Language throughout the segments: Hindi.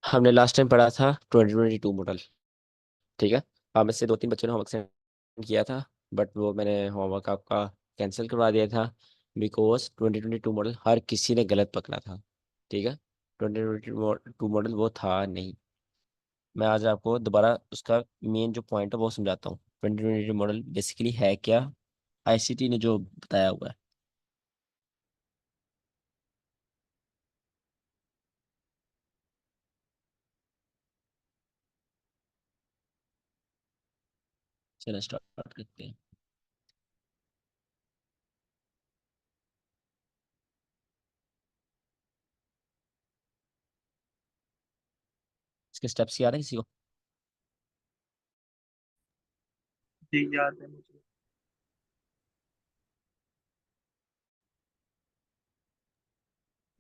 हमने लास्ट टाइम पढ़ा था 2022 मॉडल। ठीक है। आप में से दो तीन बच्चों ने होमवर्क सेंड किया था, बट वो मैंने होमवर्क आपका कैंसिल करवा दिया था, बिकॉज 2022 मॉडल हर किसी ने गलत पकड़ा था। ठीक है। 2022 मॉडल वो था नहीं। मैं आज आपको दोबारा उसका मेन जो पॉइंट है वो समझाता हूँ। 2022 मॉडल बेसिकली है क्या, आईसीटी ने जो बताया हुआ है। चलो स्टार्ट करते हैं। इसके स्टेप्स याद है किसी को? जी याद है मुझे।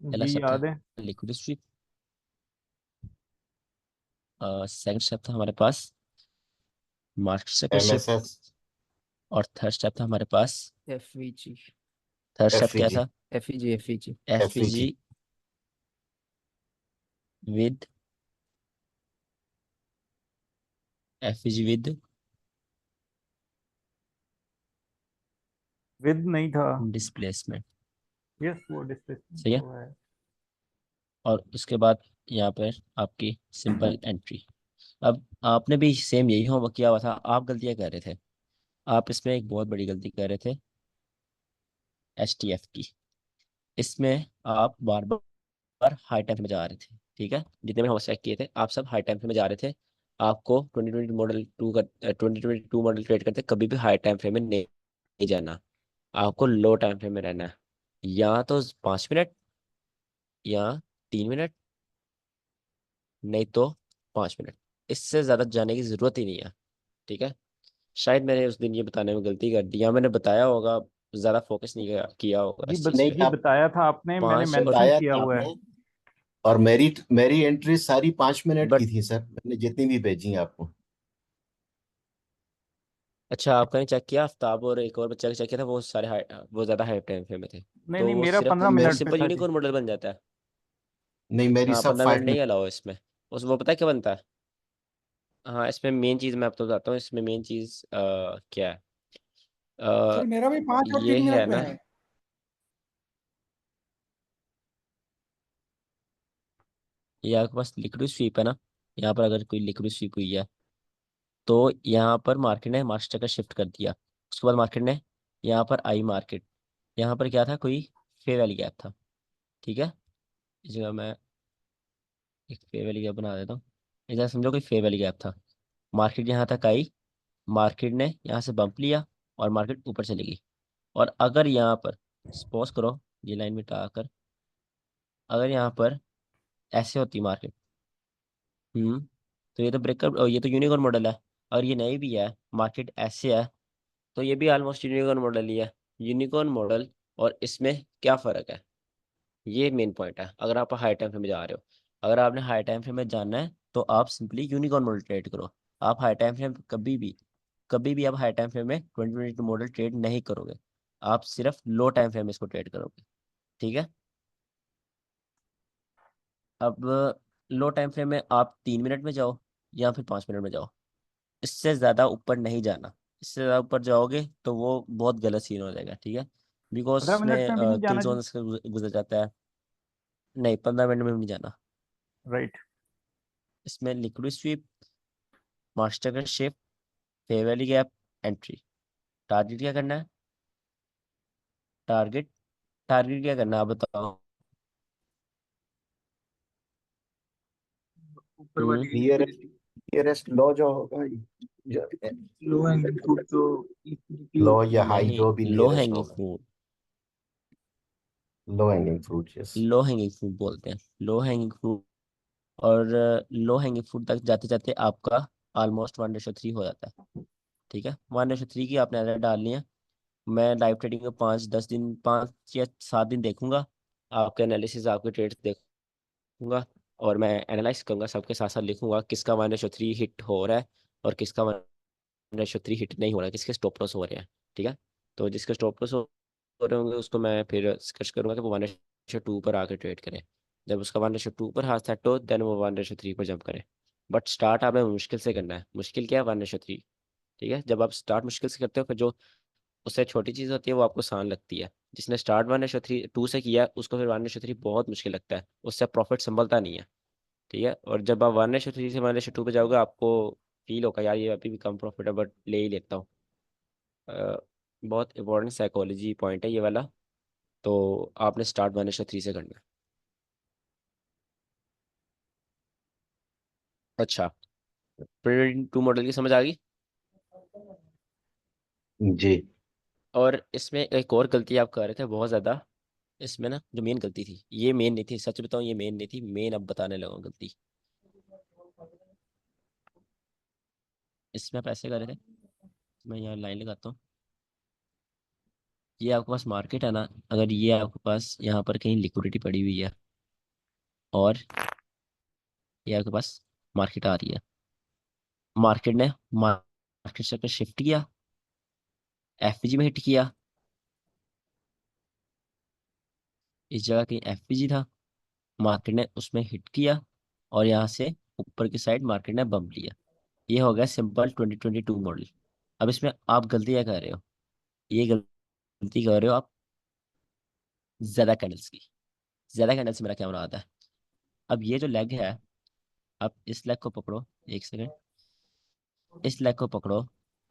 पहला जी स्टेप था याद है। Liquid SVEEP. सेकंड स्टेप था हमारे पास मार्केट सेकंड शिफ्ट। एमएसएस। और थर्ड स्टेप था हमारे पास, एफवीजी। थर्ड स्टेप क्या एफईजी। था? FEG FEG. FEG FEG. With, FEG with with नहीं था। डिस्प्लेसमेंट। यस, वो डिस्प्लेसमेंट सही है। तो है। और उसके बाद यहाँ पर आपकी सिंपल एंट्री। अब आपने भी सेम यही होमवर्क किया हुआ था, आप गलतियाँ कर रहे थे। आप इसमें एक बहुत बड़ी गलती कर रहे थे, HTF की। इसमें आप बार बार हाई टाइम में जा रहे थे। ठीक है। जितने भी होमवर्क चेक किए थे आप सब हाई टाइम में जा रहे थे। आपको 2022 मॉडल क्रिएट करते कभी भी हाई टाइम फ्रेम में नहीं जाना। आपको लो टाइम फ्रेम में रहना है। या तो 5 मिनट, या 3 मिनट, नहीं तो 5 मिनट। इससे ज्यादा जाने की जरूरत ही नहीं है। ठीक है। शायद मैंने उस दिन ये बताने में गलती कर दी, या मैंने बताया होगा, ज्यादा फोकस नहीं किया होगा जी इस चीज पे। नहीं, जी आप बताया था आपने, मैंने पाँच और मेंशन बताया किया था हुआ है। आपने। और मेरी मेरी एंट्री सारी 5 मिनट की बट थी सर, मैंने जितनी भी भेजी हैं आपको। अच्छा, आपका नहीं चेक किया? आफ्ताब और एक और बच्चा का चेक किया था, वो सारे वो ज्यादा हाई टाइम फ्रेम में थे। नहीं तो नहीं, वो मेरा सिर्फ पंद्रह मेरी मिनट पे सिंपल था जी। यूनिकॉर्न मॉडल बन जाता है। नहीं, मेरी हाँ, सब 15 मिनट 5 मिनट। नहीं अलाउ है इसमें। उस वो पता है क्या बनता है? हाँ, इसमें मेन चीज़ मैं आपको बताता हूँ। इसमें मेन चीज़ क्या है? सर अ, मेरा भी 5 और ये 3 मिनट है में ना, है। ये आपके पास लिक्विड स्वीप है ना। यहाँ पर अगर कोई लिक्विड स्वीप हुई है, तो यहाँ पर मार्केट ने मार्केट का शिफ्ट कर दिया। उसके बाद मार्केट ने यहाँ पर आई मार्केट, यहाँ पर क्या था, कोई फेयर वैली गैप था। ठीक है। इस जगह मैं एक फेयर वैली गैप बना देता हूँ। इधर समझो कोई फेयर वैली गैप था। मार्केट यहाँ तक आई, मार्केट ने यहाँ से बम्प लिया और मार्केट ऊपर चली गई। और अगर यहाँ पर सपोज करो, ये लाइन मिटा कर, अगर यहाँ पर ऐसे होती मार्केट, तो ये तो ब्रेकअप, ये तो यूनिकॉर्न मॉडल है। और ये नहीं भी है, मार्केट ऐसे है, तो ये भी ऑलमोस्ट यूनिकॉर्न मॉडल ही है। यूनिकॉर्न मॉडल और इसमें क्या फ़र्क है, ये मेन पॉइंट है। अगर आप हाई टाइम फ्रेम में जा रहे हो, अगर आपने हाई टाइम फ्रेम में जाना है, तो आप सिंपली यूनिकॉर्न मॉडल ट्रेड करो। आप हाई टाइम फ्रेम कभी भी आप हाई टाइम फ्रेम में 2022 मॉडल ट्रेड नहीं करोगे। आप सिर्फ लो टाइम फ्रेम में इसको ट्रेड करोगे। ठीक है। अब लो टाइम फ्रेम में आप 3 मिनट में जाओ, या फिर 5 मिनट में जाओ। इससे ज़्यादा ऊपर नहीं जाना। इससे ज़्यादा ऊपर जाओगे तो वो बहुत गलत सीन हो जाएगा। ठीक है। बिकॉज 15 मिनट उसमें में भी नहीं किल जाना जी। जोन से गुजर जाता है। नहीं, 15 मिनट में भी नहीं जाना। राइट। इसमें लिक्विड स्वीप, मास्टर का shift, fair valley gap, entry. Target क्या करना है? टारगेट टारगेट क्या करना है, आप बताओ। ऊपर हम्म। वाली नियरेस्ट लिक्विडिटी। नियरेस्ट लो जो होगा, जो लो हैंगिंग फ्रूट जो लिक्विडिटी लो होती या है। हाई नहीं, जो भी लो नियरेस्ट हैंगिंग होगा। फ्रूट। लो हैंगिंग फ्रूट, यस। लो हैंगिंग फ्रूट बोलते हैं, लो हैंगिंग फ्रूट। और लो हैंगिंग फ्रूट तक जाते जाते आपका ऑलमोस्ट 1:3 हो जाता है। ठीक है। 1:3 की आपने एरर डालनी है। मैं लाइव ट्रेडिंग को 5-10 दिन, 5 या 7 दिन देखूंगा। आपके एनालिसिस, आपके ट्रेड्स देखूंगा। और मैं एनालाइज करूंगा, सबके साथ साथ लिखूंगा किसका 1:3 हिट हो रहा है और किसका 1:3 हिट नहीं हो रहा है, किसके स्टॉप लॉस हो रहे हैं। ठीक है। तो जिसके स्टॉप लॉस हो रहे होंगे उसको मैं फिर सर्च करूंगा कि वो 1:2 पर आकर ट्रेड करें। जब उसका 1:2 पर हाथ सेट हो देन वो 1:3 पर जंप करे। बट स्टार्ट आपने मुश्किल से करना है। मुश्किल क्या है? 1:3। ठीक है, जब आप स्टार्ट मुश्किल से करते हो फिर जो उससे छोटी चीज़ होती है वो आपको आसान लगती है। जिसने स्टार्ट 1:2 से किया है उसको फिर 1:3 बहुत मुश्किल लगता है, उससे प्रॉफिट संभलता नहीं है। ठीक है, और जब आप 1:3 से 1:2 पे जाओगे आपको फील होगा यार ये अभी भी कम प्रॉफिट है बट ले ही लेता हूँ। अ, बहुत इंपॉर्टेंट साइकोलॉजी पॉइंट है ये वाला। तो आपने स्टार्ट 1:3 से करना है। अच्छा, प्रिंट टू मॉडल की समझ आ गई। जी। और इसमें एक और गलती आप कर रहे थे बहुत ज़्यादा। इसमें ना जो मेन गलती थी, ये मेन नहीं थी, सच बताऊं ये मेन नहीं थी, मेन अब बताने लगा हूं गलती। इसमें आप ऐसे कर रहे थे, मैं यहाँ लाइन लगाता हूँ। ये आपके पास मार्केट है ना, अगर ये आपके पास यहाँ पर कहीं लिक्विडिटी पड़ी हुई है और ये आपके पास मार्केट आ रही है, मार्केट ने मार्केट से शिफ्ट किया, एफपीजी में हिट किया, इस जगह कहीं एफपीजी था, मार्केट ने उसमें हिट किया और यहाँ से ऊपर की साइड मार्केट ने बम्प लिया। ये हो गया सिंपल 2022 मॉडल। अब इसमें आप गलती क्या कर रहे हो? ये गलती कर रहे हो आप ज्यादा कैंडल्स की। ज्यादा कैंडल से मेरा क्या मुराद है? अब ये जो लेग है, आप इस लेग को पकड़ो, एक सेकंड, इस लेग को पकड़ो।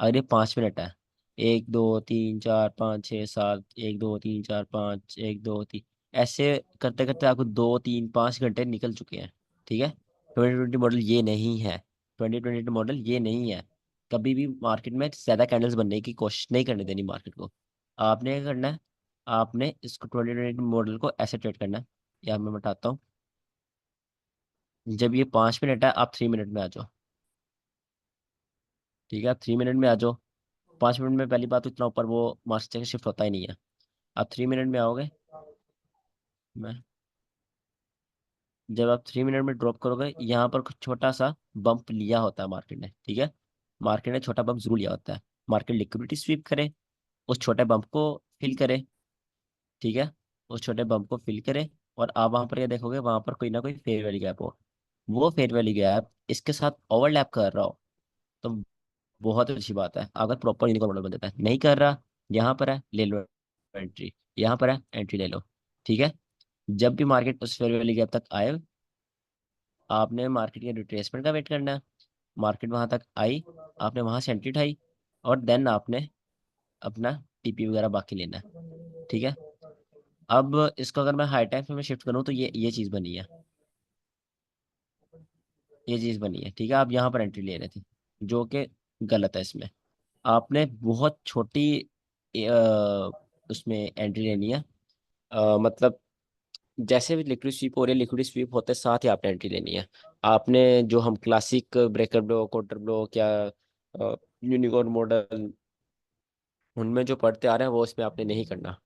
अगर ये 5 मिनट है, 1 2 3 4 5 6 7, 1 2 3 4 5, 1 2 3, ऐसे करते करते आपको 2 3 5 घंटे निकल चुके हैं। ठीक है, 2020 मॉडल ये नहीं है। 2020 मॉडल ये नहीं है। कभी भी मार्केट में ज्यादा कैंडल्स बनने की कोशिश नहीं करने देनी मार्केट को। आपने क्या करना है? आपने इसको 2020 मॉडल को ऐसे ट्रेड करना है। या मैं बताता हूँ। जब ये 5 मिनट है आप 3 मिनट में आ जाओ। ठीक है, आप 3 मिनट में आ जाओ। 5 मिनट में पहली बात तो इतना ऊपर वो मार्केट शिफ्ट होता ही नहीं है। आप 3 मिनट में आओगे। मैं जब आप 3 मिनट में ड्रॉप करोगे यहाँ पर कुछ छोटा सा बम्प लिया होता है मार्केट ने। ठीक है, मार्केट ने छोटा बम्प जरूर लिया होता है। मार्केट लिक्विडिटी स्वीप करे, उस छोटे बम्प को फिल करे। ठीक है, उस छोटे बम्प को फिल करे और आप वहां पर ये देखोगे वहां पर कोई ना कोई फेयर वैल्यू गैप हो। वो फेयर वैल्यू गैप इसके साथ ओवरलैप कर रहा हो तो बहुत अच्छी बात है, अगर प्रॉपर यूनिकॉर्न मॉडल बन जाता है। नहीं कर रहा, यहाँ पर है ले लो एंट्री, यहाँ पर है एंट्री ले लो। ठीक है, जब भी मार्केट उस फेयर वैल्यू गैप तक आए आपने मार्केट के रिट्रेसमेंट का वेट करना है। मार्केट वहां तक आई, आपने वहां से एंट्री उठाई और देन आपने अपना टीपी वगैरह बाकी लेना है। ठीक है, अब इसको अगर मैं हाई टाइम में शिफ्ट करूँ तो ये चीज़ बनी है, ये चीज़ बनी है। ठीक है, आप यहाँ पर एंट्री ले रहे थे जो कि गलत है। इसमें आपने बहुत छोटी उसमें एंट्री लेनी है। मतलब जैसे भी लिक्विड स्वीप हो रही है, लिक्विड स्वीप होते साथ ही आपने एंट्री लेनी है। आपने जो हम क्लासिक ब्रेकर ब्लॉक, कोटर ब्लॉक या यूनिकॉर्न मॉडल उनमें जो पढ़ते आ रहे हैं वो इसमें आपने नहीं करना।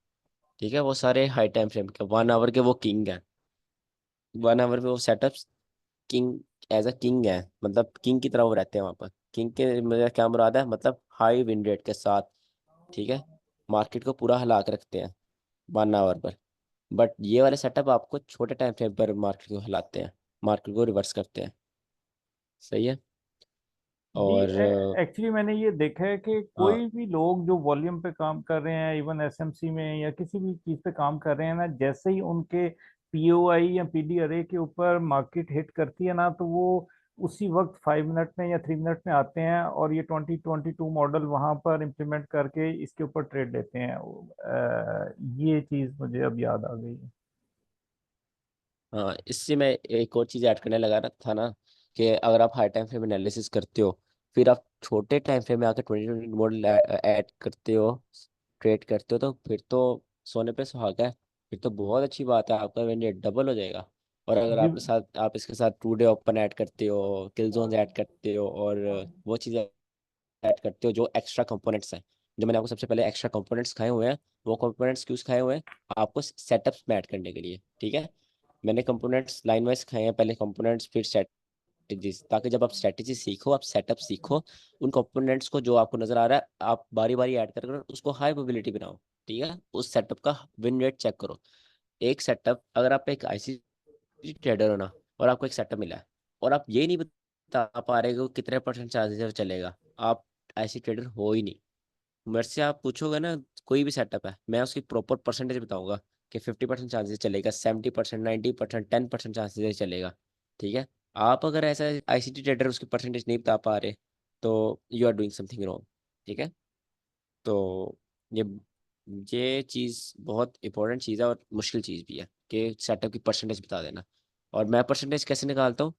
ठीक है, वो सारे हाई टाइम फ्रेम के 1 आवर के वो किंग है। 1 आवर में वो setups king, as a king है, मतलब किंग की तरह वो रहते हैं वहाँ पर। किंग के मेरा क्या मुराद है, मतलब हाई विन रेट के साथ। ठीक है, मार्केट को पूरा हिला के रखते हैं 1 आवर पर। बट ये वाले सेटअप आपको छोटे टाइम फ्रेम पर मार्केट को हिलाते हैं, मार्केट को रिवर्स करते हैं। सही है। जी, और एक्चुअली मैंने ये देखा है कि हाँ कोई भी लोग जो वॉल्यूम पे काम कर रहे हैं, इवन एसएमसी में या किसी भी चीज़ पे काम कर रहे हैं ना, जैसे ही उनके पीओआई या पीडी अरे के ऊपर मार्केट हिट करती है ना, तो वो उसी वक्त 5 मिनट में या 3 मिनट में आते हैं और ये 2022 मॉडल वहां पर इम्प्लीमेंट करके इसके ऊपर ट्रेड लेते हैं। ये चीज़ मुझे अब याद आ गई है। हाँ, इससे मैं एक और चीज़ ऐड करने लगा रहा था ना, कि अगर आप हाई टाइम फ्रेम एनालिसिस करते हो फिर आप छोटे टाइम फ्रेम में आकर 2020 मॉडल ऐड करते हो, ट्रेड करते हो, तो फिर तो सोने पे सुहागा है। फिर तो बहुत अच्छी बात है, आपका विन रेट डबल हो जाएगा। और अगर जी। आप इसके साथ 2 डे ओपन ऐड करते हो, किल जोन ऐड करते हो और वो चीज़ें ऐड करते हो जो एक्स्ट्रा कंपोनेंट्स हैं, जो मैंने आपको सबसे पहले एक्स्ट्रा कंपोनेंट्स खाए हुए हैं, वो कंपोनेंट्स क्यों खाए हुए हैं? आपको सेटअप्स में ऐड करने के लिए। ठीक है, मैंने कंपोनेंट्स लाइन वाइज खाए हैं, पहले कंपोनेंट्स फिर स्ट्रेटजीज, ताकि जब आप स्ट्रेटजी सीखो, आप सेटअप सीखो, उन कंपोनेंट्स को जो आपको नजर आ रहा है आप बारी बारी ऐड कर उसको हाई प्रोबेबिलिटी बनाओ। ठीक है, उस सेटअप का विन रेट चेक करो। एक सेटअप अगर आप एक आईसी ट्रेडर हो ना, और आपको एक सेटअप मिला है, और आप ये नहीं बता पा रहे हो कितने परसेंट चार्जेस चलेगा, आप ऐसी ट्रेडर हो ही नहीं। मेरे से आप पूछोगे ना, कोई भी सेटअप है, मैं उसकी प्रॉपर परसेंटेज बताऊंगा कि 50% चांसेस चलेगा, 70%, 90%, 10% चांसेस चलेगा। ठीक है। आप अगर ऐसा आईसीटी ट्रेडर उसकी परसेंटेज नहीं बता पा रहे, तो you are doing something wrong. ठीक है। तो ये ये चीज़ बहुत इंपॉर्टेंट चीज़ है और मुश्किल चीज़ भी है कि सेटअप की परसेंटेज बता देना। और मैं परसेंटेज कैसे निकालता हूँ?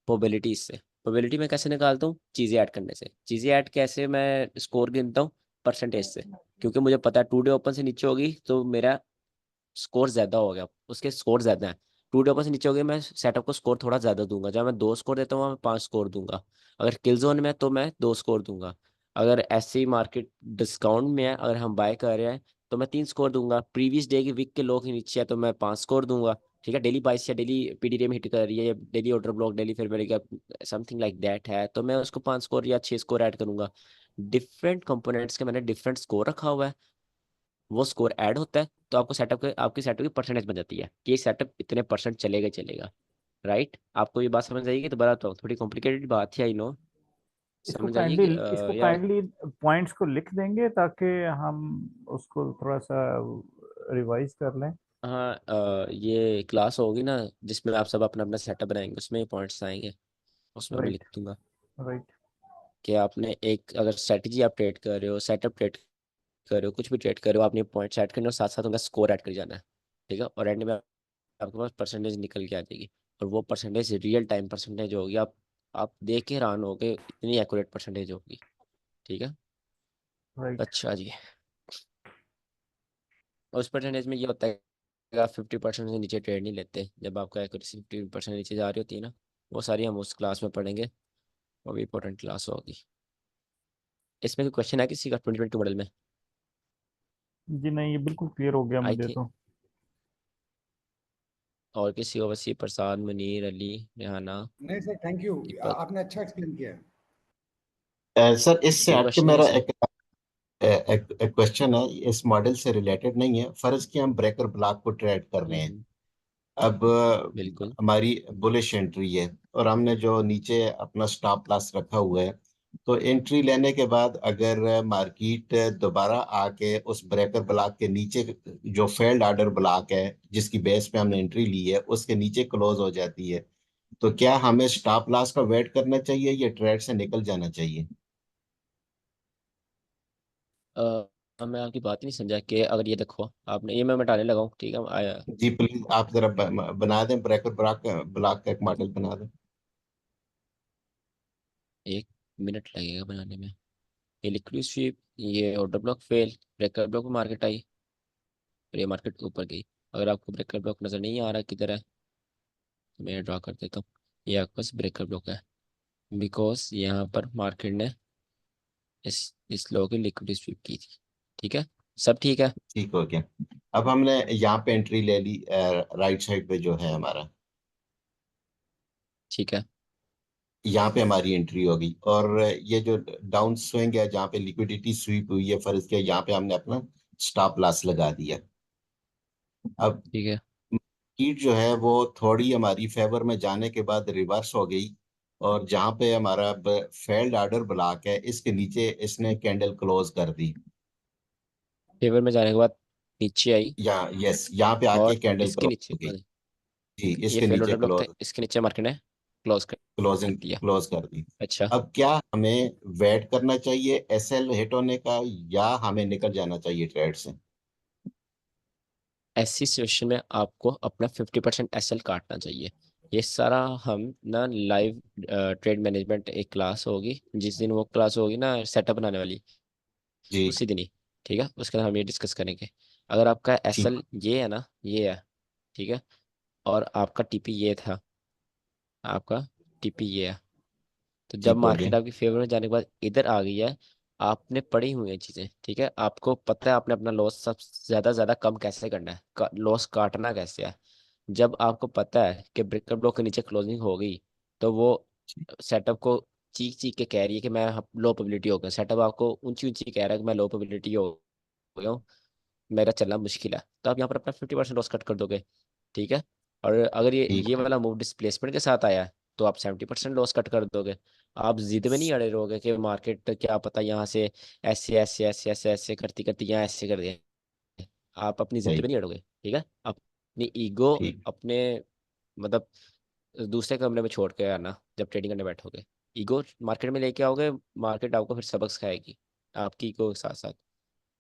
प्रोबेबिलिटी से। प्रोबेबिलिटी में कैसे निकालता हूँ? चीज़ें ऐड करने से। चीज़ें ऐड कैसे मैं स्कोर गिनता हूँ? परसेंटेज से। क्योंकि मुझे पता है 2 डे ओपन से नीचे होगी तो मेरा स्कोर ज्यादा हो गया, उसके स्कोर ज्यादा है। 2 डे ओपन से नीचे हो गए, मैं सेटअप को स्कोर थोड़ा ज्यादा दूंगा। जब मैं 2 स्कोर देता हूँ मैं 5 स्कोर दूंगा। अगर किल जोन में है तो मैं 2 स्कोर दूंगा। अगर ऐसी मार्केट डिस्काउंट में है, अगर हम बाय कर रहे हैं, तो मैं 3 स्कोर दूंगा। प्रीवियस डे की वीक के लो के नीचे है तो मैं 5 स्कोर दूंगा। ठीक है। डेली बाइस या डेली पीडीआई में हिट कर रही है, या डेली ऑर्डर ब्लॉक, डेली फिर मेरे का समथिंग लाइक दैट है, तो मैं उसको 5 स्कोर या 6 स्कोर ऐड करूंगा। डिफरेंट कंपोनेंट्स के मैंने डिफरेंट स्कोर रखा हुआ है, वो स्कोर ऐड होता है, तो आपको सेटअप के आपकी सेटअप की परसेंटेज बन जाती है कि ये सेटअप इतने परसेंट चलेगा ही चलेगा। राइट। आपको ये बात समझ आएगी? तो बताता हूँ, थोड़ी कॉम्प्लिकेटेड बात है, आई नो। समझ आइए कि इसको या काइंडली पॉइंट्स को लिख देंगे ताकि हम उसको थोड़ा सा रिवाइज कर लें। हाँ, ये क्लास होगी ना जिसमें आप सब अपना अपना सेटअप बनाएंगे, उसमें ये पॉइंट्स आएंगे, उसमें मैं लिख राइट। दूंगा राइट। कि आपने एक अगर स्ट्रेटजी आप ट्रेड कर रहे हो, सेटअप ट्रेड कर रहे हो, कुछ भी ट्रेड कर रहे हो, आपने पॉइंट्स ऐड करने और साथ साथ उनका स्कोर ऐड कर जाना है। ठीक है। और एंड में आपके पास परसेंटेज निकल के आ जाएगी, और वो परसेंटेज रियल टाइम परसेंटेज होगी। आप देख के हैरान होगे, इतनी एक्यूरेट परसेंटेज होगी। ठीक है। राइट। अच्छा जी। और उस परसेंटेज में ये होता है कि आप 50% से नीचे ट्रेड नहीं लेते। जब आपका एक्यूरेसी 50% नीचे जा रही होती है ना, वो सारी हम उस क्लास में पढ़ेंगे, वो भी इंपॉर्टेंट क्लास होगी। इसमें कोई क्वेश्चन है किसी का 2022 मॉडल में? जी नहीं, ये बिल्कुल क्लियर हो गया आई मुझे थिंक। तो। और किसी को? वसी, प्रसाद, मुनीर, अली, रेहाना, नहीं सर, थैंक यू। दीपक। आपने अच्छा एक्सप्लेन किया। सर इससे कोई हट के क्वेश्चन है मेरा किसी को? एक क्वेश्चन है, इस मॉडल से रिलेटेड नहीं है। फर्ज कि हम ब्रेकर ब्लॉक को ट्रेड कर रहे हैं। हम्म। अब बिल्कुल। हमारी बुलिश एंट्री है और हमने जो नीचे अपना स्टॉप लॉस रखा हुआ है, तो एंट्री लेने के बाद अगर मार्केट दोबारा आके उस ब्रेकर ब्लॉक के नीचे, जो फेल्ड ऑर्डर ब्लॉक है जिसकी बेस पे हमने एंट्री ली है, उसके नीचे क्लोज हो जाती है, तो क्या हमें स्टॉप लॉस का वेट करना चाहिए या ट्रेड से निकल जाना चाहिए? मैं आपकी बात नहीं समझा कि अगर ये देखो, आपने ये मैं मिटाने लगा हूँ। ठीक है। आया। जी प्लीज आप जरा बना दें, ब्रेकर ब्लॉक ब्लॉक का एक मॉडल बना दें। 1 मिनट लगेगा बनाने में। ये लिक्विड स्वीप, ये order block fail, breaker block market I, और ये मार्केट ऊपर गई। अगर आपको ब्रेकर ब्लॉक नजर नहीं आ रहा किधर है, तो मैं ड्रा कर देता हूँ। ये आपके पास ब्रेकर ब्लॉक है, बिकॉज यहाँ पर मार्केट ने इस लो की लिक्विड स्वीप की थी। ठीक है। सब ठीक है। ठीक हो गया। अब हमने यहाँ पे एंट्री ले ली, राइट साइड पे जो है हमारा, ठीक है। यहाँ पे हमारी एंट्री हो गई। और ये जो डाउन स्विंग है जहाँ पे लिक्विडिटी स्वीप हुई है, फर्ज किया यहाँ पे हमने अपना स्टॉप लॉस लगा दिया। अब ठीक है। हीट जो है वो थोड़ी हमारी फेवर में जाने के बाद रिवर्स हो गई, और जहाँ पे हमारा फेल्ड ऑर्डर ब्लॉक है इसके नीचे इसने कैंडल क्लोज कर दी। फेवर में जाने के बाद नीचे आई, यहाँ यस, यहाँ पे आके और कैंडल इसके क्लोज नीचे, हो गई। जी ये इसके फेल नीचे ऑर्डर ब्लॉक था, क्लोज, इसके नीचे मार्केट ने कर क्लोजिंग दिया। क्लोज कर दी। अच्छा। अब क्या हमें वेट करना चाहिए एसएल हिट होने का, या हमें निकल जाना चाहिए ट्रेड से? ऐसी सिचुएशन में आपको अपना 50% एसएल काटना चाहिए। ये सारा हम ना लाइव ट्रेड मैनेजमेंट एक क्लास होगी, जिस दिन वो क्लास होगी ना सेटअप बनाने वाली, जी उसी दिन ही। ठीक है। उसके बाद हम ये डिस्कस करेंगे। अगर आपका ठीक। एसएल ये है ना, ये है। ठीक है। और आपका टीपी ये था, आपका टीपी ये है। तो जब ठीक हो गया। मार्केट आपकी फेवर में जाने के बाद इधर आ गई है, आपने पढ़ी हुई है चीजें। ठीक है। आपको पता है आपने अपना लॉस सब ज्यादा कम कैसे करना है, लॉस काटना कैसे है। जब आपको पता है कि ब्रेकर ब्लॉक के नीचे क्लोजिंग हो गई, तो वो सेटअप को चीख चीख के कह रही है कि मैं लो प्रोबेबिलिटी हो गया। सेटअप आपको ऊंची ऊंची कह रहा है कि मैं लो प्रोबेबिलिटी हो गया हूँ, मेरा चलना मुश्किल है। तो आप यहाँ पर अपना 50% लॉस कट कर दोगे। ठीक है। और अगर ये ठीक है। वाला मूव डिस्प्लेसमेंट के साथ आया है तो आप 70% लॉस कट कर दोगे। आप जिद में नहीं अड़े रहोगे कि मार्केट क्या पता यहाँ से ऐसे ऐसे ऐसे ऐसे ऐसे करती करती यहाँ ऐसे कर दे। आप अपनी जिद सही। पे नहीं अड़ोगे, ठीक है। अपनी ईगो ठीक। अपने मतलब दूसरे कमरे में छोड़ के आना जब ट्रेडिंग करने बैठोगे। ईगो मार्केट में लेके आओगे, मार्केट आपको फिर सबक सिखाएगी आपकी ईगो के साथ साथ।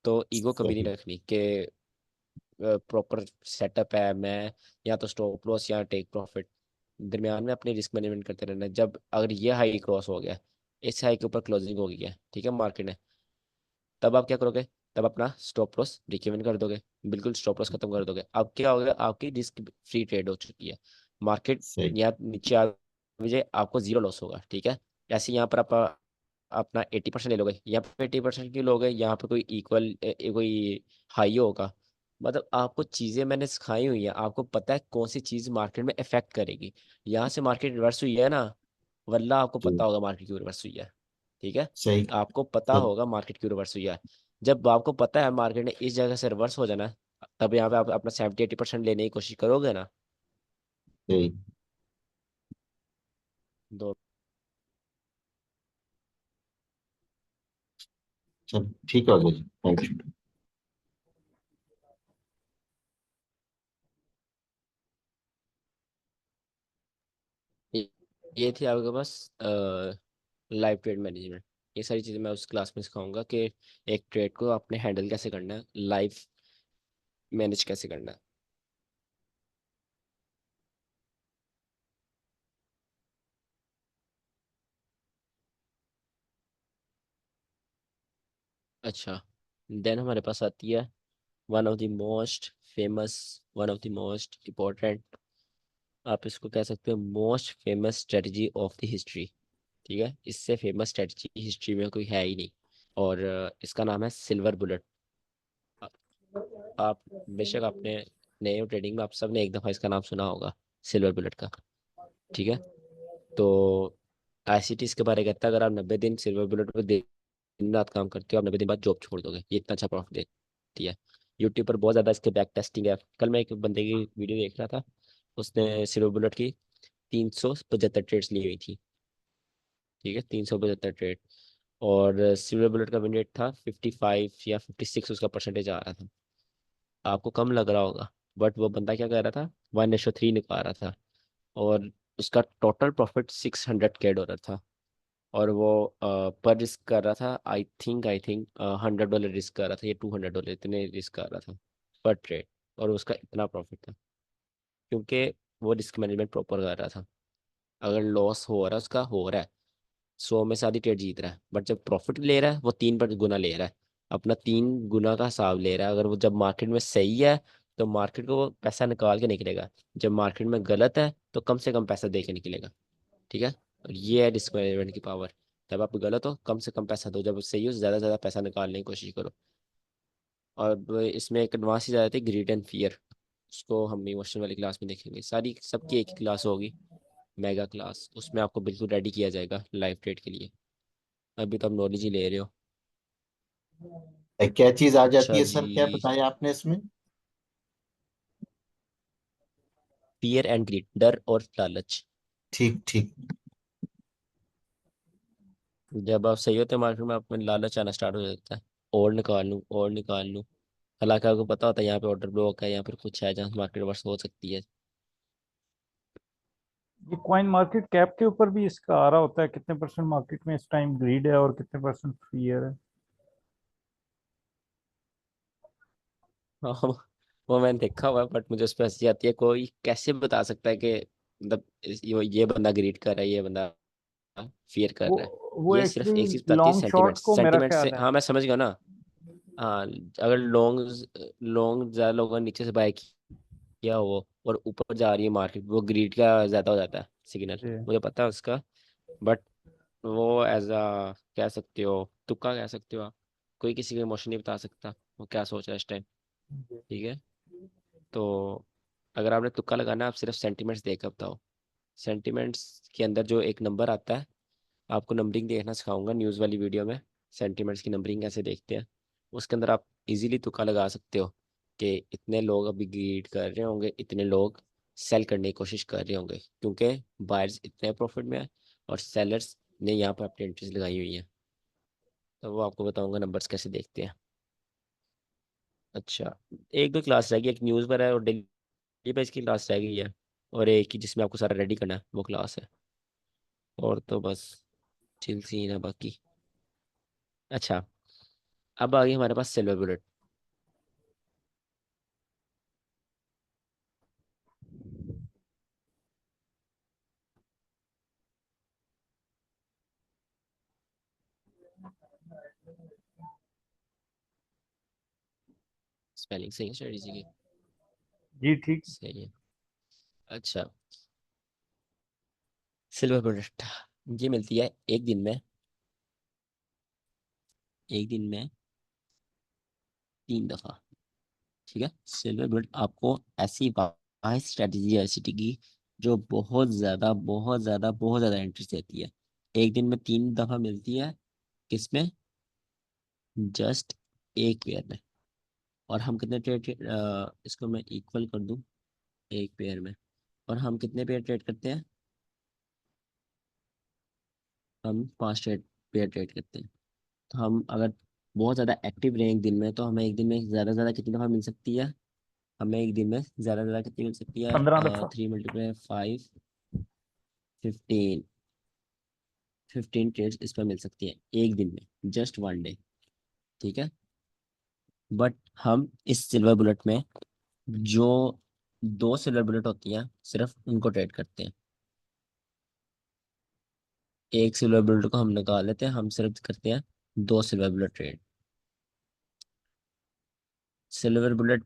तो ईगो कभी नहीं सही। रखनी कि प्रॉपर सेटअप है, मैं या तो स्टॉप लॉस या टेक प्रॉफिट, दरमियान में अपनी रिस्क मैनेजमेंट करते रहना। जब अगर ये हाई क्रॉस हो गया, इस हाई के ऊपर क्लोजिंग हो गई है, ठीक है, मार्केट ने, तब आप क्या करोगे? तब अपना स्टॉप लॉस ब्रेक इवन कर दोगे, बिल्कुल स्टॉप लॉस खत्म कर दोगे। अब क्या होगा, आपकी रिस्क फ्री ट्रेड हो चुकी है। मार्केट सही। यहाँ नीचे आ जाए आपको जीरो लॉस होगा, ठीक है। ऐसे यहाँ पर आप अपना 80% ले लोगे, यहाँ पे 80% क्यों लोगे? यहाँ पे कोई इक्वल कोई हाई होगा। मतलब आपको चीजें मैंने सिखाई हुई है, आपको पता है कौन सी चीज मार्केट में इफेक्ट करेगी। यहाँ से मार्केट रिवर्स हुई है ना, वल्ला आपको जी। पता होगा मार्केट क्यों रिवर्स हुई है, ठीक है। सही। आपको पता तो होगा मार्केट क्यों रिवर्स हुई है। जब आपको पता है मार्केट ने इस जगह से रिवर्स हो जाना है, तब यहाँ पे आप अपना 70-80% लेने की कोशिश करोगे ना। सही। दो चल ठीक है जी, थैंक यू। ये ये थी आपके पास लाइव ट्रेड मैनेजमेंट। ये सारी चीज़ें मैं उस क्लास में सिखाऊंगा कि एक ट्रेड को आपने हैंडल कैसे करना है, लाइव मैनेज कैसे करना है। अच्छा, देन हमारे पास आती है one of the most famous, one of the most important, आप इसको कह सकते हो most famous strategy of the history, ठीक है। इससे फेमस स्ट्रेटजी हिस्ट्री में कोई है ही नहीं। और इसका नाम है सिल्वर बुलेट। आप बेशक आपने नए हो ट्रेडिंग में, आप सब ने एक दफ़ा इसका नाम सुना होगा, सिल्वर बुलेट का, ठीक है। तो आईसीटी इसके बारे में कहता है अगर आप 90 दिन सिल्वर बुलेट पर दिन रात काम करते हो, आप 90 दिन बाद जॉब छोड़ दोगे, ये इतना अच्छा प्रॉफिट देती है। यूट्यूब पर बहुत ज़्यादा इसके बैक टेस्टिंग है। कल मैं एक बंदे की वीडियो देख रहा था, उसने सिल्वर बुलेट की 375 ट्रेड्स ली हुई थी, ठीक है, 375 ट्रेड। और सिल्वर बुलेट का विन रेट था 55 या 56, उसका परसेंटेज आ रहा था। आपको कम लग रहा होगा, बट वो बंदा क्या कर रहा था, 1:3 निकाल रहा था। और उसका टोटल प्रॉफिट $600 था। और वो पर रिस्क कर रहा था, आई थिंक $100 रिस्क कर रहा था, या $200, इतने रिस्क कर रहा था पर ट्रेड। और उसका इतना प्रॉफिट था क्योंकि वो रिस्क मैनेजमेंट प्रॉपर कर रहा था। अगर लॉस हो रहा है, उसका हो रहा है, 100 में से आधी ट्रेड जीत रहा है, बट जब प्रॉफिट ले रहा है वो 3 गुना ले रहा है, अपना 3 गुना का हिसाब ले रहा है। अगर वो जब मार्केट में सही है तो मार्केट को वो पैसा निकाल के निकलेगा, जब मार्केट में गलत है तो कम से कम पैसा दे के निकलेगा, ठीक है। और ये है रिस्क मैनेजमेंट की पावर। जब आप गलत हो कम से कम पैसा दो, जब सही हो ज़्यादा से ज़्यादा पैसा निकालने की कोशिश करो। और इसमें एक एडवांस चीज़ आ जाती है, ग्रीड एंड फियर। उसको हम इमोशन वाली क्लास में देखेंगे, सारी सबकी एक ही क्लास होगी, मेगा क्लास, उसमें आपको बिल्कुल रेडी किया जाएगा लाइव ट्रेड के लिए। अभी तो आप नॉलेज ही ले रहे हो। क्या चीज आ जाती अच्छा है जी, सर, क्या बताया आपने इसमें? फियर एंड ग्रीड, डर और लालच। ठीक। ठीक। जब आप सही होते हैं मार्केट में, आप में लालच आना स्टार्ट हो जाता है, और निकाल लूँ और निकाल लूँ। हालांकि आपको पता होता है यहाँ पे ऑर्डर ब्लॉक है, यहाँ पर कुछ है जहाँ मार्केट वर्स हो सकती है। ये कॉइन मार्केट कैप के ऊपर भी इसका आ रहा होता है, कितने परसेंट मार्केट में इस टाइम ग्रीड है और कितने परसेंट फियर है। हाँ, वो मैंने देखा हुआ है, बट मुझे उस पर हंसी आती है। कोई कैसे बता सकता है कि मतलब ये बंदा ग्रीड कर रहा है, ये बंदा फियर कर वो रहा है। वो ये सिर्फ एक एक्चुअली चीज बताती है, लॉन्ग शॉर्ट सेंटिमेंट्स, को मेरा सेंटिमेंट्स से, ख्याल है। हाँ मैं समझ गया ना। हाँ, अगर लॉन्ग लॉन्ग ज्यादा लोगों ने नीचे से बाय किया हो और ऊपर जा रही है मार्केट, वो ग्रीड का ज्यादा हो जाता है सिग्नल, जी। मुझे पता है उसका। बट वो एज अ कह सकते हो, तुक्का कह सकते हो आप। कोई किसी का इमोशन नहीं बता सकता वो क्या सोच रहा है इस टाइम, ठीक है। तो अगर आपने तुक्का लगाना है, आप सिर्फ सेंटिमेंट्स देख कर बताओ। सेंटिमेंट्स के अंदर जो एक नंबर आता है, आपको नंबरिंग देखना सिखाऊंगा न्यूज़ वाली वीडियो में, सेंटिमेंट्स की नंबरिंग कैसे देखते हैं। उसके अंदर आप इजीली तुक्का लगा सकते हो कि इतने लोग अभी ग्रीड कर रहे होंगे, इतने लोग सेल करने की कोशिश कर रहे होंगे, क्योंकि बायर्स इतने प्रॉफिट में है और सेलर्स ने यहाँ पर अपनी एंट्रीज लगाई हुई हैं। तो वो आपको बताऊंगा नंबर्स कैसे देखते हैं। अच्छा, एक दो क्लास रह गई, एक न्यूज़ पर है और डेली पेज की क्लास रह गई है, और एक ही जिसमें आपको सारा रेडी करना है वो क्लास है, और तो बस चिल सीन है बाकी। अच्छा, अब आ गई हमारे पास सिल्वर बुलेट। स्पेलिंग सही है स्ट्रेटजी की? जी ठीक। सही है। अच्छा, सिल्वर बुलेट ये मिलती है एक दिन में 3 दफा। ठीक है, सिल्वर बुलेट आपको ऐसी वाइज स्ट्रेटेजी है सिटी की जो बहुत ज्यादा एंट्री देती है। एक दिन में 3 दफा मिलती है। किसमें? जस्ट एक पेयर में। और हम कितने ट्रेड, इसको मैं इक्वल कर दूं एक पेयर में, और हम कितने पेयर ट्रेड करते हैं? हम 5 पेयर ट्रेड करते हैं। तो हम अगर बहुत ज़्यादा एक्टिव रहें एक दिन में, तो हमें एक दिन में ज़्यादा से ज़्यादा कितनी दफ़ा मिल सकती है? हमें एक दिन में ज़्यादा से ज़्यादा कितनी मिल सकती है? 15 दफा। 3 × 5 15। 15 ट्रेड्स इस पर मिल सकती है एक दिन में, जस्ट 1 डे। ठीक है, बट हम इस सिल्वर बुलेट में जो 2 सिल्वर बुलेट होती हैं सिर्फ उनको ट्रेड करते हैं। एक सिल्वर बुलेट को हम निकाल लेते हैं, हम सिर्फ करते हैं 2 silver bullet trade. Silver bullet,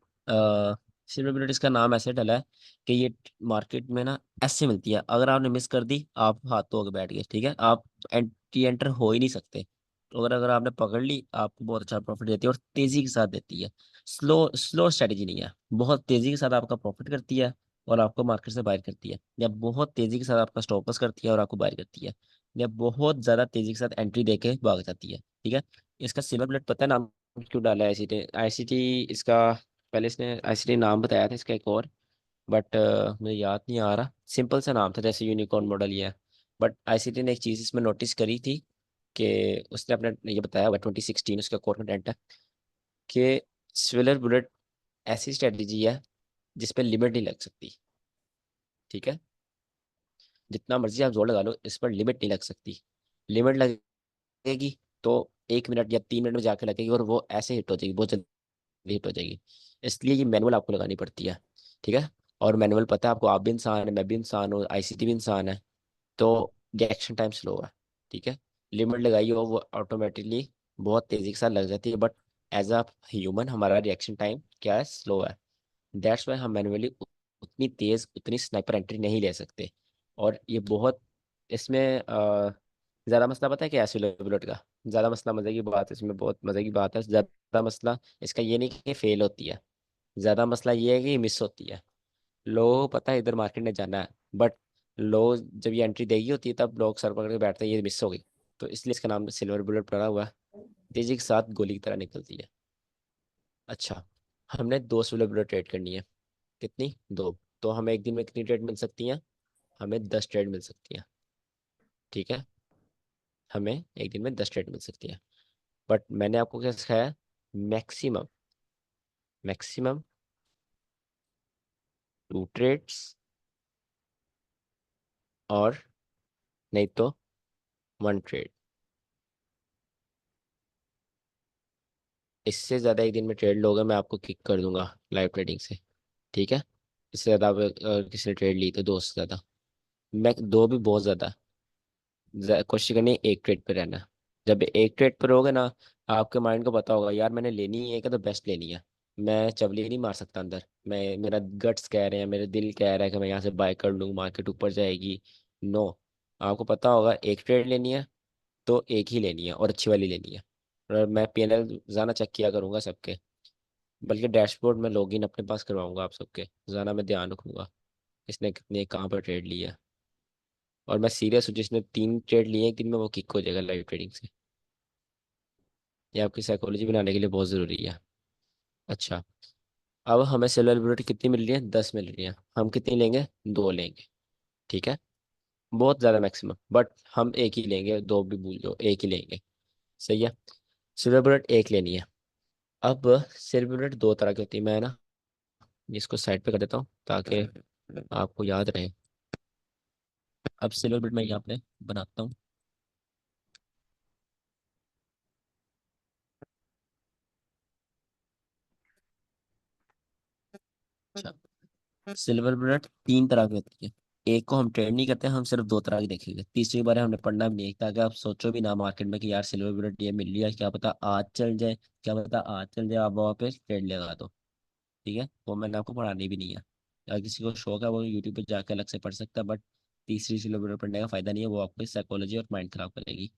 silver bullet इसका नाम ऐसे डला है कि ये मार्केट में ना ऐसे मिलती है, अगर आपने मिस कर दी आप हाथ धो के बैठ गए। ठीक है, आप एंटी एंटर हो ही नहीं सकते। तो अगर अगर आपने पकड़ ली, आपको बहुत अच्छा प्रॉफिट देती है और तेजी के साथ देती है। स्लो स्लो स्ट्रेटेजी नहीं है, बहुत तेजी के साथ आपका प्रॉफिट करती है और आपको मार्केट से बायर करती है, या बहुत तेजी के साथ आपका स्टॉप लॉस करती है और आपको बायर करती है, या बहुत ज्यादा तेजी के साथ एंट्री देके भाग जाती है। ठीक है, इसका सिल्वर बुलेट पता है नाम क्यों डाला है आईसीटी? आईसीटी इसका, पहले इसने आईसीटी नाम बताया था इसका एक और, बट मुझे याद नहीं आ रहा। सिंपल सा नाम था जैसे यूनिकॉर्न मॉडल ही है। बट आईसीटी ने एक चीज़ इसमें नोटिस करी थी कि उसने अपने ये बताया हुआ 2016 उसका कोर कंटेंट है कि स्विलर बुलेट ऐसी स्ट्रेटजी है जिसपे लिमिट नहीं लग सकती। ठीक है, जितना मर्जी आप जोर लगा लो, इस पर लिमिट नहीं लग सकती। लिमिट लगेगी तो 1 मिनट या 3 मिनट में जाके लगेगी, और वो ऐसे हिट हो जाएगी, बहुत जल्दी हिट हो जाएगी। इसलिए ये मैनुअल आपको लगानी पड़ती है। ठीक है, और मैनुअल पता है आपको, आप भी इंसान है, मैं भी इंसान हूँ, आईसीटी भी इंसान है, तो रिएक्शन टाइम स्लो है। ठीक है, लिमिट लगाई हो वो ऑटोमेटिकली बहुत तेजी के साथ लग जाती है, बट एज अ ह्यूमन हमारा रिएक्शन टाइम क्या है? स्लो है। दैट्स वाई हम मैनुअली उतनी तेज, उतनी स्नाइपर एंट्री नहीं ले सकते। और ये बहुत इसमें ज़्यादा मसला पता है क्या है सिल्वर बुलेट का? ज़्यादा मसला, मज़े की बात है इसमें, बहुत मज़े की बात है, ज़्यादा मसला इसका ये नहीं कि फेल होती है, ज़्यादा मसला ये है कि मिस होती है। लोगों को पता है इधर मार्केट में जाना है, बट लोग जब ये एंट्री देगी होती है तब लोग सर पकड़ के बैठते हैं ये मिस हो गई। तो इसलिए इसका नाम सिल्वर बुलेट पड़ा हुआ है। तेजी के साथ गोली की तरह निकलती है। अच्छा, हमने 2 सिल्वर बुलेट ट्रेड करनी है। कितनी? 2। तो हमें एक दिन में कितनी ट्रेड मिल सकती हैं? हमें 10 ट्रेड मिल सकती हैं। ठीक है, हमें एक दिन में 10 ट्रेड मिल सकती है, बट मैंने आपको क्या सिखाया? मैक्सिमम, मैक्सिमम 2 ट्रेड्स, और नहीं तो 1 ट्रेड। इससे ज़्यादा एक दिन में ट्रेड लोगे मैं आपको किक कर दूंगा लाइव ट्रेडिंग से। ठीक है, इससे ज़्यादा किसी ने ट्रेड ली तो 2 से ज़्यादा, मैं 2 भी बहुत ज़्यादा। कोशिश करनी है एक ट्रेड पे रहना। जब एक ट्रेड पर रहोगे ना, आपके माइंड को पता होगा यार मैंने लेनी ही है कि तो बेस्ट लेनी है, मैं चवली नहीं मार सकता अंदर, मैं, मेरा गट्स कह रहे हैं, मेरे दिल कह रहा है कि मैं यहाँ से बाय कर लूँ, मार्केट ऊपर जाएगी। नो, आपको पता होगा एक ट्रेड लेनी है तो एक ही लेनी है और अच्छी वाली लेनी है। और मैं पीएनएल रोजाना चेक किया करूंगा सबके, बल्कि डैशबोर्ड में लॉगिन अपने पास करवाऊंगा आप सबके, रोजाना मैं ध्यान रखूंगा किसने कितने कहाँ पर ट्रेड लिया है। और मैं सीरियस हूँ, जिसने 3 ट्रेड लिए एक दिन में वो किक हो जाएगा लाइव ट्रेडिंग से। ये आपकी साइकोलॉजी बनाने के लिए बहुत ज़रूरी है। अच्छा, अब हमें सिल्वर बुलेट कितनी मिल रही है? 10 मिल रही है। हम कितनी लेंगे? 2 लेंगे। ठीक है, बहुत ज़्यादा मैक्सिमम, बट हम एक ही लेंगे, 2 भी भूल जाओ, एक ही लेंगे। सही है, सिल्वर बुलेट एक लेनी है। अब सिल्वर बुलेट दो तरह की होती है। मैं ना इसको साइड पे कर देता हूँ ताकि आपको याद रहे। अब सिल्वर बुलेट मैं यहाँ पे बनाता हूँ। अच्छा, सिल्वर बुलेट 3 तरह की होती है। एक को हम ट्रेड नहीं करते, हम सिर्फ 2 तरह की देखेंगे। तीसरी बार हमने पढ़ना भी नहीं है, ताकि आप सोचो भी ना मार्केट में कि यार सिल्वर बुलेट ये मिल रही है, क्या पता आज चल जाए, क्या पता आज चल जाए, आप वहाँ पे ट्रेड लगा दो। ठीक है, वो मैंने आपको पढ़ानी भी नहीं है। अगर किसी को शौक है वो यूट्यूब पे जाकर अलग से पढ़ सकता है, बट तीसरी सिल्वर बुलेट पढ़ने का फायदा नहीं है, वो आपको साइकोलॉजी और माइंड खराब करेगी।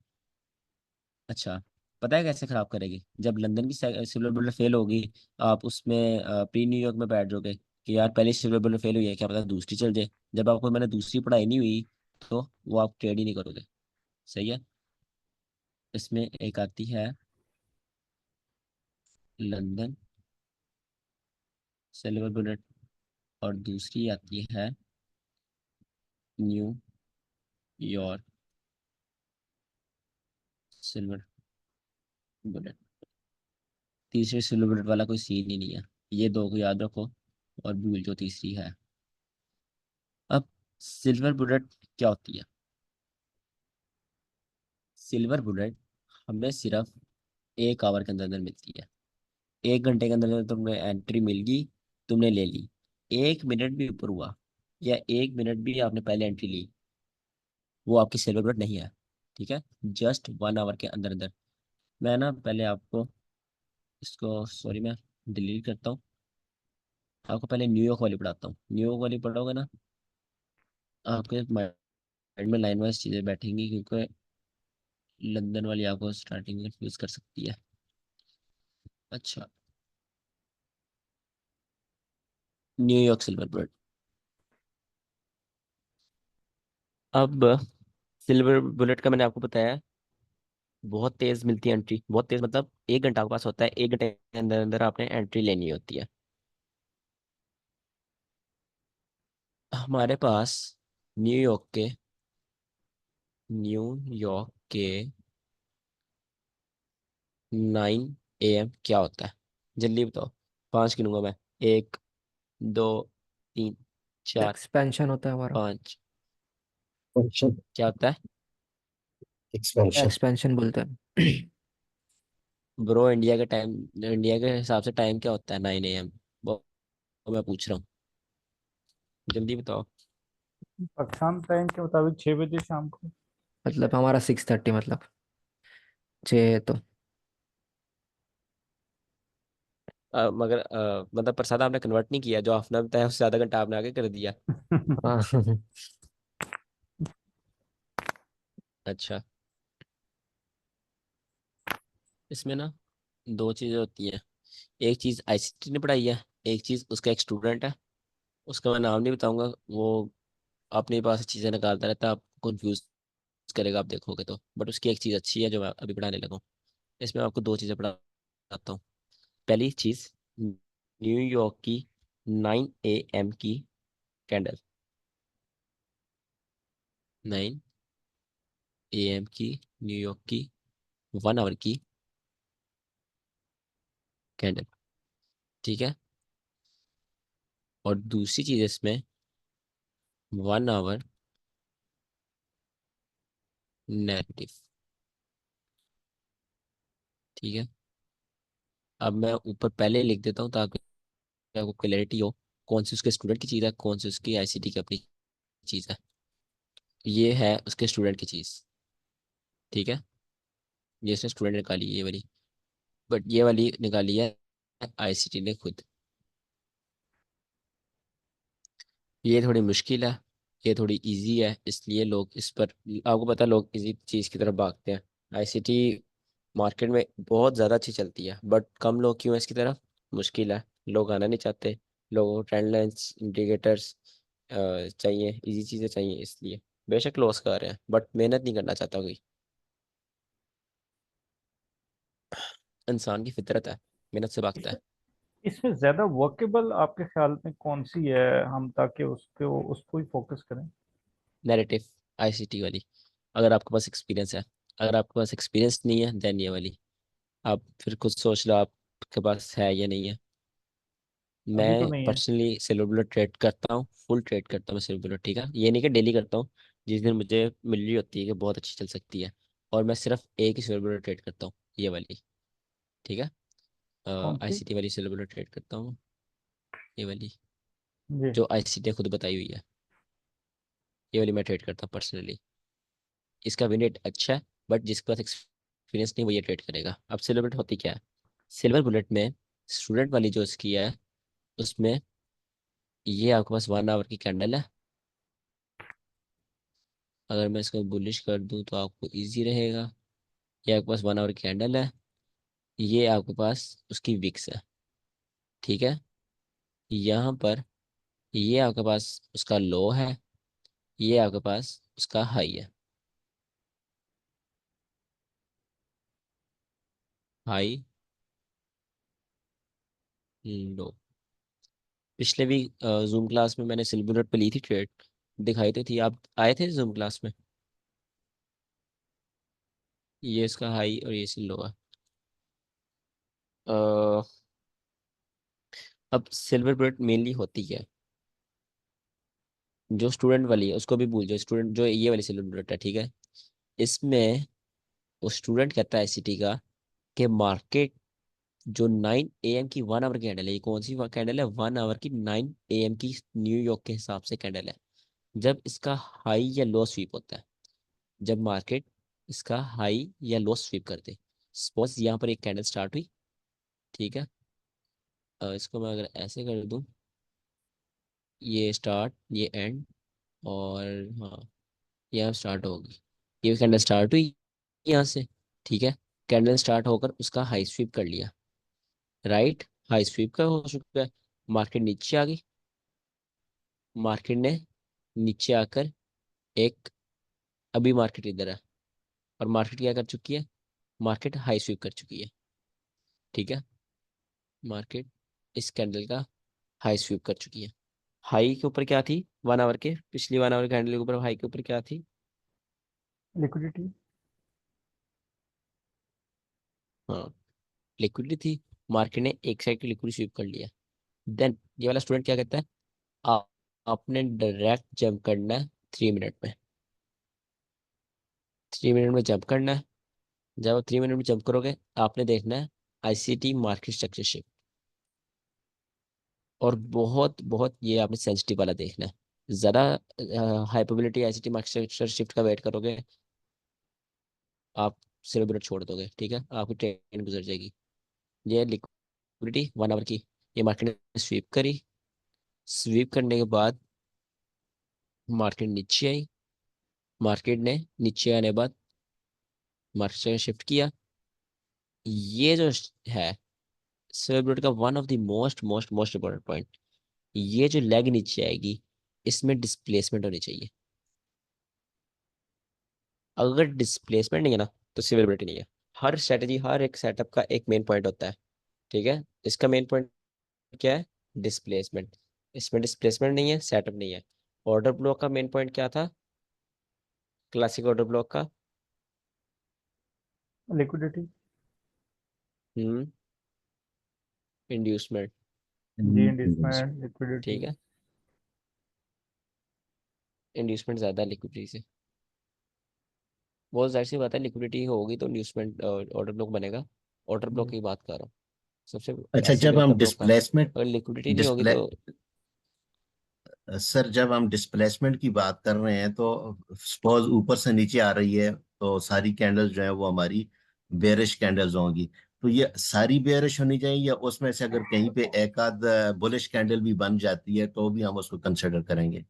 अच्छा, पता है कैसे खराब करेगी? जब लंदन की सिल्वर बुलेट फेल होगी, आप उसमें प्री न्यूयॉर्क में बैठ जाओगे कि यार पहले सिल्वर बुलेट फेल हुई है, क्या पता दूसरी चल जाए। जब आपको मैंने दूसरी पढ़ाई नहीं हुई, तो वो आप ट्रेड ही नहीं करोगे। सही है, इसमें एक आती है लंदन सिल्वर बुलेट, और दूसरी आती है न्यू यॉर्क सिल्वर बुलेट। तीसरे सिल्वर बुलेट वाला कोई सीन ही नहीं है। ये दो को याद रखो और भूल जो तीसरी है। अब सिल्वर बुलेट क्या होती है? सिल्वर बुलेट हमें सिर्फ 1 आवर के अंदर अंदर मिलती है। 1 घंटे के अंदर अंदर तुम्हें एंट्री मिल गई, तुमने ले ली। 1 मिनट भी ऊपर हुआ, या 1 मिनट भी आपने पहले एंट्री ली, वो आपकी सिल्वर बुलेट नहीं है। ठीक है, जस्ट 1 आवर के अंदर अंदर। मैं ना पहले आपको इसको, सॉरी, मैं डिलीट करता हूँ। आपको पहले न्यूयॉर्क वाली पढ़ाता हूँ। न्यूयॉर्क वाली पढ़ोगे ना, आपके माइंड में लाइन वाइज चीज़ें बैठेंगी, क्योंकि लंदन वाली आपको स्टार्टिंग में कंफ्यूज कर सकती है। अच्छा, न्यूयॉर्क सिल्वर बुलेट। अब सिल्वर बुलेट का मैंने आपको बताया, बहुत तेज मिलती है एंट्री, बहुत तेज मतलब 1 घंटा आपके पास होता है, 1 घंटे के अंदर अंदर आपने एंट्री लेनी होती है। हमारे पास न्यूयॉर्क के न्यूयॉर्क के 9 AM क्या होता है? जल्दी बताओ, 5 गिनूंगा मैं। 1, 2, 3, 4, एक्सपेंशन होता है हमारा। 5। फंक्शन क्या होता है? एक्सपेंशन। एक्सपेंशन बोलते हैं। ब्रो, इंडिया के टाइम, इंडिया के हिसाब से टाइम क्या होता है? 9 AM। वो मैं पूछ रहा हूँ, जल्दी बताओ। पाकिस्तान टाइम के मुताबिक 6 बजे शाम को। मतलब हमारा 6:30, मतलब 6 तो। मगर मतलब प्रसाद आपने कन्वर्ट नहीं किया, जो आपने बताया उससे आधा घंटा आपने आगे कर दिया। हाँ। अच्छा, इसमें ना 2 चीज़ें होती हैं। एक चीज़ आईसीटी ने पढ़ाई है, एक चीज़ उसका एक स्टूडेंट है, उसका मैं नाम नहीं बताऊंगा। वो अपने पास से चीज़ें निकालता रहता है, आप कंफ्यूज करेगा आप देखोगे तो। बट उसकी एक चीज़ अच्छी है जो मैं अभी पढ़ाने लगा हूँ। इसमें मैं आपको 2 चीज़ें पढ़ाता हूँ। पहली चीज़, न्यूयॉर्क की 9 AM की कैंडल। 9 AM की न्यूयॉर्क की 1 आवर की कैंडल। ठीक है, और दूसरी चीज़ इसमें 1 आवर नेगेटिव। ठीक है, अब मैं ऊपर पहले लिख देता हूँ ताकि आपको क्लैरिटी हो, कौन सी उसके स्टूडेंट की चीज़ है, कौन सी उसकी आईसीटी की अपनी चीज़ है। ये है उसके स्टूडेंट की चीज़। ठीक है, ये उसने स्टूडेंट निकाली ये वाली, बट ये वाली निकाली है आईसीटी ने खुद। ये थोड़ी मुश्किल है, ये थोड़ी इजी है, इसलिए लोग इस पर, आपको पता है, लोग इजी चीज़ की तरफ भागते हैं। आईसीटी मार्केट में बहुत ज़्यादा अच्छी चलती है, बट कम लोग क्यों हैं इसकी तरफ? मुश्किल है, लोग आना नहीं चाहते। लोगों को ट्रेंड लाइन्स, इंडिकेटर्स चाहिए, इजी चीज़ें चाहिए, इसलिए बेशक लॉस कर रहे हैं, बट मेहनत नहीं करना चाहता कोई। इंसान की फितरत है, मेहनत से भागता है। इसमें ज्यादा वर्केबल आपके ख्याल में कौन सी है, हम ताकि उसको ही फोकस करें? नैरेटिव, आईसीटी वाली, अगर आपके पास एक्सपीरियंस है। अगर आपके पास एक्सपीरियंस नहीं है देन ये वाली। आप फिर खुद सोच लो आपके पास है या नहीं है। अभी तो मैं नहीं है। पर्सनली सिल्वर बुलेट ट्रेड करता हूँ, फुल ट्रेड करता हूँ मैं सिल्वर बुलेट, ठीक है। ये नहीं कि डेली करता हूँ, जिस दिन मुझे मिल रही होती है कि बहुत अच्छी चल सकती है। और मैं सिर्फ एक ही सिल्वर बुलेट ट्रेड करता हूँ, ये वाली, ठीक है। कौन सी? आईसीटी वाली सिल्वर बुलेट ट्रेड करता हूँ, ये वाली, जी। जो आईसीटी खुद बताई हुई है, ये वाली मैं ट्रेड करता हूँ पर्सनली। इसका विन रेट अच्छा है, बट जिसके पास एक्सपीरियंस नहीं वो ये ट्रेड करेगा। अब सिल्वर बुलेट होती क्या है? सिल्वर बुलेट में स्टूडेंट वाली जो इसकी है, उसमें ये आपके पास 1 आवर की कैंडल है। अगर मैं इसको बुलिश कर दूं तो आपको इजी रहेगा। ये आपके पास 1 आवर की कैंडल है, ये आपके पास उसकी विक्स है, ठीक है। यहाँ पर ये आपके पास उसका लो है, ये आपके पास उसका हाई है। हाई, लो। पिछले भी जूम क्लास में मैंने सिल्वर बुलेट पे ली थी ट्रेड, दिखाई तो थी, आप आए थे जूम क्लास में। ये इसका हाई और ये इसकी लो है। अ, अब सिल्वर बुलेट मेनली होती है, जो स्टूडेंट वाली है उसको भी भूल जाओ, स्टूडेंट जो ये वाली सिल्वर बुलेट है, ठीक है। इसमें वो स्टूडेंट कहता है सिटी का कि मार्केट जो 9 AM की 1 आवर की कैंडल है, ये कौन सी कैंडल है? 1 आवर की 9 AM की न्यूयॉर्क के हिसाब से कैंडल है। जब इसका हाई या लो स्वीप होता है, जब मार्केट इसका हाई या लो स्वीप करते, सपोज यहाँ पर एक कैंडल स्टार्ट हुई, ठीक है। इसको मैं अगर ऐसे कर दूं, ये स्टार्ट, ये एंड, और हाँ, यहाँ स्टार्ट होगी। ये कैंडल स्टार्ट हुई यहाँ से, ठीक है। कैंडल स्टार्ट होकर उसका हाई स्वीप कर लिया, राइट। हाई स्वीप का हो चुका है, मार्केट नीचे आ गई। मार्केट ने नीचे आकर एक, अभी मार्केट इधर है, और मार्केट क्या कर चुकी है? मार्केट हाई स्वीप कर चुकी है, ठीक है। मार्केट इस कैंडल का हाई स्वीप कर चुकी है। हाई के ऊपर क्या थी? 1 आवर के, पिछली 1 आवर कैंडल के ऊपर हाई के ऊपर क्या थी? लिक्विडिटी। हाँ, लिक्विडिटी थी। मार्केट ने एक साइड की लिक्विडिटी स्वीप कर लिया। देन ये वाला स्टूडेंट क्या कहता है? आप आपने डायरेक्ट जंप करना है 3 मिनट में। 3 मिनट में जंप करना है। जब आप 3 मिनट में जंप करोगे, आपने देखना है आईसीटी मार्केट स्ट्रक्चर शिफ्ट। और बहुत बहुत ये आपने सेंसिटिव वाला देखना है। ज़्यादा high probability ICT market structure shift का वेट करोगे, आप सिर्फ बुलेट छोड़ दोगे, ठीक है, आपकी ट्रेन गुजर जाएगी। ये लिक्विडिटी 1 आवर की, ये मार्केट ने स्वीप करी। स्वीप करने के बाद मार्केट नीचे आई। मार्केट ने नीचे आने के बाद मार्केट शिफ्ट किया। ये जो है सिल्वर बुलेट का one of the most most most important point, ये जो लेग नीचे आएगी, इसमें डिस्प्लेसमेंट होनी चाहिए। अगर डिस्प्लेसमेंट नहीं है ना, तो सिविलिटी नहीं है। हर स्ट्रेटजी, हर एक सेटअप का एक मेन पॉइंट होता है, ठीक है। इसका मेन पॉइंट क्या है? डिस्प्लेसमेंट। इसमें डिस्प्लेसमेंट नहीं है, सेटअप नहीं है। ऑर्डर ब्लॉक का मेन पॉइंट क्या था? क्लासिक ऑर्डर ब्लॉक का, लिक्विडिटी। हम्म, इंड्यूसमेंट, जी, इंडिसमेंट, लिक्विडिटी। ठीक है। इंड्यूसमेंट ज्यादा लिक्विडिटी से, बहुत जाहिर सी बात है, लिक्विडिटी होगी तो इंड्यूसमेंट ऑर्डर ब्लॉक बनेगा। ऑर्डर ब्लॉक जी। की बात कर रहा हूँ, सबसे अच्छा, ऐसे जब हम बेहतर ब्लॉक है। डिस्प्लेसमेंट अगर लिक्विडिटी नहीं होगी डिस्प्ले तो सर, जब हम डिस्प्लेसमेंट की बात कर रहे हैं तो सपोज ऊपर से नीचे आ रही है, तो सारी कैंडल्स जो है वो हमारी बेरिश कैंडल्स होंगी। तो ये सारी बेरिश होनी चाहिए, या उसमें से अगर कहीं पे एक आध बुलिश कैंडल भी बन जाती है तो भी हम उसको कंसिडर करेंगे?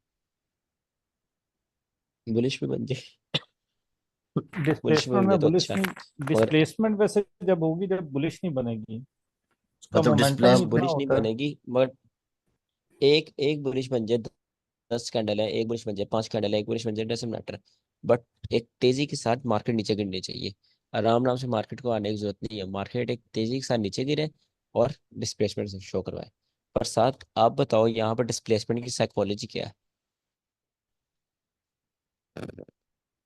बुलिश भी बन जाए। बुलिश भी डिस्प्लेसमेंट बन जाए में तो बुलिश अच्छा है। नहीं, मगर डिस्प्लेसमेंट वैसे जब होगी जब बुलिश नहीं बनेगी, उसका मतलब मोमेंटम हाँ, ही डिस्प्लेस इतना बुलिश नहीं होता है। बनेगी, मगर एक एक बुलिश बन जाए, 10 कैंडल है, एक बुलिश बन जाए, 5 कैंडल है, एक बुलिश बन जाए, डजेंट मैटर। बट एक तेजी के साथ मार्केट नीचे गिरनी चाहिए। आराम आराम से मार्केट को आने की जरूरत नहीं है। मार्केट एक तेजी के साथ नीचे गिरे, और डिस्प्लेसमेंट शो करवाए। पर साथ आप बताओ यहाँ पर डिस्प्लेसमेंट की साइकोलॉजी क्या है?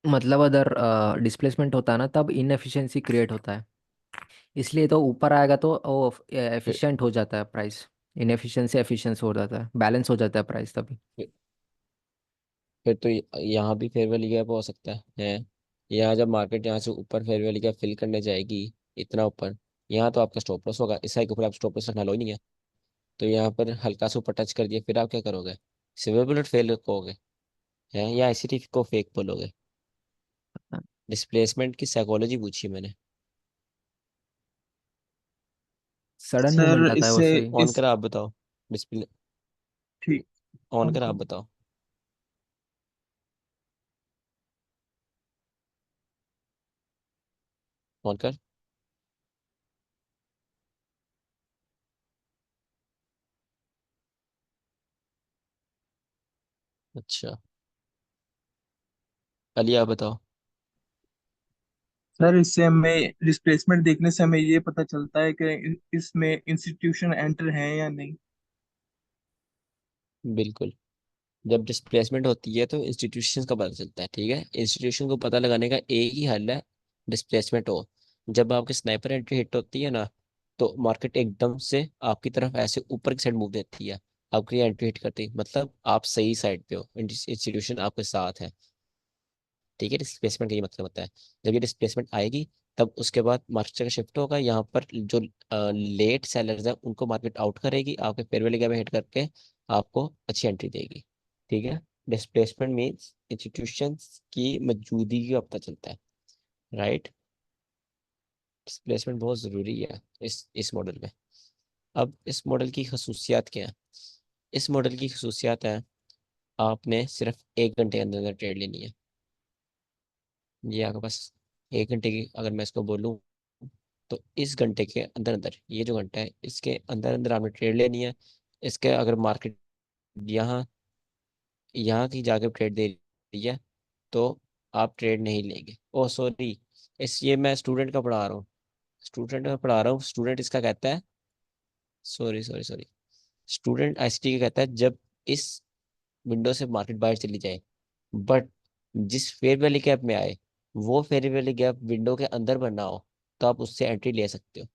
मतलब अगर डिस्प्लेसमेंट होता है ना तब इनएफिशिएंसी क्रिएट होता है, इसलिए तो ऊपर आएगा तो वो फिर एफिशिएंट हो जाता है प्राइस। इनएफिशिएंसी एफिशिएंसी हो जाता है, बैलेंस हो जाता है प्राइस तभी। फिर फिर तो यहाँ भी फेयर वैल्यू गैप हो सकता है। यहाँ जब मार्केट यहाँ से ऊपर फेयर वैल्यू गैप फिल करने जाएगी इतना ऊपर, यहाँ तो आपका स्टॉप लॉस होगा, इस साइड के ऊपर आप स्टॉप लॉस रखना लो ही नहीं है। तो यहाँ पर हल्का सा ऊपर टच कर दिया, फिर आप क्या करोगे? सिल्वर बुलेट फेल कहोगे हैं या आईसीटी को फेक बोलोगे? डिस्प्लेसमेंट की साइकोलॉजी पूछी मैंने। सडन सर मूवमेंट आता है वो इससे सही। ऑन इस करा आप बताओ। डिस्प्ले ठीक ऑन ऑन करा आप कर बताओ। ऑन कर। अच्छा, अली आप बताओ। सर इससे हमें डिस्प्लेसमेंट देखने से हमें ये पता चलता है कि इसमें इंस्टीट्यूशन एंटर हैं या नहीं। बिल्कुल। जब डिस्प्लेसमेंट होती है तो इंस्टीट्यूशन का पता चलता है, ठीक है। इंस्टीट्यूशन को पता लगाने का एक ही हल है, डिस्प्लेसमेंट हो। जब आपकी स्नाइपर एंट्री हिट होती है ना, तो मार्केट एकदम से आपकी तरफ ऐसे ऊपर की साइड मूव देती है। आपकी एंट्री हिट करती है मतलब आप सही साइड पे हो, इंस्टीट्यूशन आपके साथ है, ठीक है। डिस्प्लेसमेंट का ये मतलब होता है। जब ये डिस्प्लेसमेंट आएगी तब उसके बाद मार्केट का शिफ्ट होगा, यहाँ पर जो लेट सेलर्स हैं उनको मार्केट आउट करेगी, आपके फेयर वैल्यू गैप में हिट करके आपको अच्छी एंट्री देगी, ठीक है। डिस्प्लेसमेंट मीन्स इंस्टीट्यूशंस की मौजूदगी का पता चलता है, राइट। डिस्प्लेसमेंट बहुत ज़रूरी है इस मॉडल में। अब इस मॉडल की खसूसियात क्या है? इस मॉडल की खसूसियात है, आपने सिर्फ 1 घंटे के अंदर अंदर ट्रेड लेनी है। ये आपके पास 1 घंटे की अगर मैं इसको बोलूँ, तो इस घंटे के अंदर अंदर, ये जो घंटा है इसके अंदर अंदर आपने ट्रेड लेनी है। इसके अगर मार्केट यहाँ यहाँ की जाकर ट्रेड दे रही है तो आप ट्रेड नहीं लेंगे। ओ सॉरी, इस ये मैं स्टूडेंट का पढ़ा रहा हूँ, स्टूडेंट का पढ़ा रहा हूँ। स्टूडेंट इसका कहता है, सॉरी, स्टूडेंट आईसीटी का कहता है जब इस विंडो से मार्केट बाहर चली जाए, बट जिस फेयर वैल्यू गैप में आए वो फेयर वैल्यू गैप विंडो के अंदर बनना हो, तो आप उससे एंट्री ले सकते हो,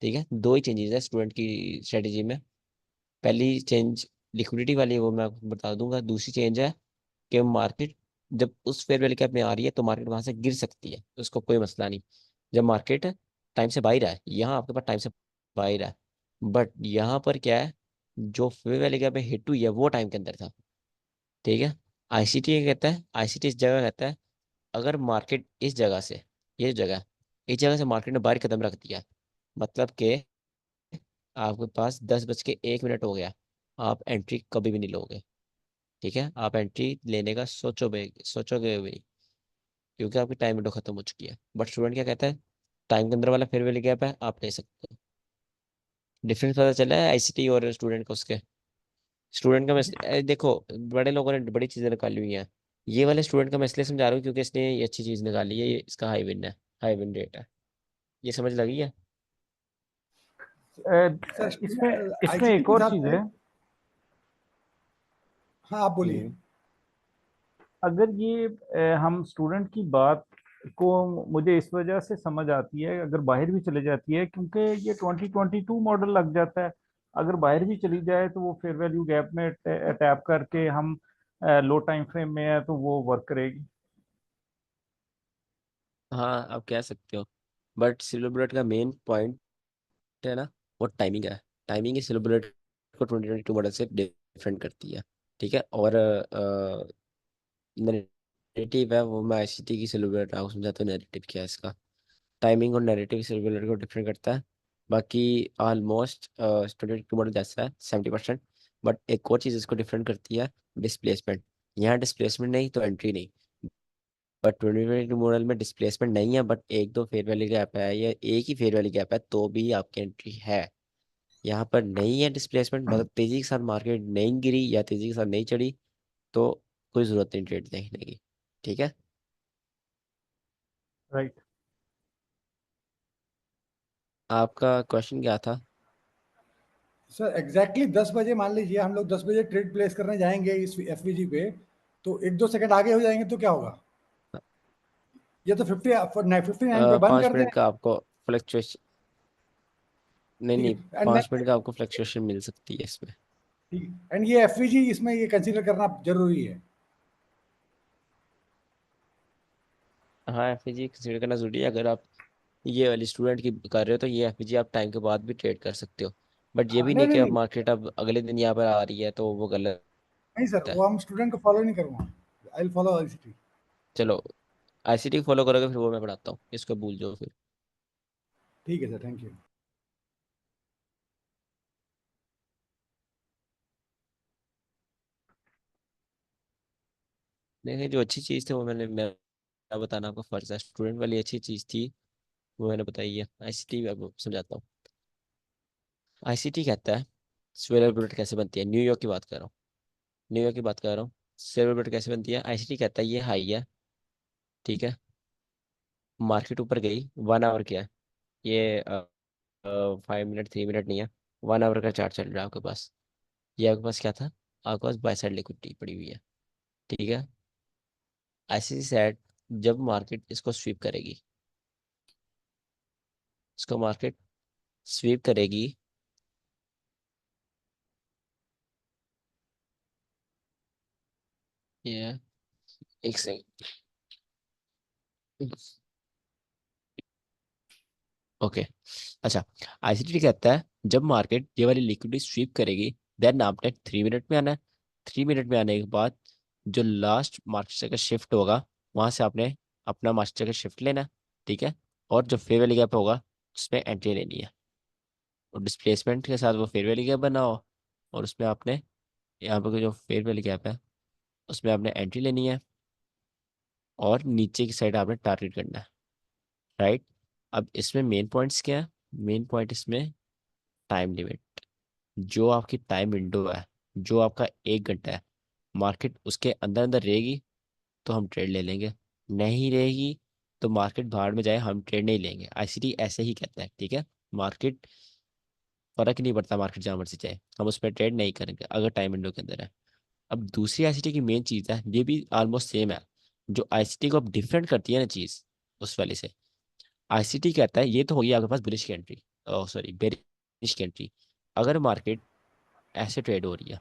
ठीक है। दो ही चेंजेस है स्टूडेंट की स्ट्रेटेजी में। पहली चेंज लिक्विडिटी वाली है, वो मैं आपको बता दूंगा। दूसरी चेंज है कि मार्केट जब उस फेयर वैल्यू कैप में आ रही है तो मार्केट वहां से गिर सकती है, तो उसको कोई मसला नहीं। जब मार्केट टाइम से बाहर है, यहाँ आपके पास टाइम से बाहर है, बट यहाँ पर क्या है, जो फेयर वैल्यू कैप में हिट हुई है वो टाइम के अंदर था, ठीक है। आईसीटी ये कहता है, आईसीटी इस जगह कहता है अगर मार्केट इस जगह से, ये जगह, इस जगह से मार्केट ने बाहर कदम रख दिया, मतलब कि आपके पास 10 बज के 1 मिनट हो गया, आप एंट्री कभी भी नहीं लोगे, ठीक है। आप एंट्री लेने का सोचोगे भी, क्योंकि आपकी टाइम विंडो खत्म हो चुकी है। बट स्टूडेंट क्या कहता है, टाइम के अंदर वाला फेयर वैल्यू गैप है, आप ले सकते हो। डिफरेंस पता चला है आईसीटी और स्टूडेंट को उसके? स्टूडेंट का मैं देखो, बड़े लोगों ने बड़ी चीजें निकाली हुई हैं। ये वाले स्टूडेंट का मैं इसलिए समझा रहा हूँ क्योंकि इसने ये अच्छी चीज निकाली है, ये इसका हाई विन है, हाई विन रेट है। ये समझ लगी है? सर इसमें इसमें आईसीटी एक के और साथ चीज है। हाँ आप बोलिए। हम्म। अगर ये हम स्टूडेंट की बात को मुझे इस वजह से समझ आती है, अगर बाहर भी चले जाती है क्योंकि ये 2022 मॉडल लग जाता है। अगर बाहर भी चली जाए तो वो फेयर वैल्यू गैप में टैप करके हम लो टाइम फ्रेम में है तो वो वर्क करेगी। हाँ आप कह सकते हो, बट सिल्वर बुलेट का मेन पॉइंट है ना, वो टाइमिंग है। टाइमिंग ही सिल्वर बुलेट को 2022 मॉडल से डिफरेंट करती है, ठीक है। और नैरेटिव है वो मैं आईसीटी की सिल्वर बुलेट आपको समझाता हूँ नैरेटिव क्या है इसका। टाइमिंग और नैरेटिव सिल्वर बुलेट को डिफरेंट करता है। बाकी ऑलमोस्ट स्टूडेंट की मॉडल जैसा है 70%। बट एक और चीज़ इसको डिफरेंट करती है, डिस्प्लेसमेंट। यहाँ डिस्प्लेसमेंट नहीं तो एंट्री नहीं। बट 2022 मॉडल में डिस्प्लेसमेंट नहीं है, बट एक दो फेयर वैल्यू गैप है या एक ही फेयर वैल्यू गैप है तो भी आपकी एंट्री है। यहाँ पर नहीं है डिस्प्लेसमेंट, मतलब तेजी के साथ मार्केट नहीं गिरी या तेजी के साथ नहीं चढ़ी, तो कोई जरूरत नहीं ट्रेड देखने की, ठीक है। राइट। आपका क्वेश्चन क्या था? सर एग्जैक्टली 10 बजे मान लीजिए हम लोग 10 बजे ट्रेड प्लेस करने जाएंगे इस एफवीजी पे, तो 1-2 सेकंड आगे हो जाएंगे तो क्या होगा? ये तो 59 पे बंद पाँच कर दें। मिनट का आपको फ्लक्चुएशन, नहीं ठीक नहीं, है एंड 5 मिनट का आपको फ्लक्चुएशन मिल सकती है इसमें। ठीक एंड ये एफवीजी इसमें ये कंसीडर करना जरूरी है। हाँ, एफपीजी कंसीडर करना जरूरी है। अगर आप ये वाली स्टूडेंट की कर रहे हो तो ये एफपीजी आप टाइम के बाद भी ट्रेड कर सकते हो, बट ये हाँ, भी नहीं नहीं नहीं कि अब नहीं मार्केट अब अगले दिन यहाँ पर आ रही है तो वो गलत नहीं सर, है। वो हम स्टूडेंट को फॉलो नहीं करूँगा। I will follow ICT. चलो, आईसीटी फॉलो करोगे फिर वो मैं पढ़ाता हूँ, इसको भूल जाओ फिर। ठीक है सर, थैंक यू। देखिए, जो अच्छी चीज़ थी वो मैं बताना आपका फर्ज है। स्टूडेंट वाली अच्छी चीज़ थी वो मैंने बताई है। आईसीटी आपको समझाता हूँ। आईसीटी कहता है स्वेलर बुलेट कैसे बनती है। न्यूयॉर्क की बात कर रहा हूँ, न्यूयॉर्क की बात कर रहा हूँ। स्वेलर बुलेट कैसे बनती है, आईसीटी कहता है ये हाई है, ठीक है, मार्केट ऊपर गई, 1 आवर क्या है ये, 5 मिनट 3 मिनट नहीं है, 1 आवर का चार्ट चल रहा है आपके पास। ये आपके पास क्या था, आपके पास बाय साइड लिक्विडिटी पड़ी हुई है, ठीक है। आईसीसी सेट जब मार्केट इसको स्वीप करेगी, इसको मार्केट स्वीप करेगी, ये एक सेकंड, ओके, अच्छा। आईसीटी कहता है जब मार्केट ये वाली लिक्विडिटी स्वीप करेगी, देन आपने 3 मिनट में आना है। 3 मिनट में आने के बाद जो लास्ट मार्केट का शिफ्ट होगा वहां से आपने अपना मार्केट का शिफ्ट लेना है, ठीक है। और जो फेयर वैल्यू गैप होगा उसमें एंट्री लेनी है, और डिस्प्लेसमेंट के साथ वो फेयर वैल्यू गैप बनाओ, और उसमें आपने यहाँ पर जो फेयर वैल्यू गैप है उसमें आपने एंट्री लेनी है, और नीचे की साइड आपने टारगेट करना है, राइट। अब इसमें मेन पॉइंट्स क्या है, मेन पॉइंट इसमें टाइम लिमिट। जो आपकी टाइम विंडो है, जो आपका 1 घंटा है, मार्केट उसके अंदर अंदर रहेगी तो हम ट्रेड ले लेंगे, नहीं रहेगी तो मार्केट बाहर में जाए हम ट्रेड नहीं लेंगे। आईसीटी ऐसे ही कहता है, ठीक है। मार्केट फर्क नहीं पड़ता, मार्केट जहाँ मर्जी जाए हम उस पर ट्रेड नहीं करेंगे अगर टाइम विंडो के अंदर है। अब दूसरी आईसीटी की मेन चीज़ है, ये भी ऑलमोस्ट सेम है, जो आईसीटी को अब डिफरेंट करती है ना चीज़ उस वाले से। आईसीटी कहता है ये तो होगी आपके पास बुलिश की एंट्री, सॉरी बेरिश की एंट्री। अगर मार्केट ऐसे ट्रेड हो रही है,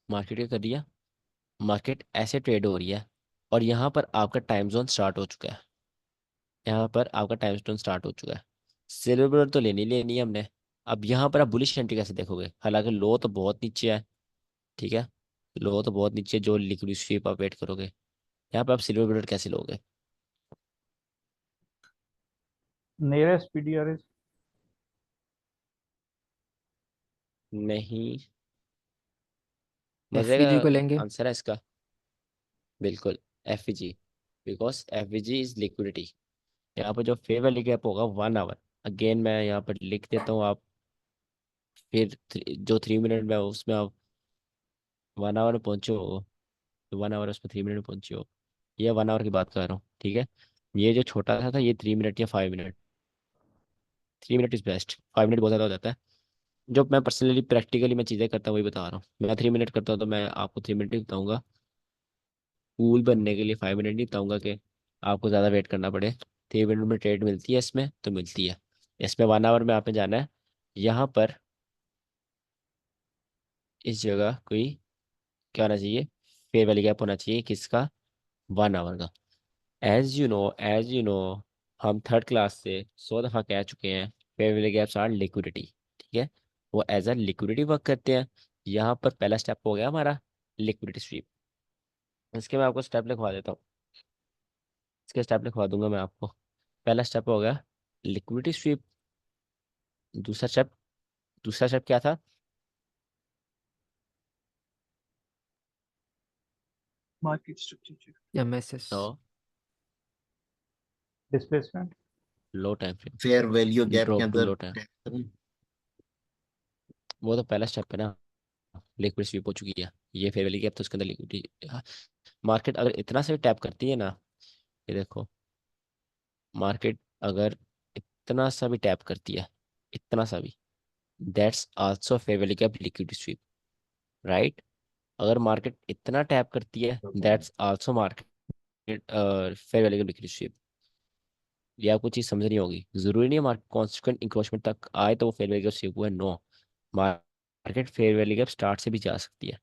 मार्केट क्या कर रही है, मार्केट ऐसे ट्रेड हो रही है, और यहाँ पर आपका टाइम जोन स्टार्ट हो चुका है, यहाँ पर आपका टाइम जोन स्टार्ट हो चुका है। सिल्वर बुलेट तो लेनी लेनी है हमने। अब यहाँ पर आप बुलिश एंट्री कैसे देखोगे, हालांकि लो तो बहुत नीचे है, ठीक है, लो तो बहुत नीचे, जो लिक्विड स्वीप आप वेट करोगे, यहाँ पर आप सिल्वर बुलेट कैसे लोगे। नियरेस्ट पीडीआरएस। नहीं, मजे का एफवीजी को लेंगे। आंसर है इसका, बिल्कुल FVG, because FVG is liquidity. यहाँ पर जो फेयर वैल्यू गैप होगा 1 आवर, अगेन मैं यहाँ पर लिख देता हूँ, आप फिर जो 3 मिनट में उसमें आप 1 आवर में पहुंचे हो, तो 1 आवर उसमें 3 मिनट में पहुंचे हो, ये 1 आवर की बात कर रहा हूँ, ठीक है। ये जो छोटा सा था ये 3 मिनट या 5 minute, 3 minute is best, 5 minute बहुत ज़्यादा हो जाता है। जो मैं पर्सनली प्रैक्टिकली मैं चीज़ें करता हूँ वही बता रहा हूँ। मैं 3 मिनट करता हूँ तो मैं आपको 3 मिनट ही बताऊँगा, कूल बनने के लिए 5 मिनट नहीं बताऊँगा कि आपको ज़्यादा वेट करना पड़े। 3 मिनट में ट्रेड मिलती है इसमें तो मिलती है। इसमें 1 आवर में आपने जाना है, यहाँ पर इस जगह कोई क्या होना चाहिए, फेयर वैल्यू गैप होना चाहिए किसका, 1 आवर का। एज यू नो हम थर्ड क्लास से 100 दफ़ा कह चुके हैं, fair value gaps are liquidity, ठीक है, वो एज अ लिक्विडिटी वर्क करते हैं। यहाँ पर पहला स्टेप हो गया हमारा लिक्विडिटी स्वीप। इसके मैं आपको स्टेप लिखवा देता हूँ, इसके स्टेप लिखवा दूंगा मैं आपको। पहला स्टेप हो गया लिक्विडिटी स्वीप, दूसरा स्टेप, दूसरा स्टेप क्या था, market structure check. MSS. Low, displacement. Low time frame, fair value gap के ड्रॉप टू अंदर लो टाइम, वो तो पहला स्टेप है ना, लिक्विड स्वीप हो चुकी है, ये फेयर वैल्यू गैप तो उसके अंदर लिक्विडिटी। मार्केट अगर इतना से टैप करती है ना, ये देखो, मार्केट अगर इतना सा भी टैप करती है, इतना सा भी, that's also fair value gap liquidity SVEEP, right. अगर मार्केट इतना टैप करती है, that's also market fair value gap liquidity SVEEP. ये आपको चीज़ समझनी होगी, जरूरी नहीं है मार्केट कॉन्स्टिट्यूएंट इंक्रोचमेंट तक आए तो वो फेयर वैल्यू गैप स्वीप हुआ है, no. Market fair value gap start से भी जा सकती है।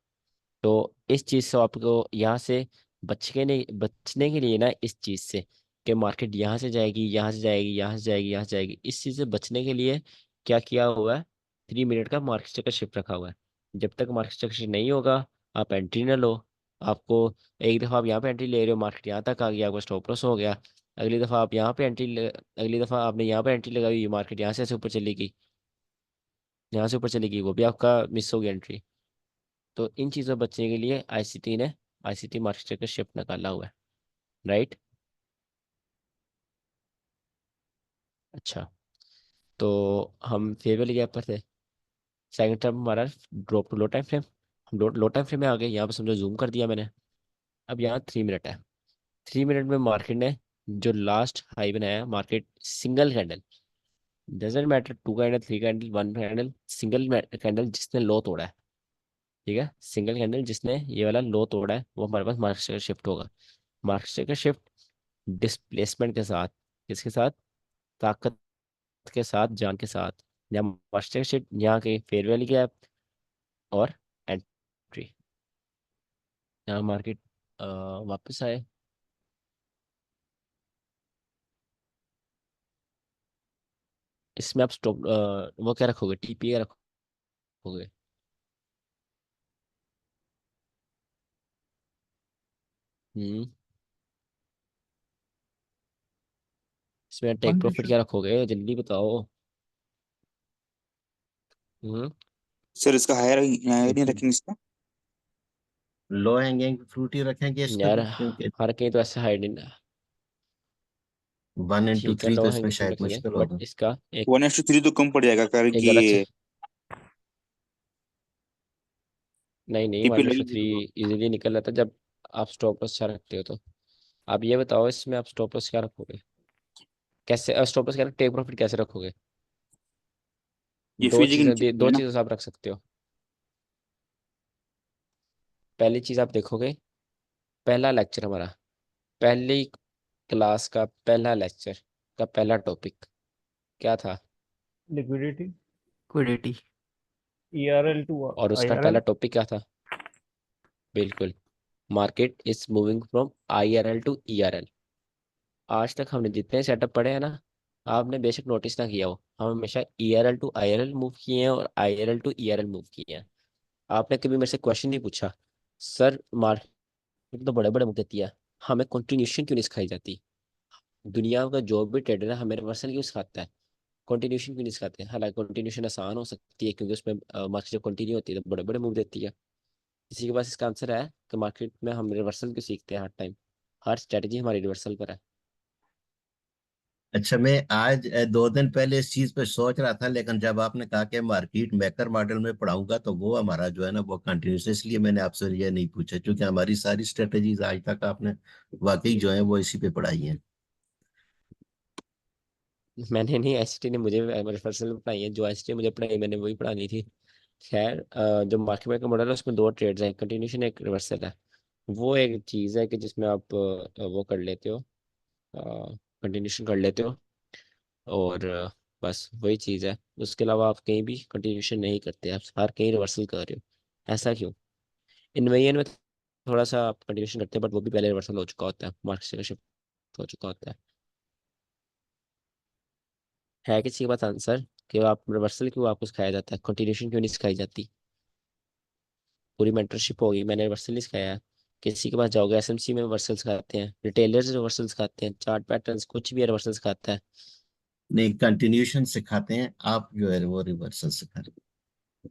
तो इस चीज़ से आपको यहाँ से बचने के लिए ना, इस चीज़ से कि मार्केट यहाँ से जाएगी, यहाँ से जाएगी, यहाँ से जाएगी, यहाँ से जाएगी, इस चीज़ से बचने के लिए क्या किया हुआ है, 3 मिनट का मार्केट स्ट्रक्चर शिफ्ट रखा हुआ है। जब तक मार्केट स्ट्रक्चर नहीं होगा, आप एंट्री ना लो। आपको एक दफ़ा आप यहाँ पे एंट्री ले रहे हो, मार्केट यहाँ तक आ गया, आपका स्टॉप लॉस हो गया। अगली दफ़ा आप यहाँ पे अगली दफ़ा आपने यहाँ पे एंट्री लगाई, मार्केट यहाँ से ऐसे ऊपर चलेगी, यहाँ से ऊपर चलेगी, वो भी आपका मिस हो गया एंट्री। तो इन चीज़ों से बचने के लिए आईसीटी ने आईसीटी मार्केट स्ट्रक्चर शिफ्ट निकाला हुआ है, राइट। अच्छा, तो हम फेयरवेल गैप पर थे। सेकंड टर्म हमारा drop to low time frame. हम लो टाइम फ्रेम में आ गए, यहाँ पे समझो जूम कर दिया मैंने। अब यहाँ 3 मिनट है। 3 मिनट में मार्केट ने जो लास्ट हाई बनाया, market single candle, doesn't matter 2 candle, 3 candle, 1 candle, single candle जिसने लो तोड़ा है, ठीक है, सिंगल कैंडल जिसने ये वाला लो तोड़ा है, वो हमारे पास मार्केट शिफ्ट होगा। मार्केट शिफ्ट डिस्प्लेसमेंट के साथ, किसके साथ, ताकत के साथ, जान के साथ। यहाँ मास्टर शीट, यहाँ के फेयरवेल गैप और एंट्री। यहाँ मार्केट वापस आए। इसमें आप स्टॉप वो क्या रखोगे, टीपी रखोगे। हम्म। इसमें टेक प्रॉफिट 1:2। क्या रखोगे, जल्दी बताओ। हम्म। सर इसका हायर नहीं रखेंगे इसका। लो हैंगिंग फ्रूट ही रखेंगे इसका यार तो, क्योंकि हर कहीं तो ऐसा हाइड नहीं। ठीक है,1 into 3 लो तो इसमें हैंगिंग फ्रूट शायद रखेंगे, मुश्किल बट होगा। इसका एक 1:3 तो कम पड़ जाएगा कारण एक कि गलत से, नहीं नहीं, टीपी 1:3 लगेगी। इजीली निकल जाता है जब आप स्टॉप लॉस अच्छा रखते हो। तो आप ये बताओ, इसमें आप स्टॉप लॉस क्या रखोगे, कैसे स्टॉप लॉस क्या, टेक प्रॉफिट कैसे रखोगे। ये फ्यूजी के नीचे दो है ना। चीज़ें आप रख सकते हो। पहली चीज़ आप देखोगे, पहला लेक्चर हमारा, पहली क्लास का पहला लेक्चर का पहला टॉपिक क्या था, लिक्विडिटी, लिक्विडिटी। ERL टू और उसका पहला IRL। टॉपिक क्या था, बिल्कुल, market is moving from IRL to ERL। आज तक हमने जितने सेटअप पढ़े हैं ना, आपने बेशक नोटिस ना किया हो, हम हमेशा ERL टू IRL मूव किए हैं और IRL टू ERL मूव किए हैं। आपने कभी मेरे से क्वेश्चन नहीं पूछा, सर मार्केट तो बड़े बड़े मूव देती है, हमें कंटिन्यूशन क्यों नहीं सिखाई जाती। दुनिया का जो भी ट्रेडर है हमें रिवर्सल क्यों सिखाता है, कंटिन्यूशन क्यों नहीं सिखाते। हालांकि कंटिन्यूशन आसान हो सकती है, क्योंकि उसमें मार्केट जब कंटिन्यू होती है तो बड़े बड़े मूव देती है। इसी के पास इसका आंसर है कि मार्केट में हम रिवर्सल क्यों सीखते हैं हर टाइम, हर स्ट्रेटजी हमारी रिवर्सल पर है। अच्छा, मैं आज 2 दिन पहले इस चीज पे सोच रहा था, लेकिन जब आपने कहा कि मार्केट मेकर मॉडल में पढ़ाऊंगा तो वो हमारा जो है ना वो कंटिन्यूस, इसलिए मैंने आपसे ये नहीं पूछा, क्योंकि हमारी सारी स्ट्रेटेजीज आज तक आपने वाकई जो है वो इसी पे पढ़ाई है। मैंने नहीं, ICT ने मुझे रिवर्सल में पढ़ाई है, जो ICT मुझे पढ़ाई मैंने वही पढ़ानी थी। खैर, जो मार्केट मेकर मॉडल है उसमें दो ट्रेड्स हैं, कंटिन्यूशन एक रिवर्सल है। वो एक चीज़ है कि जिसमें आप वो कर लेते हो, कंटिन्यूशन कर लेते हो, और बस वही चीज़ है। उसके अलावा आप कहीं भी कंटिन्यूशन नहीं करते, आप हर कहीं रिवर्सल कर रहे हो। ऐसा क्यों, इन्वेजन में थोड़ा सा आप कंटिन्यूशन करते हैं, बट वो भी पहले रिवर्सल हो चुका होता है, मार्केट से शिफ्ट हो चुका होता है किसी के पास आंसर कि आप रिवर्सल क्यों आपको सिखाया जाता है, कंटिन्यूशन क्यों नहीं सिखाई जाती। पूरी मेंटरशिप होगी, मैंने रिवर्सल नहीं सिखाया है। किसी के पास जाओगे, SMC में रिवर्सल सिखाते हैं, रिटेलर्स रिवर्सल सिखाते हैं, चार्ट पैटर्न्स कुछ भी रिवर्सल सिखाता है। नहीं, कंटिन्यूशन सिखाते हैं, आप जो है वो रिवर्सल सिखा रहे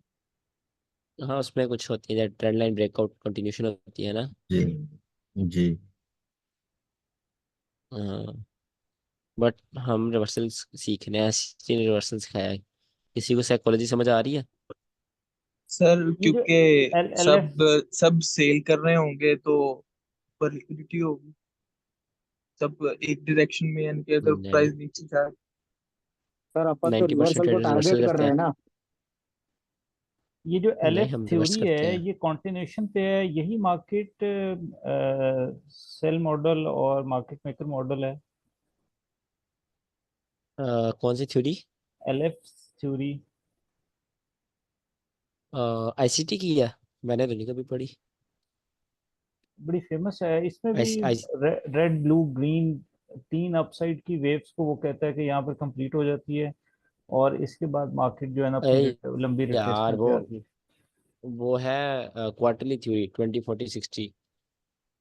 हाँ, उसमें कुछ होती है, ट्रेंड लाइन ब्रेकआउट कंटिन्यूशन होती है ना। हैं। जी जी। हाँ, बट हम रिवर्सल सीखने हैं, रिवर्सल सिखाया है। किसी को साइकोलॉजी समझ आ रही है। सर ये जो क्योंकि LF, सब सेल कर रहे होंगे तो ऊपर लिक्विडिटी होगी, सब एक डायरेक्शन में, यानी कि अगर नहीं, प्राइस नीचे जाए। सर अपन तो 90% रिवर्सल को ट्रेडर्स टारगेट रिवर्सल कर करते रहे हैं। हैं ना। ये जो नहीं, LF हम रिवर्स थ्योरी करते है हैं। ये कॉन्टिन्यूशन पे है, यही मार्केट सेल मॉडल और मार्केट मेकर मॉडल है। कौन सी थ्योरी? LF थ्योरी आईसीटी की है? मैंने तो नहीं कभी पढ़ी। बड़ी फेमस है, इसमें भी आई आई रेड ब्लू ग्रीन तीन अपसाइड की वेव्स को वो कहता है कि यहाँ पर कंप्लीट हो जाती है, और इसके बाद मार्केट जो है ना अपनी लंबी यार रिट्रेसमेंट पे आती है। वो है क्वार्टरली थ्योरी 20 40 60।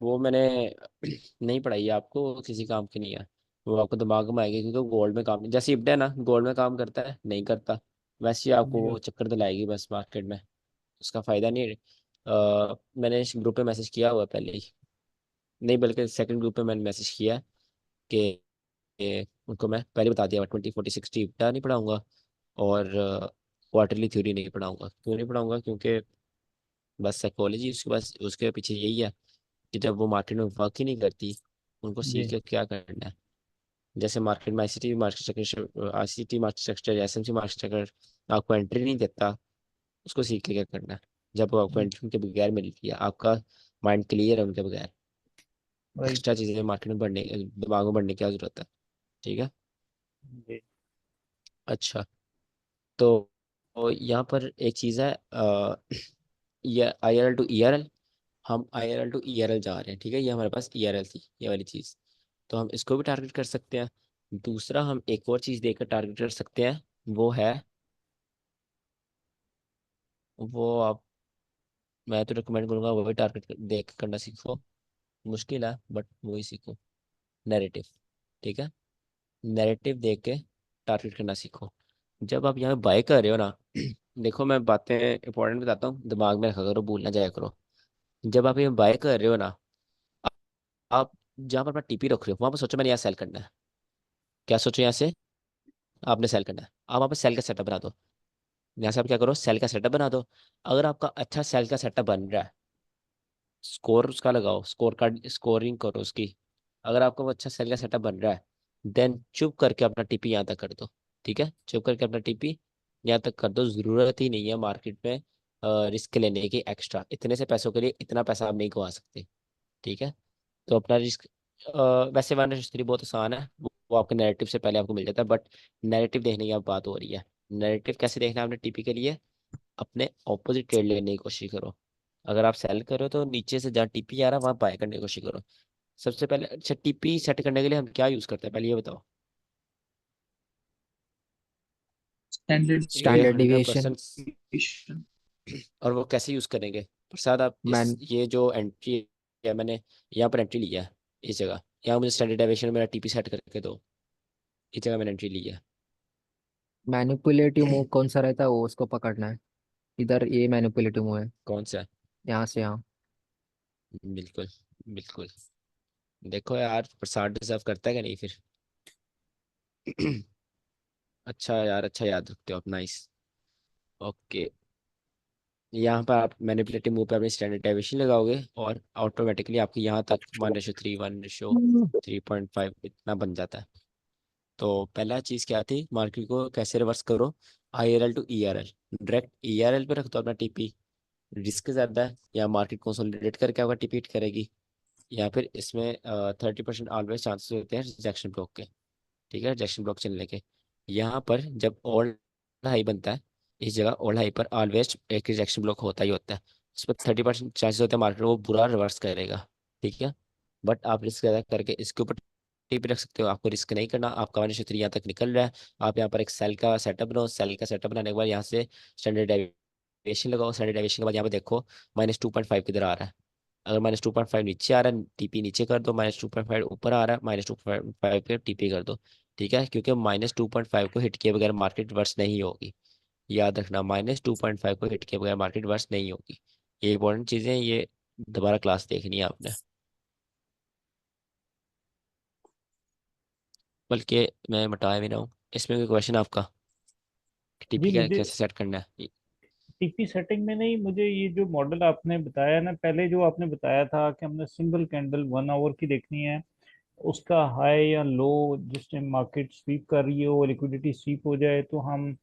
वो मैंने नहीं पढ़ाई है, आपको किसी काम की नहीं है। वो आपको दिमाग में आएगी, क्योंकि गोल्ड में काम, जैसे इब्डे है ना, गोल्ड में काम करता है नहीं करता, वैसे ही आपको जी वो चक्कर दिलाएगी बस मार्केट में। उसका फायदा नहीं है। मैंने इस ग्रुप पे मैसेज किया हुआ है पहले ही, नहीं बल्कि सेकंड ग्रुप पे मैंने मैसेज किया है कि उनको मैं पहले बता दिया 20 40 60 इब्डा नहीं पढ़ाऊंगा, और क्वार्टरली थ्योरी नहीं पढ़ाऊंगा। क्यों नहीं पढ़ाऊंगा? क्योंकि बस साइकोलॉजी उसके पास, उसके पीछे यही है कि जब वो मार्केट में वर्क ही नहीं करती, उनको सीख जी के क्या करना है। जैसे मार्केट में ICT market structure, SMC market structure आपको एंट्री नहीं देता, उसको सीख के क्या करना है। जब वो आपको एंट्री के बगैर मिलती है, आपका माइंड क्लियर है उनके बगैर, राइट। एक्स्ट्रा चीज़ें मार्केट में बढ़ने, दिमाग में बढ़ने की क्या जरूरत है। ठीक है। जी अच्छा, तो यहाँ पर एक चीज़ है, ये IRL to ERL। हम IRL to ERL जा रहे हैं, ठीक है। ये हमारे पास ERL थी, ये वाली चीज़, तो हम इसको भी टारगेट कर सकते हैं। दूसरा हम एक और चीज़ देकर टारगेट कर सकते हैं, वो है, वो आप, मैं तो रिकमेंड करूंगा वही टारगेट देख करना सीखो। मुश्किल है बट वही सीखो, नैरेटिव। ठीक है, नैरेटिव देख के टारगेट करना सीखो। जब आप यहाँ बाय कर रहे हो ना, देखो मैं बातें इंपॉर्टेंट बताता हूँ, दिमाग में रखा करो, भूल ना जाया करो। जब आप ये बाय कर रहे हो ना, आप जहाँ पर अपना टीपी रख रहे हो वहाँ पर सोचो मैंने यहाँ सेल करना है। क्या सोचो? यहाँ से आपने सेल करना है, आप वहाँ पर सेल का सेटअप बना दो। यहाँ से आप क्या करो, सेल का सेटअप बना दो। अगर आपका अच्छा सेल का सेटअप बन रहा है, स्कोर उसका लगाओ, स्कोर कार्ड स्कोरिंग करो उसकी। अगर आपका वो अच्छा सेल का सेटअप बन रहा है, देन चुप करके अपना टीपी यहाँ तक कर दो। ठीक है, चुप करके अपना टीपी यहाँ तक कर दो। जरूरत ही नहीं है मार्केट में रिस्क लेने की एक्स्ट्रा। इतने से पैसों के लिए इतना पैसा आप नहीं गवा सकते। ठीक है, तो अपना रिस्क, वैसे 1/3 बहुत आसान है, वो आपके नैरेटिव से पहले आपको मिल जाता है, बट नैरेटिव देखने की अब बात हो रही है। नैरेटिव कैसे देखना है आपने टीपी के लिए? अपने ऑपोजिट ट्रेड लेने की कोशिश करो। अगर आप सेल करो तो नीचे से जहाँ टीपी आ रहा है वहाँ बाय करने की कोशिश करो सबसे पहले। अच्छा, टीपी सेट करने के लिए हम क्या यूज़ करते हैं, पहले ये बताओ। स्टैंडर्ड ये स्टैंडर्ड हंड्रेड डिविएशन। परसेंट और वो कैसे यूज़ करेंगे प्रसाद आप? इस मैन ये जो एंट्री है, मैंने यहाँ पर एंट्री लिया है इस जगह, यहाँ मुझे स्टैंडर्ड डेविएशन में मेरा टीपी सेट करके दो, इस जगह मैंने एंट्री ली है। मैनिपुलेटिव मूव कौन सा रहता है वो उसको पकड़ना है। इधर ये मैनिपुलेटिव मूव है, कौन सा है? यहाँ से यहाँ। बिल्कुल, बिल्कुल। देखो यार, प्रसाद डिजर्व करता है कि नहीं फिर? अच्छा यार, अच्छा याद रखते हो आप, नाइस। ओके, यहाँ पर आप मैनिपुलेटिव मूव पे अपनी स्टैंडर्ड डेविएशन लगाओगे और ऑटोमेटिकली आपकी यहाँ तक 1:3 1:3.5 इतना बन जाता है। तो पहला चीज़ क्या थी, मार्केट को कैसे रिवर्स करो? IRL to ERL, direct ERL पे रख दो अपना टीपी। रिस्क ज़्यादा है, या मार्केट कंसोलिडेट करके आपका टीपी हिट करेगी, या फिर इसमें 30% ऑलवेज चांसेस होते हैं रिजेक्शन ब्लॉक के। ठीक है, रिजेक्शन ब्लॉक चलने के। यहाँ पर जब ऑल हाई बनता है, इस जगह ऑल हाई पर ऑलवेज एक रिजेक्शन ब्लॉक होता ही होता है। उस पर 30% चांसेस होते हैं मार्केट वो बुरा रिवर्स करेगा। ठीक है, बट आप रिस्क ज़्यादा करके इसके ऊपर टिप रख सकते हो। आपको रिस्क नहीं करना, आपका 1:3 यहाँ तक निकल रहा है। आप यहाँ पर एक सेल का सेटअप बनाओ, सेल का सेटअप बनाने के बाद यहाँ से स्टैंडर्ड डेविएशन लगाओ। स्टैंडर्ड डेविएशन के बाद यहाँ पे देखो -2.5 किधर आ रहा है। अगर -2.5 नीचे आ रहा है, टीपी नीचे कर दो। -2.5 ऊपर आ रहा है, -2.5 पे टीपी कर दो। ठीक है, क्योंकि -2.5 को हिट किए बगैर मार्केट वर्स नहीं होगी। याद रखना, -2.5 को हिट किए बगैर मार्केट वर्स नहीं होगी। ये इंपॉर्टेंट चीज़ें हैं, ये दोबारा क्लास देखनी है आपने। बल्कि मैं बताया भी ना हूँ, इसमें कोई क्वेश्चन आपका? जी टीपी का मुझे कैसे सेट करना है? टीपी सेटिंग में नहीं, मुझे ये जो मॉडल आपने बताया ना, पहले जो आपने बताया था कि हमने सिंगल कैंडल 1 आवर की देखनी है, उसका हाई या लो जिस टाइम मार्केट स्वीप कर रही हो, लिक्विडिटी स्वीप हो जाए, तो हम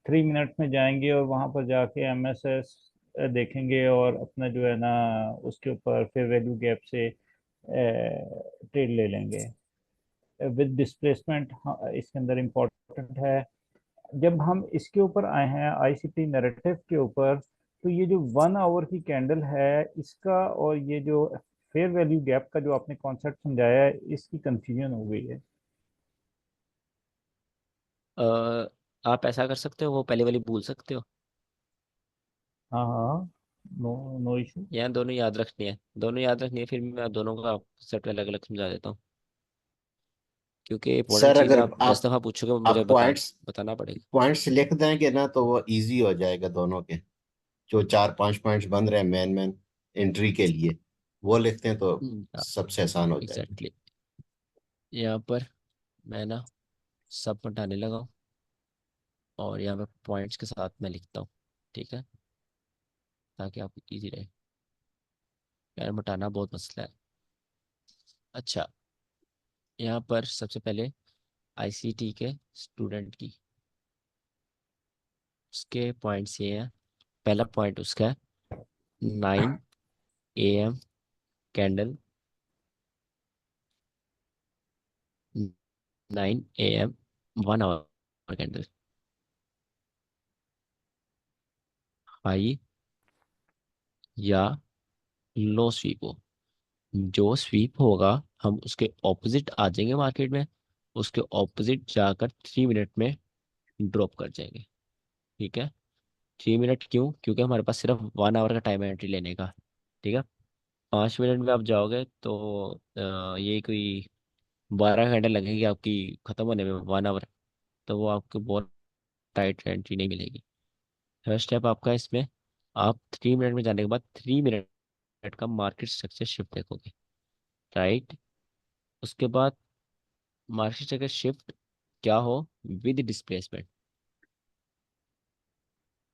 3 मिनट में जाएंगे और वहां पर जाके एमएसएस देखेंगे और अपना जो है ना उसके ऊपर फेयर वैल्यू गैप से ट्रेड ले लेंगे विद डिस्प्लेसमेंट। इसके अंदर इम्पोर्टेंट है, जब हम इसके ऊपर आए हैं आईसीटी नैरेटिव के ऊपर, तो ये जो 1 आवर की कैंडल है इसका और ये जो फेयर वैल्यू गैप का जो आपने कॉन्सेप्ट समझाया है इसकी कंफ्यूजन हो गई है। अ, आप ऐसा कर सकते हो, वो पहले वाली भूल सकते हो, हाँ हाँ, नो नो इशू। या दोनों याद रखनी है? दोनों याद रखनी है, फिर मैं आप दोनों का सेट अलग अलग समझा देता हूँ, क्योंकि इंपॉर्टेंट सर चीज़ अगर आप 10 दफ़ा पूछोगे मुझे आप बताना पड़ेगा। पॉइंट्स लिख देंगे ना तो वो इजी हो जाएगा दोनों के। जो 4-5 पॉइंट्स बन रहे हैं मेन मेन एंट्री के लिए, वो लिखते हैं तो सबसे आसान हो जाएगा। एग्जैक्टली। यहाँ पर मैं ना सब मिटाने लगा हूँ और यहाँ पर पॉइंट्स के साथ मैं लिखता हूँ, ठीक है, ताकि आपको इजी रहे। यार मिटाना बहुत मसला है। अच्छा, यहाँ पर सबसे पहले आईसीटी के स्टूडेंट की उसके पॉइंट्स ये हैं। पहला पॉइंट उसका है 9 AM candle, 9 AM 1 our candle, high या लो स्वीप हो। जो स्वीप होगा हम उसके ऑपोजिट आ जाएंगे मार्केट में, उसके ऑपोजिट जाकर 3 मिनट में ड्रॉप कर जाएंगे। ठीक है, 3 मिनट क्यों? क्योंकि हमारे पास सिर्फ 1 आवर का टाइम है एंट्री लेने का। ठीक है, 5 मिनट में आप जाओगे तो ये कोई 12 घंटे लगेंगे आपकी ख़त्म होने में, 1 आवर। तो वो आपको बहुत टाइट एंट्री नहीं मिलेगी। फर्स्ट स्टेप आपका इसमें, आप 3 मिनट में जाने के बाद 3 मिनट का मार्केट स्ट्रक्चर शिफ्ट देखोगे, राइट। उसके बाद मार्केट स्ट्रक्चर शिफ्ट क्या हो, with displacement,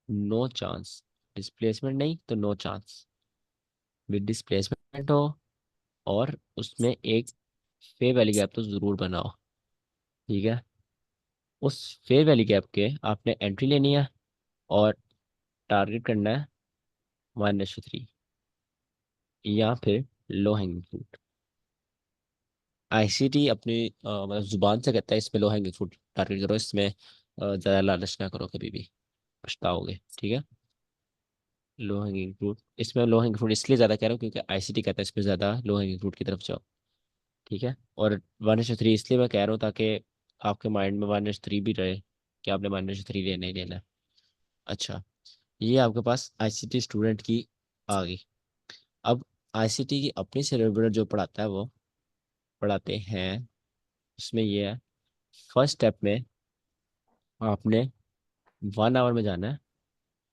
no chance. Displacement नहीं तो नो चांस। विद डिस्प्लेसमेंट हो और उसमें एक फे वैली गैप तो ज़रूर बनाओ। ठीक है, उस फे वैली गैप के आपने एंट्री लेनी है और टारगेट करना है 1:3, या फिर लो हैंगिंग फ्रूट। आईसीटी अपनी मतलब जुबान से कहता है इसमें लो हैंगिंग फ्रूट टारगेट करो, इसमें ज़्यादा लालच ना करो, कभी भी पछताओगे। ठीक है, लो हैंगिंग फ्रूट, इसमें लो हैंगिंग फ्रूट इसलिए ज़्यादा कह रहा हूँ क्योंकि आईसीटी कहता है इसमें ज़्यादा लो हैंगिंग फ्रूट की तरफ जाओ। ठीक है, और 1:3 इसलिए मैं कह रहा हूँ ताकि आपके माइंड में 1:3 भी रहे कि आपने 1:3 लेना ही लेना है। अच्छा, ये आपके पास आईसीटी स्टूडेंट की आ गई। अब आईसीटी की अपनी सिलेबस जो पढ़ाता है वो पढ़ाते हैं, उसमें ये है, फर्स्ट स्टेप में आपने 1 आवर में जाना है।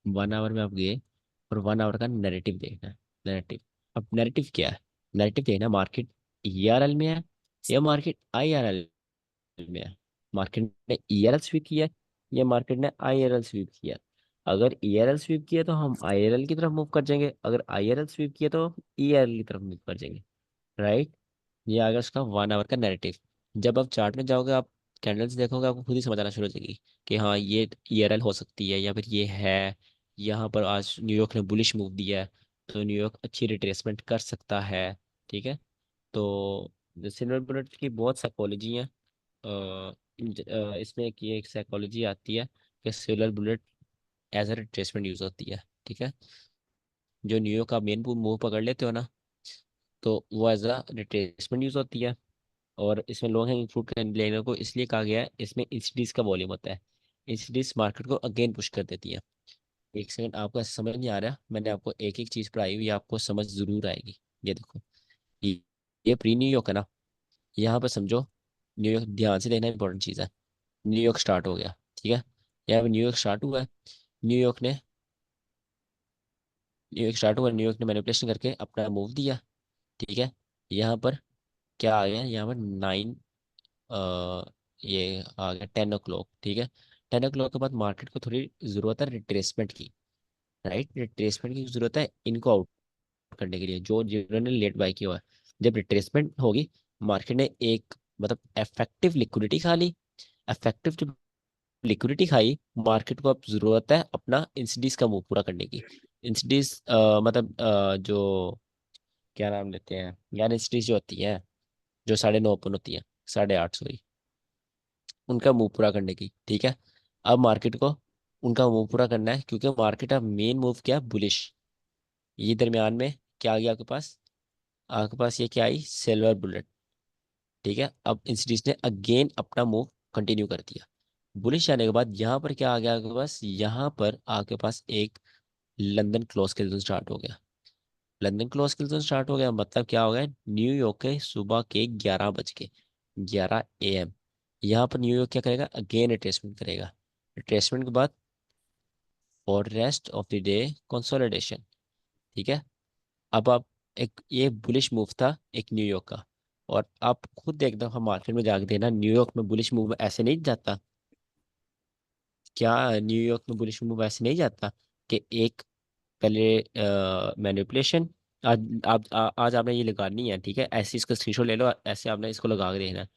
1 आवर में आप गए और 1 आवर का नैरेटिव देखना है। नैरेटिव, अब नैरेटिव क्या है? नैरेटिव देखना मार्केट ईआरएल में है या मार्केट आईआरएल में है। मार्केट ने ईआरएल स्वीप किया है या मार्केट ने आईआरएल स्वीप किया है। अगर ईआरएल स्वीप किया तो हम आईआरएल की तरफ मूव कर जाएंगे, अगर आईआरएल स्वीप किया तो ईआरएल की तरफ मूव कर जाएंगे, राइट। ये आ गया उसका 1 आवर का नैरेटिव। जब आप चार्ट में जाओगे, आप कैंडल्स देखोगे, आपको खुद ही समझ आना शुरू हो जाएगी कि हाँ ये ईआरएल हो सकती है या फिर ये है। यहाँ पर आज न्यूयॉर्क ने बुलिश मूव दिया है तो न्यूयॉर्क अच्छी रिट्रेसमेंट कर सकता है। ठीक है, तो सिल्वर बुलेट की बहुत साइकोलॉजी है। इसमें एक ये एक साइकोलॉजी आती है कि silver bullet as a retracement use होती है। ठीक है, जो न्यूयॉर्क का मेन मूव पकड़ लेते हो ना, तो वो एज अ रिट्रेसमेंट यूज होती है। और इसमें लो हैंगिंग फ्रूट लेने को इसलिए कहा गया है, इसमें इंसिडीज का वॉल्यूम होता है। इंसिडीज मार्केट को अगेन पुश कर देती है। एक सेकंड, आपको ऐसा समझ नहीं आ रहा, मैंने आपको एक एक चीज़ पढ़ाई हुई, आपको समझ ज़रूर आएगी। ये देखो, ये ये प्री न्यूयॉर्क है ना, यहाँ पर समझो। न्यूयॉर्क ध्यान से देखना, इंपॉर्टेंट चीज़ है। न्यूयॉर्क स्टार्ट हो गया, ठीक है, यहाँ पर न्यूयॉर्क स्टार्ट हुआ है। न्यूयॉर्क ने न्यूयॉर्क ने मैनिपुलेशन करके अपना मूव दिया। ठीक है, यहाँ पर क्या आ गया, यहाँ पर 9, ये आ गया 10 o'clock। ठीक है, 10 o'clock के बाद मार्केट को थोड़ी ज़रूरत है रिट्रेसमेंट की, राइट। रिट्रेसमेंट की ज़रूरत है इनको आउट करने के लिए, जो जिन्होंने लेट बाई किया हुआ है। जब रिट्रेसमेंट होगी, मार्केट ने एक मतलब इफेक्टिव लिक्विडिटी खा ली। इफेक्टिव लिक्विडिटी खाई मार्केट को, अब जरूरत है अपना इंसिडीज का मूव पूरा करने की। इंसिडीज मतलब जो क्या नाम लेते हैं यार, इंसिडीज जो होती है, जो 9:30 ओपन होती है, 8:30 सॉरी, उनका मूव पूरा करने की। ठीक है, अब मार्केट को उनका मूव पूरा करना है, क्योंकि मार्केट का मेन मूव क्या, बुलिश। ये दरमियान में क्या आ गया आपके पास, आपके पास ये क्या आई, सिल्वर बुलेट। ठीक है, अब इंस्टीट्यूट ने अगेन अपना मूव कंटिन्यू कर दिया। बुलिश आने के बाद यहाँ पर क्या आ गया आपके पास, यहाँ पर आपके पास एक लंदन क्लोज के जोन स्टार्ट हो गया। लंदन क्लोज के जोन स्टार्ट हो गया मतलब क्या हो गया, न्यूयॉर्क के सुबह के 11 AM, यहाँ पर न्यूयॉर्क क्या करेगा, अगेन रिट्रेसमेंट करेगा। रिट्रेसमेंट के बाद for rest of the day consolidation. ठीक है, अब आप एक ये बुलिश मूव था एक न्यूयॉर्क का, और आप खुद एक दफा मार्केट में जाके देना, न्यूयॉर्क में बुलिश मूव ऐसे नहीं जाता। क्या न्यूयॉर्क में बुलिश मूव ऐसे नहीं जाता कि एक पहले मैनिपुलेशन, आज आपने ये लगानी है। ठीक है, ऐसे इसका स्क्रीनशॉट ले लो, ऐसे आपने इसको लगा के देखना है।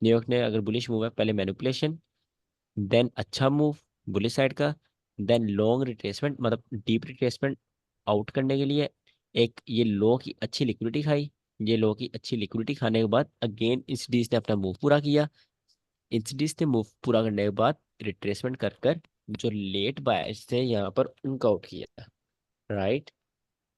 न्यूयॉर्क ने अगर बुलिश मूव है, पहले मैनिपुलेशन, देन अच्छा मूव बुलिश साइड का, देन लॉन्ग रिट्रेसमेंट मतलब डीप रिट्रेसमेंट आउट करने के लिए एक ये लो की अच्छी लिक्विडिटी खाई। ये लो की अच्छी लिक्विडिटी खाने के बाद अगेन इंसिडीज ने अपना मूव पूरा किया। इंसिडीज ने मूव पूरा करने के बाद रिट्रेसमेंट कर कर जो लेट बायर्स थे यहाँ पर उनका आउट किया। राइट,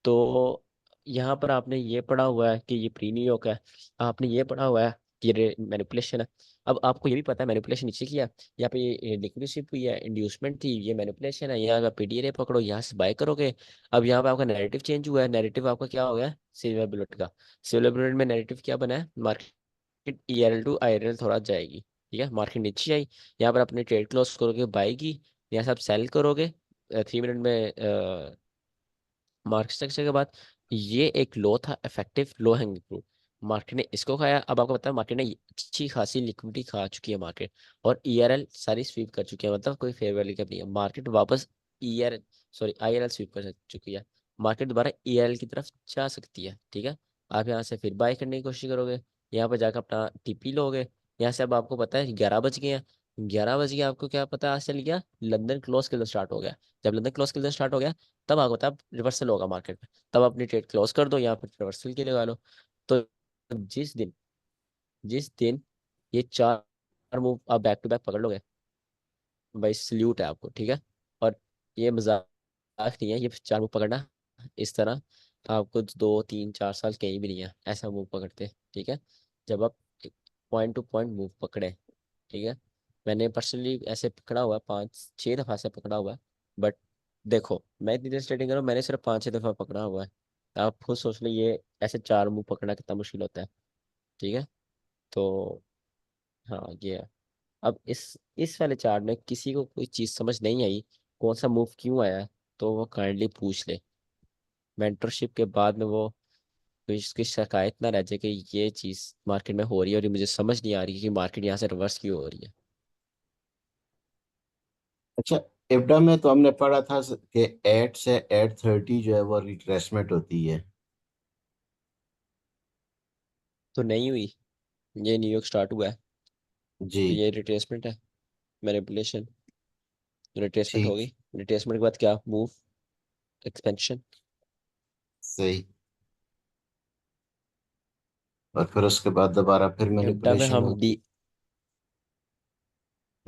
तो यहाँ पर आपने ये पढ़ा हुआ है कि ये प्री न्यूयॉर्क है, आपने ये पढ़ा हुआ है कि ये मैनिपुलेशन है। अब आपको ये भी पता है मैनिपुलेशन नीचे किया, यहाँ पे ये लिक्विडिटी हुई है, इंड्यूसमेंट थी, ये मैनिपुलेशन है। यहाँ का पीडीआर पकड़ो, यहाँ से बाय करोगे। अब यहाँ पे आपका नैरेटिव चेंज हुआ है, नैरेटिव आपका क्या हो गया, सिल्वर बुलेट का। सिल्वर बुलेट में नैरेटिव क्या बना है, मार्केट ईआरएल टू आईआरएल थोड़ा जाएगी। ठीक है, मार्केट नीचे आई, यहाँ पर अपने ट्रेड क्लोज करोगे बाई की, यहाँ से आप सेल करोगे 3 मिनट में मार्केट स्ट्रक्चर के बाद। ये एक लो था, इफेक्टिव लो हैंगिंग फ्रूट, मार्केट ने इसको खाया। अब आपको पता है मार्केट ने अच्छी खासी लिक्विडिटी खा चुकी है मार्केट, और ईआरएल सारी स्वीप कर चुकी है, मतलब कोई फेयर वैल्यू गैप नहीं है। मार्केट वापस ईआर सॉरी आईआरएल स्वीप कर चुकी है, मार्केट दोबारा ईआरएल की तरफ जा सकती है। ठीक है, आप यहाँ से फिर बाय करने की कोशिश करोगे, यहाँ पर जाकर अपना टीपी लोगे। यहाँ से अब आपको पता है 11 बज गए हैं, 11 बज गए, आपको क्या पता आज चल गया, लंदन क्लोज के लिए स्टार्ट हो गया। जब लंदन क्लोज के लिए स्टार्ट हो गया, तब आपको तब रिवर्सल होगा मार्केट में, तब अपनी ट्रेड क्लोज कर दो, यहाँ पर रिवर्सल के लिए लगा लो। तो जिस दिन ये 4 मूव आप बैक टू बैक पकड़ लोगे, भाई सल्यूट है आपको। ठीक है, और ये मजाक नहीं है, ये 4 मूव पकड़ना इस तरह आपको 2 3 4 साल कहीं भी नहीं है ऐसा मूव पकड़ते। ठीक है, जब आप पॉइंट टू पॉइंट मूव पकड़े। ठीक है, मैंने पर्सनली ऐसे पकड़ा हुआ है, 5 6 दफ़ा से पकड़ा हुआ है। बट देखो, मैं इतनी देर स्ट्रेटिंग कर रहा हूँ, मैंने सिर्फ 5 6 दफ़ा पकड़ा हुआ है। आप खुद सोच लो ये ऐसे 4 मूव पकड़ना कितना मुश्किल होता है। ठीक है, तो हाँ ये है। अब इस वाले चार्ट में किसी को कोई चीज़ समझ नहीं आई, कौन सा मूव क्यों आया है, तो वो काइंडली पूछ ले। मेंटरशिप के बाद में वो कोई इसकी शिकायत ना रह जाए कि ये चीज़ मार्केट में हो रही है और ये मुझे समझ नहीं आ रही कि मार्केट यहाँ से रिवर्स क्यों हो रही है। अच्छा, इब्डा में तो हमने पढ़ा था कि 8 से 8:30 जो है वो रिट्रेसमेंट होती है। तो नहीं हुई, ये न्यूयॉर्क स्टार्ट हुआ है, जी। तो ये रिट्रेसमेंट है, मैनिपुलेशन, रिट्रेसमेंट ठीक। होगी। रिट्रेसमेंट के बाद क्या मूव, एक्सपेंशन। सही। और फिर उसके बाद दोबारा फिर इब्डा में मैनिपुलेशन हम होगी। डी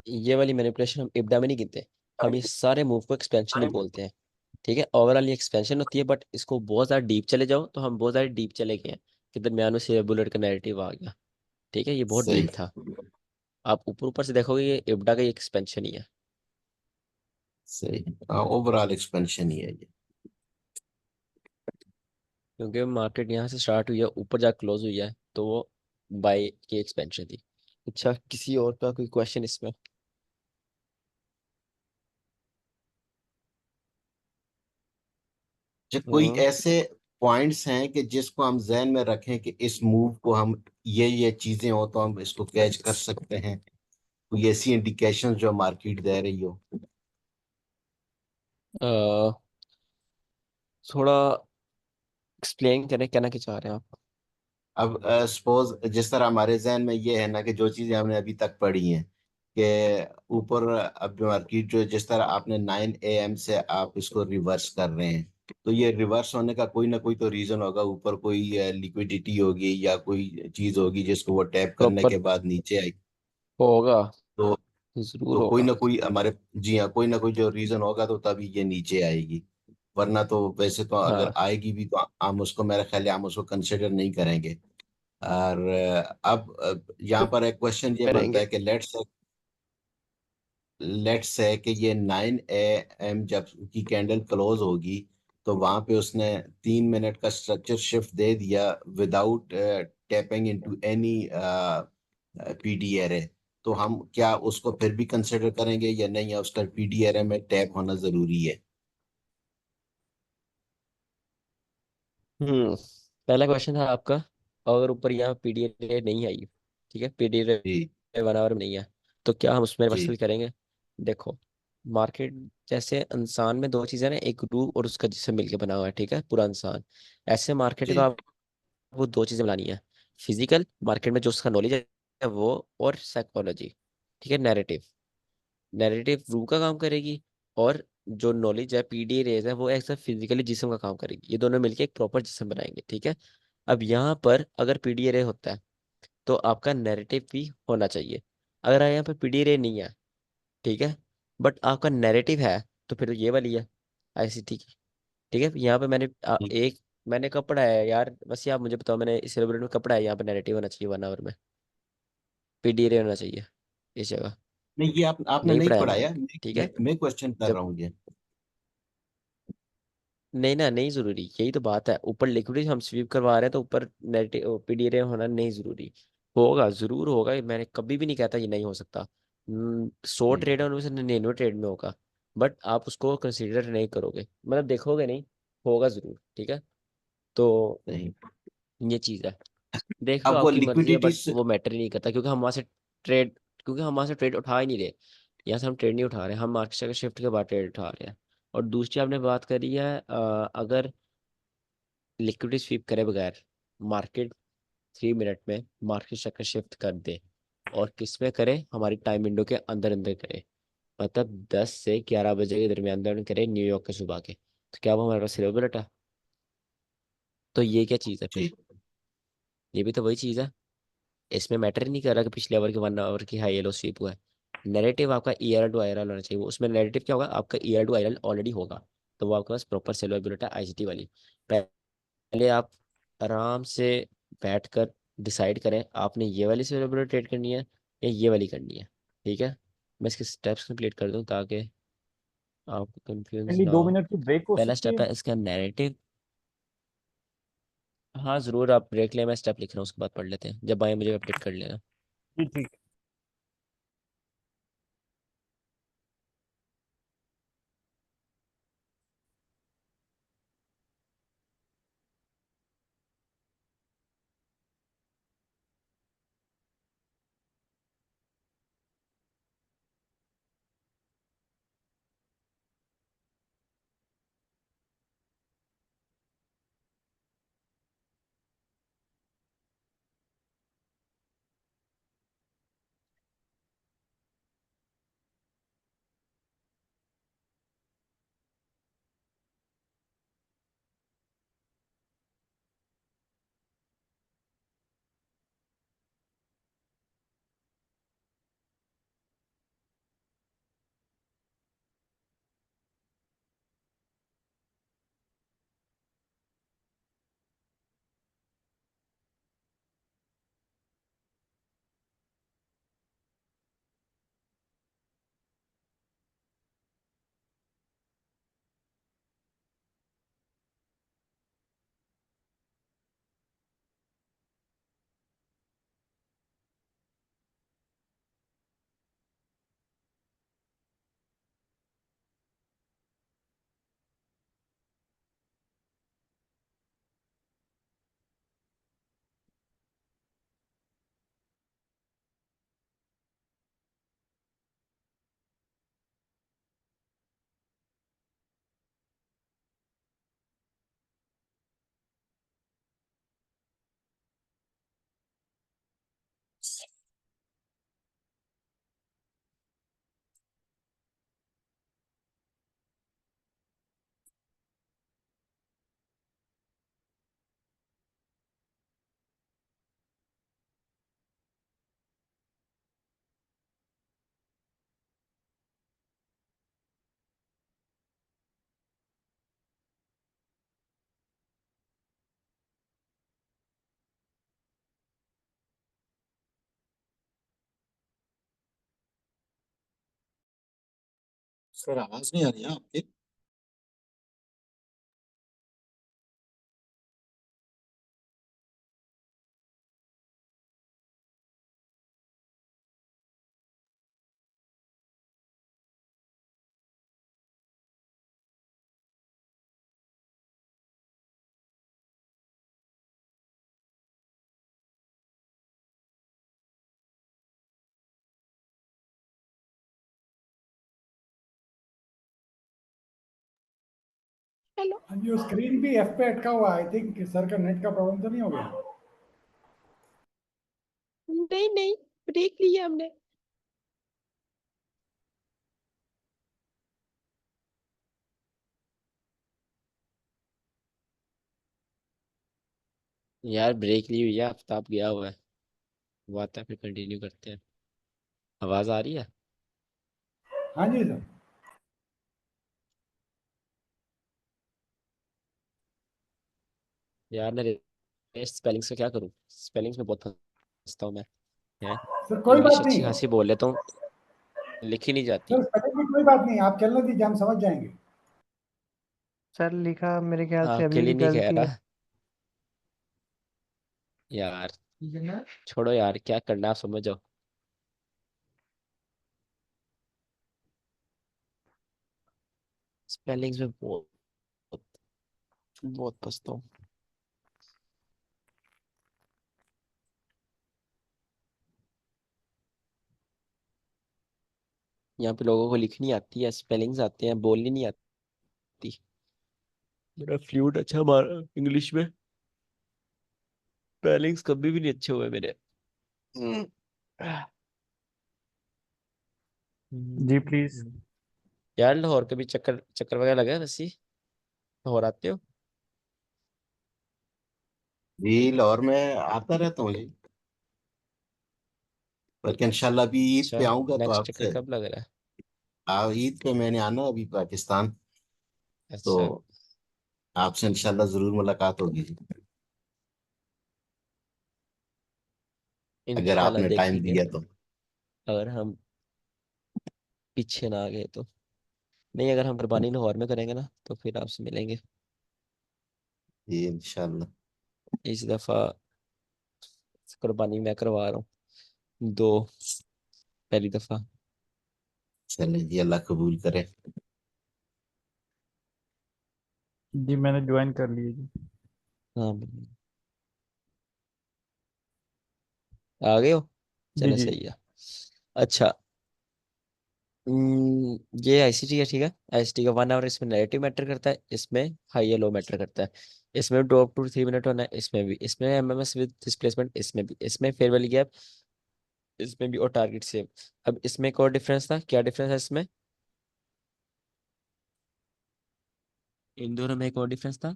ये वाली मैनिपुलेशन हम इब्डा में नहीं गिनते, हम ये सारे मूव को एक्सपेंशन ही बोलते हैं। ठीक है, ओवरऑल ये एक्सपेंशन होती है, बट इसको बहुत ज़्यादा डीप चले जाओ तो हम बहुत ज़्यादा डीप चले गए हैं कि दरमियान में से बुलेट का नैरेटिव आ गया। ठीक है, ये बहुत सही। डीप था। आप ऊपर ऊपर से देखोगे ये इब्डा का एक्सपेंशन ही है, सही। हाँ, ओवरऑल एक्सपेंशन ही है ये। क्योंकि मार्केट यहाँ से स्टार्ट हुई है, ऊपर जा क्लोज हुई है, तो वो बाय की एक्सपेंशन थी। अच्छा, किसी और का कोई क्वेश्चन इसमें? जो कोई हाँ, ऐसे पॉइंट्स हैं कि जिसको हम जहन में रखें कि इस मूव को हम ये चीजें हो तो हम इसको कैच कर सकते हैं, कोई ऐसी इंडिकेशन जो मार्केट दे रही हो। थोड़ा एक्सप्लेन करें, कहना क्या चाह रहे हैं आप? अब सपोज जिस तरह हमारे जहन में ये है ना कि जो चीजें हमने अभी तक पढ़ी हैं कि ऊपर अब मार्केट जो जिस तरह आपने 9 AM से आप इसको रिवर्स कर रहे हैं, तो ये रिवर्स होने का कोई ना कोई तो रीजन होगा। ऊपर कोई लिक्विडिटी होगी या कोई चीज होगी जिसको वो टैप करने प्रॉपर के बाद नीचे आई। होगा, तो जरूर तो कोई होगा। ना कोई हमारे, जी हाँ, कोई ना कोई जो रीजन होगा तो तभी ये नीचे आएगी। वरना तो वैसे तो अगर हाँ, आएगी भी तो हम उसको, मेरा ख्याल है हम उसको कंसिडर नहीं करेंगे। और अब यहाँ पर एक क्वेश्चन ये बनता करेंगे। है कि लेट्स से कि ये 9 AM जब की कैंडल क्लोज होगी, तो वहां पे उसने 3 मिनट का स्ट्रक्चर शिफ्ट दे दिया without tapping into any PD array. तो हम क्या उसको फिर भी कंसिडर करेंगे या नहीं, या उसका पीडी एरे में टैप होना जरूरी है? पहला क्वेश्चन था आपका, अगर ऊपर यहाँ पीडीए नहीं आई, ठीक है, जी। पीडीए 1 आवर में नहीं है, तो क्या हम उसमें जी। इन्वेस्टमेंट करेंगे? देखो, मार्केट जैसे इंसान में दो चीजें ना, एक रूह और उसका जिस्म मिलके बना हुआ है, ठीक है, पूरा इंसान। ऐसे मार्केट में जी। आप वो दो चीजें बनानी है, फिजिकल मार्केट में जो उसका नॉलेज है वो, और साइकोलॉजी, ठीक है, नैरेटिव। नैरेटिव रूह का काम करेगी, और जो नॉलेज है पीडी रेज है वो एक फिजिकली जिस्म का काम करेगी, ये दोनों मिलके एक प्रॉपर जिस्म बनाएंगे, ठीक है। अब यहाँ पर अगर पीडी रे होता है तो आपका नैरेटिव भी होना चाहिए। अगर यहाँ पर पीडी रे नहीं है, ठीक है, बट आपका नैरेटिव है, तो फिर तो ये वाली है आईसीटी की, ठीक है। यहाँ पे मैंने कब पढ़ा है यार, बस ये आप मुझे बताओ, मैंने इस सिलेबस में कब पढ़ा है यहाँ पे नैरेटिव होना चाहिए 1 आवर में, पीडी रे होना चाहिए इस जगह? नहीं, ये आपने नहीं नहीं पढ़ाया मैंने, पढ़ाया। ठीक है। मैं क्वेश्चन कर रहा जब हूँ ये। नहीं ना, नहीं जरूरी, यही तो बात है, ऊपर लिक्विड हम स्वीप करवा रहे हैं तो ऊपर नेगेटिव पीडीए होना नहीं जरूरी। होगा, जरूर होगा, ये मैंने कभी भी नहीं कहता ये नहीं हो सकता। 100 नहीं। ट्रेड है उनमें से 99 ट्रेड में होगा, बट आप उसको कंसीडर नहीं करोगे, मतलब देखोगे नहीं, होगा जरूर, ठीक है। तो नहीं। ये चीज़ है, देख लो अब वो आपकी मर्जी है, लिक्विडिटी, बट वो मैटर ही नहीं करता, ट्रेड क्योंकि हम वहां से ट्रेड उठा ही नहीं रहे। यहाँ से हम ट्रेड नहीं उठा रहे, हम मार्केट के शिफ्ट के बाद ट्रेड उठा रहे हैं। और दूसरी आपने बात करी है, अगर लिक्विडिटी स्वीप करे बगैर मार्केट 3 मिनट में मार्केट चक्कर शिफ्ट कर दे, और किस में करे, हमारी टाइम विंडो के अंदर अंदर करे, मतलब 10 से 11 बजे के दरमियान दरमियान करे न्यूयॉर्क के सुबह के, तो क्या वो हमारे पास सिलेबल है? तो ये क्या चीज़ है फिर? जी। ये भी तो वही चीज़ है, इसमें मैटर ही नहीं कर रहा कि पिछले ओवर के 1 आवर की हाई येलो स्वीप हुआ है। नेरेटिव आपका ईयर टू आईएल होना चाहिए, वो उसमें नेरेटिव क्या होगा, आपका ईयर टू आईएल ऑलरेडी होगा, तो वो आपके पास प्रॉपर सेलर बुलेट है आईसीटी वाली। पहले आप आराम से बैठ कर डिसाइड करें आपने ये वाली सेलर बुलेट ट्रेड करनी है या ये वाली करनी है, ठीक है। मैं इसके स्टेप्स कंप्लीट कर दूं ताकि आपको कंफ्यूज फाइनली ना दो हो। मिनट की ब्रेक हो पहला सकती स्टेप है? है इसका नैरेटिव। हाँ ज़रूर, आप ब्रेक लें, मैं स्टेप लिख रहा हूँ, उसके बाद पढ़ लेते हैं, जब आए मुझे अपडेट कर लेना। जी ठीक। सर आवाज नहीं आ रही है आपकी। हाँ जी, वो स्क्रीन भी एफ पे अटका हुआ है। आई थिंक सर का नेट का प्रॉब्लम तो नहीं हो गया? नहीं नहीं, ब्रेक लिया हमने। यार ब्रेक ली हुई है, आफ्ताब गया हुआ है। वो आता है फिर कंटिन्यू करते हैं। आवाज आ रही है? हाँ जी सर। यार मैं स्पेलिंग्स का क्या करूँ? स्पेलिंग्स में बहुत फंसता हूँ मैं। है सर कोई इंग्लिश बात अच्छी नहीं खासी बोल लेता हूँ, लिख ही नहीं जाती। सर, स्पेलिंग की कोई बात नहीं, आप चलने दीजिए, हम समझ जाएंगे। सर लिखा मेरे ख्याल से आपके अभी लिए भी नहीं कह गलती है। रहा यार। छोड़ो यार, क्या करना है आप समझो। स्पेलिंग्स में बहुत बहुत फंसता हूँ। यहाँ पे लोगों को लिखनी आती है, स्पेलिंग्स आते हैं, बोलनी नहीं आती। मेरा फ्लूट अच्छा मारा इंग्लिश में, स्पेलिंग्स कभी भी नहीं अच्छे हुए मेरे। हम्म। जी प्लीज। यार लाहौर के भी चक्कर चक्कर वगैरह लगा है वैसे? लाहौर आते हो? जी लाहौर में आता रहता हूँ जी, बल्कि इंशाल्लाह अभी ईद पे अच्छा, आऊंगा तो नेक्स्ट चक्कर आपसे। कब लग रहा है? ईद पे मैंने आना अभी पाकिस्तान, तो अच्छा, आपसे इंशाल्लाह जरूर मुलाकात होगी जी, अगर इंशाल्लाह आपने टाइम देखेंगे। दिया तो। अगर हम पीछे ना आ गए तो। नहीं, अगर हम कुर्बानी लाहौर में करेंगे ना तो फिर आपसे मिलेंगे। जी इंशाल्लाह। इस दफा कुर्बानी मैं करवा रहा हूँ, दो, पहली दफा। चले जी, अल्लाह कबूल करे। जी मैंने ज्वाइन कर लिया जी। हाँ, आ गए हो? जी चलो जी। सही है। अच्छा, ये आईसीटी का ठीक है। आईसीटी का 1 आवर इसमें नेगेटिव मैटर करता है, इसमें हाई या लो मैटर करता है। इसमें ड्रॉप टू 3 मिनट होना है, इसमें भी। इसमें एमएमएस विद डिस्प्लेसमेंट, इसमें भी। इसमें फेयरवेल गैप, इसमें भी। और टारगेट सेम। अब इसमें एक और डिफरेंस था, क्या डिफरेंस है इसमें? इन दोनों में एक और डिफरेंस था।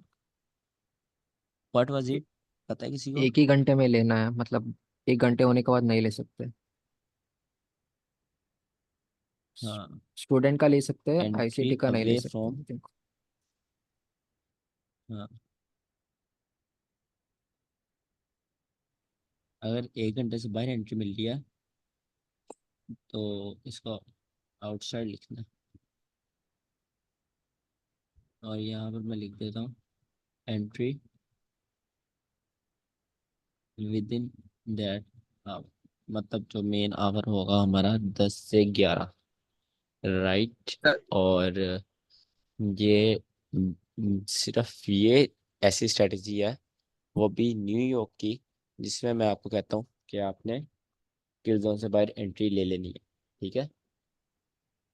What was a- it? पता है किसी को? एक ही घंटे में लेना है, मतलब 1 घंटे होने के बाद नहीं ले सकते। हाँ। स्टूडेंट का ले सकते हैं, एंट्री आईसीटी का नहीं ले अवे सकते फ्रॉम। I think। हाँ, अगर 1 घंटे से बाहर एंट्री मिल रही है तो इसको आउटसाइड लिखना है। और यहाँ पर मैं लिख देता हूँ entry within that hour. मतलब जो मेन आवर होगा हमारा 10 से 11, राइट। और ये सिर्फ ये ऐसी स्ट्रेटजी है, वो भी न्यूयॉर्क की, जिसमें मैं आपको कहता हूँ कि आपने किल जोन से बाहर एंट्री ले लेनी है। ठीक है।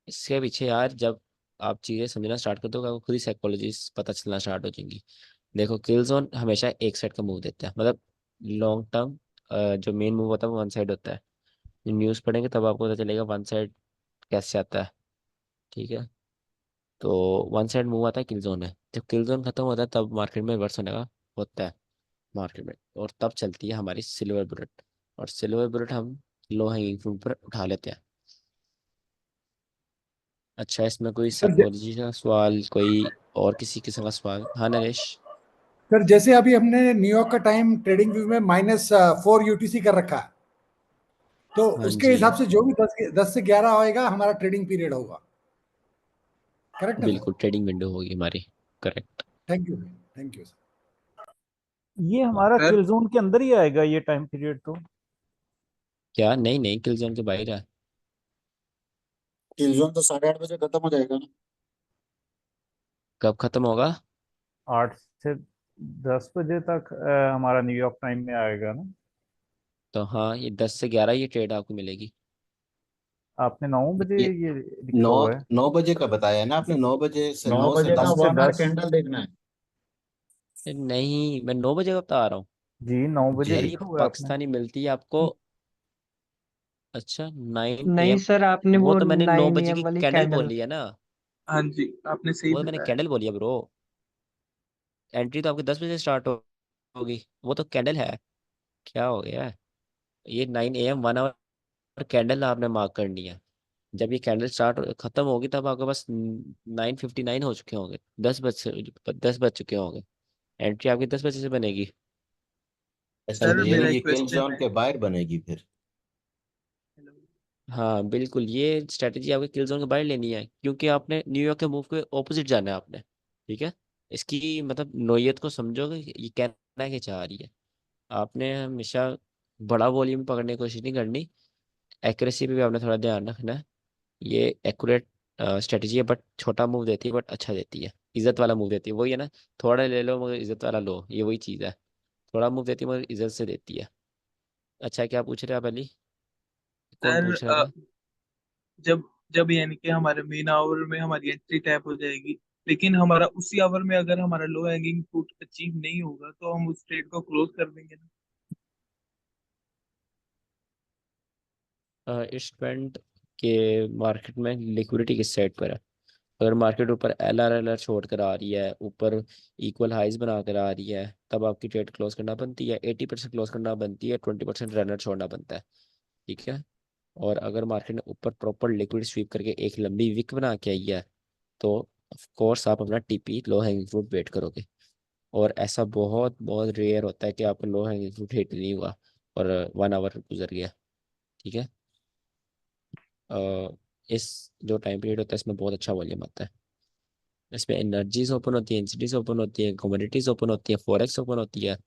इसके पीछे यार जब आप चीज़ें समझना स्टार्ट कर दोगे, आपको खुद ही साइकोलॉजी पता चलना स्टार्ट हो जाएंगी। देखो, किल जोन हमेशा एक साइड का मूव देता है, मतलब लॉन्ग टर्म। जो मेन मूव होता है वो वन साइड होता है। न्यूज़ पढ़ेंगे तब आपको पता चलेगा वन साइड कैसे आता है। ठीक है। तो वन साइड मूव आता है किल जोन में, जब किल जोन खत्म होता है तब मार्केट में रिवर्स होने का होता है मार्केट में, और तब चलती है हमारी सिल्वर बुलेट। और सिल्वर बुलेट हम लो हैंगिंग फ्रूट पर उठा लेते हैं। अच्छा, इसमें कोई सर साइकोलॉजी का सवाल, कोई और किसी किस्म का सवाल? हाँ नरेश। सर जैसे अभी हमने न्यूयॉर्क का टाइम ट्रेडिंग व्यू में -4 यूटीसी कर रखा है, तो हाँ उसके जी। हिसाब से जो भी 10 से 11 आएगा हमारा ट्रेडिंग पीरियड होगा। करेक्ट है सर? बिल्कुल ट्रेडिंग विंडो होगी हमारी, correct. Thank you, thank you sir. ये हमारा सर किल जोन के अंदर ही आएगा ये टाइम पीरियड तो? क्या? नहीं नहीं, किल जोन के बाहर है। किल जोन तो 8:30 बजे खत्म हो जाएगा ना। कब खत्म होगा? 8 से 10 बजे तक हमारा न्यूयॉर्क टाइम में आएगा ना? तो हाँ, ये 10 से 11 ये ट्रेड आपको मिलेगी। आपने 9 बजे ये ये लिखा नौ हुआ है। 9 बजे का बताया ना आपने, 9 बजे से, 9 से9 10 से तक। 10 कैंडल देखना है। नहीं, मैं 9 बजे का बता रहा हूँ। जी 9 बजे यार जी। ये लिखा हुआ है आपने। पाकिस्तानी मिलती है आपको। अच्छा, 9 नहीं AM। सर, आपने वो वो तो मैंने 9 बजे 9 AM की वाली कैंडल कैंडल। बोली है ना। हाँ जी, आपने सही वो तो मैंने बताया। कैंडल बोली है ब्रो। एंट्री तो आपकी 10 बजे स्टार्ट होगी, वो तो कैंडल है। क्या हो गया है? ये 9 AM 1 आवर कैंडल आपने मार्क करनी है। जब ये कैंडल स्टार्ट खत्म होगी तब आपके पास 9:59 हो चुके होंगे, 10 बज चुके होंगे। एंट्री आपकी 10 बजे से बनेगी। ऐसा सर यानी मेरा एक ये किल क्वेश्चन जोन है। के बाहर बनेगी फिर। हेलो। हाँ बिल्कुल, ये स्ट्रेटेजी आपके किल जोन के बाहर लेनी है, क्योंकि आपने न्यूयॉर्क के मूव के ऑपोजिट जाना है आपने। ठीक है, इसकी मतलब नोयत को समझोगे, ये कहना है कि चाह रही है। आपने हमेशा बड़ा वॉल्यूम पकड़ने की कोशिश नहीं करनी, एक्यूरेसी पे भी आपने थोड़ा ध्यान रखना है। ये एक्यूरेट स्ट्रेटजी है, बट छोटा मूव देती है, बट अच्छा देती है, इज्जत वाला मूव देती है। वही है ना, थोड़ा ले लो मगर इज्जत वाला लो, ये वही चीज़ है। थोड़ा मूव देती है मगर इज्जत से देती है। अच्छा, क्या पूछ रहे हैं आप अली? कौन सर पूछ रहा था? जब जब यानी कि हमारे मेन आवर में हमारी एंट्री टैप हो जाएगी, लेकिन हमारा उसी आवर में अगर हमारा लो हैंगिंग फ्रूट अचीव नहीं होगा तो हम उस ट्रेड को क्लोज कर देंगे ना? इस ट्रेंड के मार्केट में लिक्विडिटी किस साइड पर है? अगर मार्केट ऊपर LR छोड़ कर आ रही है, ऊपर इक्वल हाइज बना कर आ रही है, तब आपकी ट्रेड क्लोज करना बनती है। 80% क्लोज करना बनती है, 20% रनर छोड़ना बनता है। ठीक है। और अगर मार्केट ने ऊपर प्रॉपर लिक्विड स्वीप करके एक लंबी विक बना के आई है, तो ऑफ कोर्स आप अपना TP low hanging fruit wait करोगे। और ऐसा बहुत बहुत रेयर होता है कि आपका लो हैंगिंग फ्रूट हिट नहीं हुआ और 1 आवर गुजर गया। ठीक है। इस जो टाइम पीरियड होता है इसमें बहुत अच्छा वॉल्यूम आता है। इसमें एनर्जीज ओपन होती है, इंसिटीज ओपन होती है, कमोडिटीज ओपन होती है, फॉरेक्स ओपन होती है।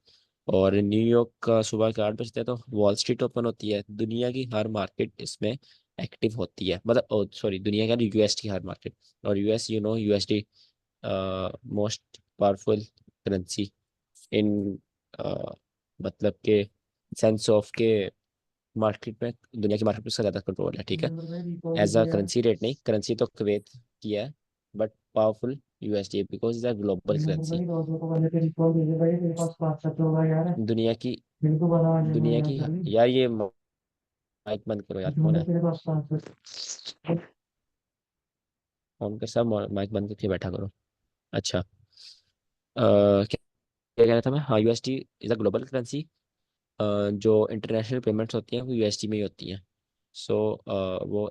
और न्यूयॉर्क का सुबह के 8 बजते हैं तो वॉल स्ट्रीट ओपन होती है। दुनिया की हर मार्केट इसमें एक्टिव होती है, मतलब सॉरी, दुनिया का यूएस की हर मार्केट। और US, USD most powerful currency in, मतलब के सेंस ऑफ के मार्केट में, दुनिया की मार्केट में उसका ज़्यादा कंट्रोल है। ठीक है। एज अ करेंसी रेट नहीं, करेंसी तो कुवैत की है, but powerful USD because is a global currency. दुनिया की दुनिया की यार ये माइक बंद करो यार, कौन है? फोन के सब माइक बंद करके बैठा करो। अच्छा, क्या क्या कह रहा था मैं? हाँ, USD is a global currency. जो इंटरनेशनल पेमेंट्स होती हैं वो USD में ही होती हैं। सो वो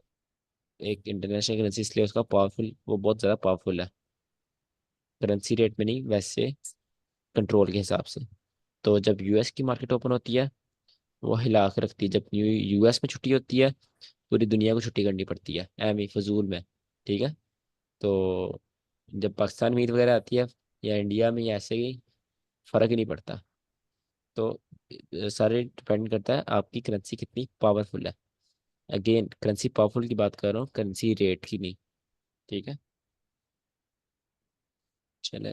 एक इंटरनेशनल करेंसी, इसलिए उसका पावरफुल, वो बहुत ज़्यादा पावरफुल है। करेंसी रेट में नहीं, वैसे कंट्रोल के हिसाब से। तो जब US की मार्केट ओपन होती है, वो हिला के रखती है। जब US में छुट्टी होती है, पूरी दुनिया को छुट्टी करनी पड़ती है एम ही फजूल में। ठीक है। तो जब पाकिस्तान में ईद वगैरह आती है, या इंडिया में, या ऐसे ही, फ़र्क ही नहीं पड़ता। तो सारे डिपेंड करता है आपकी करेंसी कितनी पावरफुल है। अगेन करेंसी पावरफुल की बात कर रहा हूँ, करेंसी रेट की नहीं। ठीक है। चले,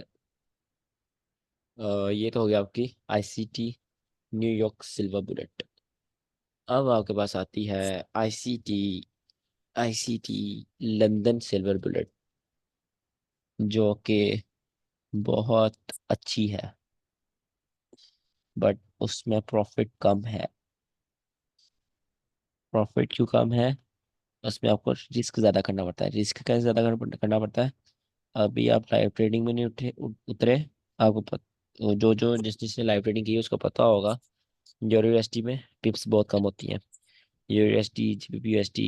ये तो हो गया आपकी ICT न्यूयॉर्क सिल्वर बुलेट। अब आपके पास आती है ICT ICT London silver bullet, जो कि बहुत अच्छी है, बट उसमें प्रॉफिट कम है। प्रॉफिट क्यों कम है? उसमें आपको रिस्क ज़्यादा करना पड़ता है। रिस्क कैसे ज़्यादा करना पड़ता है? अभी आप लाइव ट्रेडिंग में नहीं उतरे। आपको जो जो जिसने लाइव ट्रेडिंग की है उसको पता होगा, यूरो USD में पिप्स बहुत कम होती हैं। यूरो USD, GBP USD,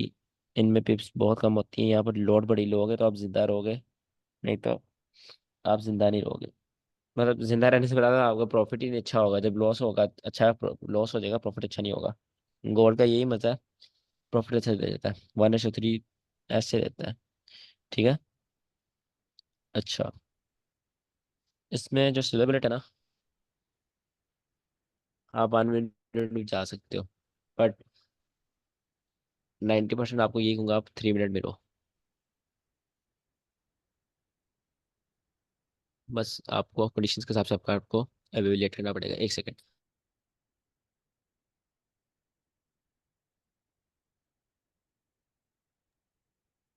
इनमें पिप्स बहुत कम होती हैं। यहाँ पर लोड बड़ी लोगे तो आप जिंदा रहोगे, नहीं तो आप जिंदा नहीं रहोगे। मतलब जिंदा रहने से पहले आपका प्रॉफिट ही नहीं अच्छा होगा। जब लॉस होगा अच्छा, लॉस हो जाएगा, प्रॉफिट अच्छा नहीं होगा। गोल्ड का यही मजा है, प्रॉफिट अच्छा दे देता है, 1:3 ऐसे देता है। ठीक है। अच्छा, इसमें जो सिल्वर बुलेट है ना, आप 1 मिनट में जा सकते हो, बट 90% आपको ये कहूँगा आप 3 मिनट में रहो। बस आपको कंडीशंस के हिसाब से आपको एवेल्यूएट करना पड़ेगा। 1 सेकंड।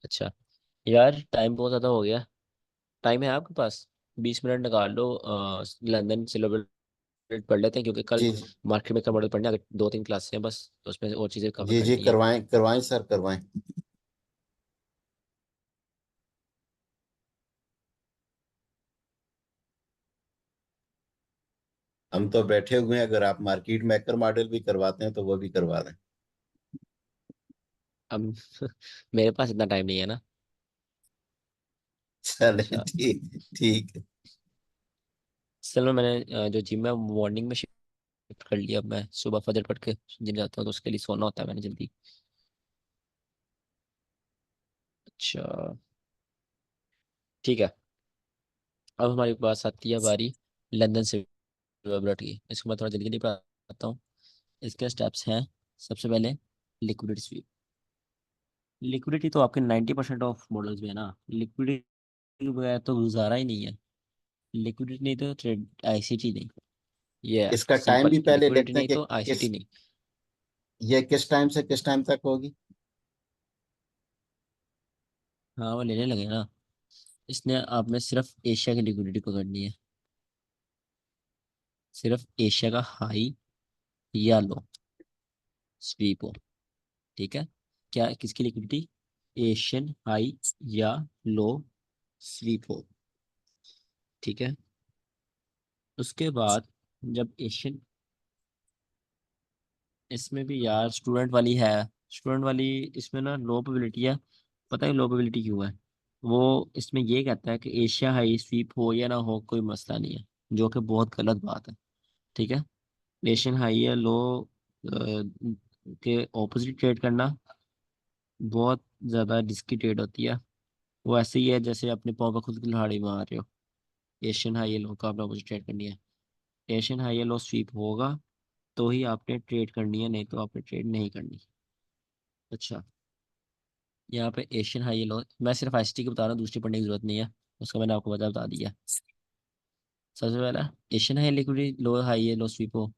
अच्छा यार, टाइम बहुत ज़्यादा हो गया। टाइम है आपके पास? 20 मिनट निकाल लो। लंदन सिल्वर बुलेट पढ़ लेते हैं, क्योंकि कल जी मार्केट मेकर मॉडल पढ़ने अगर 2-3 क्लास हैं बस, तो उसमें और चीज़ें कवर जी जी, करनी है। करवाएं करवाएं सर, करवाएं। हम तो बैठे हुए हैं, अगर आप मार्केट मेकर मॉडल भी करवाते हैं तो वो भी करवा दें। अब मेरे पास इतना टाइम नहीं है ना। चले अच्छा, ठीक ठीक है। चलो मैंने जो जिम है मॉर्निंग में शिफ्ट कर लिया। अब मैं सुबह फजर पढ़ के जिम जाता हूँ, तो उसके लिए सोना होता है मैंने जल्दी। अच्छा ठीक है। अब हमारे पास आती है बारी लंदन से बुलेट की। इसको मैं थोड़ा जल्दी जल्दी बताता हूँ। इसके स्टेप्स हैं। सबसे पहले लिक्विडिटी स्वीप। लिक्विडिटी तो आपके 90% ऑफ मॉडल्स में है ना। लिक्विडिटी के बगैर तो गुजारा ही नहीं है। लिक्विडिटी नहीं तो ट्रेड आईसीटी नहीं। ये है इसका टाइम सिंपल। भी पहले लिक्विडिटी लिखते हैं नहीं कि तो आईसीटी किस, नहीं। ये किस टाइम से किस टाइम तक होगी। हाँ वो लेने लगे ना। इसने आपने सिर्फ एशिया की लिक्विडिटी पकड़नी है। सिर्फ एशिया का हाई या लो स्वीप हो। ठीक है। क्या किसकी लिक्विडिटी? एशियन हाई या लो स्वीप हो। ठीक है। उसके बाद जब एशियन, इसमें भी यार स्टूडेंट वाली है। स्टूडेंट वाली इसमें ना लो प्रोबेबिलिटी है। पता है लो प्रोबेबिलिटी क्यों है? वो इसमें ये कहता है कि एशिया हाई स्वीप हो या ना हो कोई मसला नहीं है, जो कि बहुत गलत बात है। ठीक है। एशियन हाई या लो के ऑपोजिट ट्रेड करना बहुत ज़्यादा रिस्की ट्रेड होती है। वो ऐसे ही है जैसे अपने पाँव पर खुद की कुल्हाड़ी मार रहे हो। एशियन हाई या लो का आपने ऑपोजिट ट्रेड करनी है। एशियन हाई या लो स्वीप होगा तो ही आपने ट्रेड करनी है, नहीं तो आपने ट्रेड नहीं करनी। अच्छा, यहाँ पे एशियन हाई लो मैं सिर्फ आईसीटी की बता रहा हूँ, दूसरी पढ़ने की जरूरत नहीं है। उसका मैंने आपको बता दिया। सबसे पहला एशियन हाई लिक्विडिटी लो हाई लो स्वीप हो।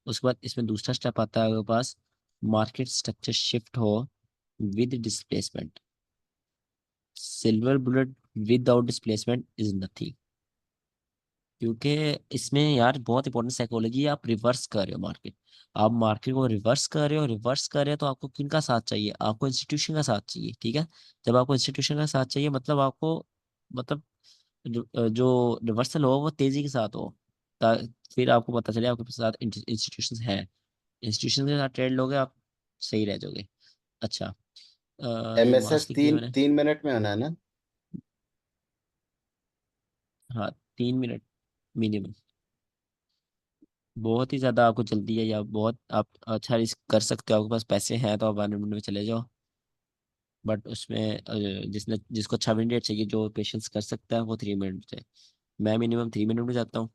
उसके बाद इसमें दूसरा स्टेप आता है आपके पास, मार्केट स्ट्रक्चर शिफ्ट हो with displacement. Silver bullet without displacement is nothing. क्योंकि इसमें यार बहुत इंपॉर्टेंट साइकोलॉजी है। आप रिवर्स कर रहे हो मार्केट। आप मार्केट को रिवर्स कर रहे हो। रिवर्स कर रहे हो तो आपको किन का साथ चाहिए? आपको इंस्टीट्यूशन का साथ चाहिए। ठीक है। जब आपको इंस्टीट्यूशन का साथ चाहिए मतलब आपको, मतलब जो रिवर्सल हो वो तेजी के साथ हो। ता- फिर आपको पता चले आपके साथ इंस्टीट्यूशन है। इंस्टीट्यूशन के साथ ट्रेड लोगे आप, सही रह जाओगे। अच्छा, ये एमएसएस मास लिख दिया तीन मैंने। 3 मिनट में होना है ना। हाँ, 3 मिनट मिनिमम। बहुत ही ज्यादा आपको जल्दी है या बहुत आप अच्छा रिस्क कर सकते हो, आपके पास पैसे हैं तो आप 1 मिनट में चले जाओ। बट उसमें जिसने जिसको 6 मिनट चाहिए, जो पेशेंस कर सकता है वो 3 मिनट चाहिए। मैं मिनिमम 3 मिनट में जाता हूँ।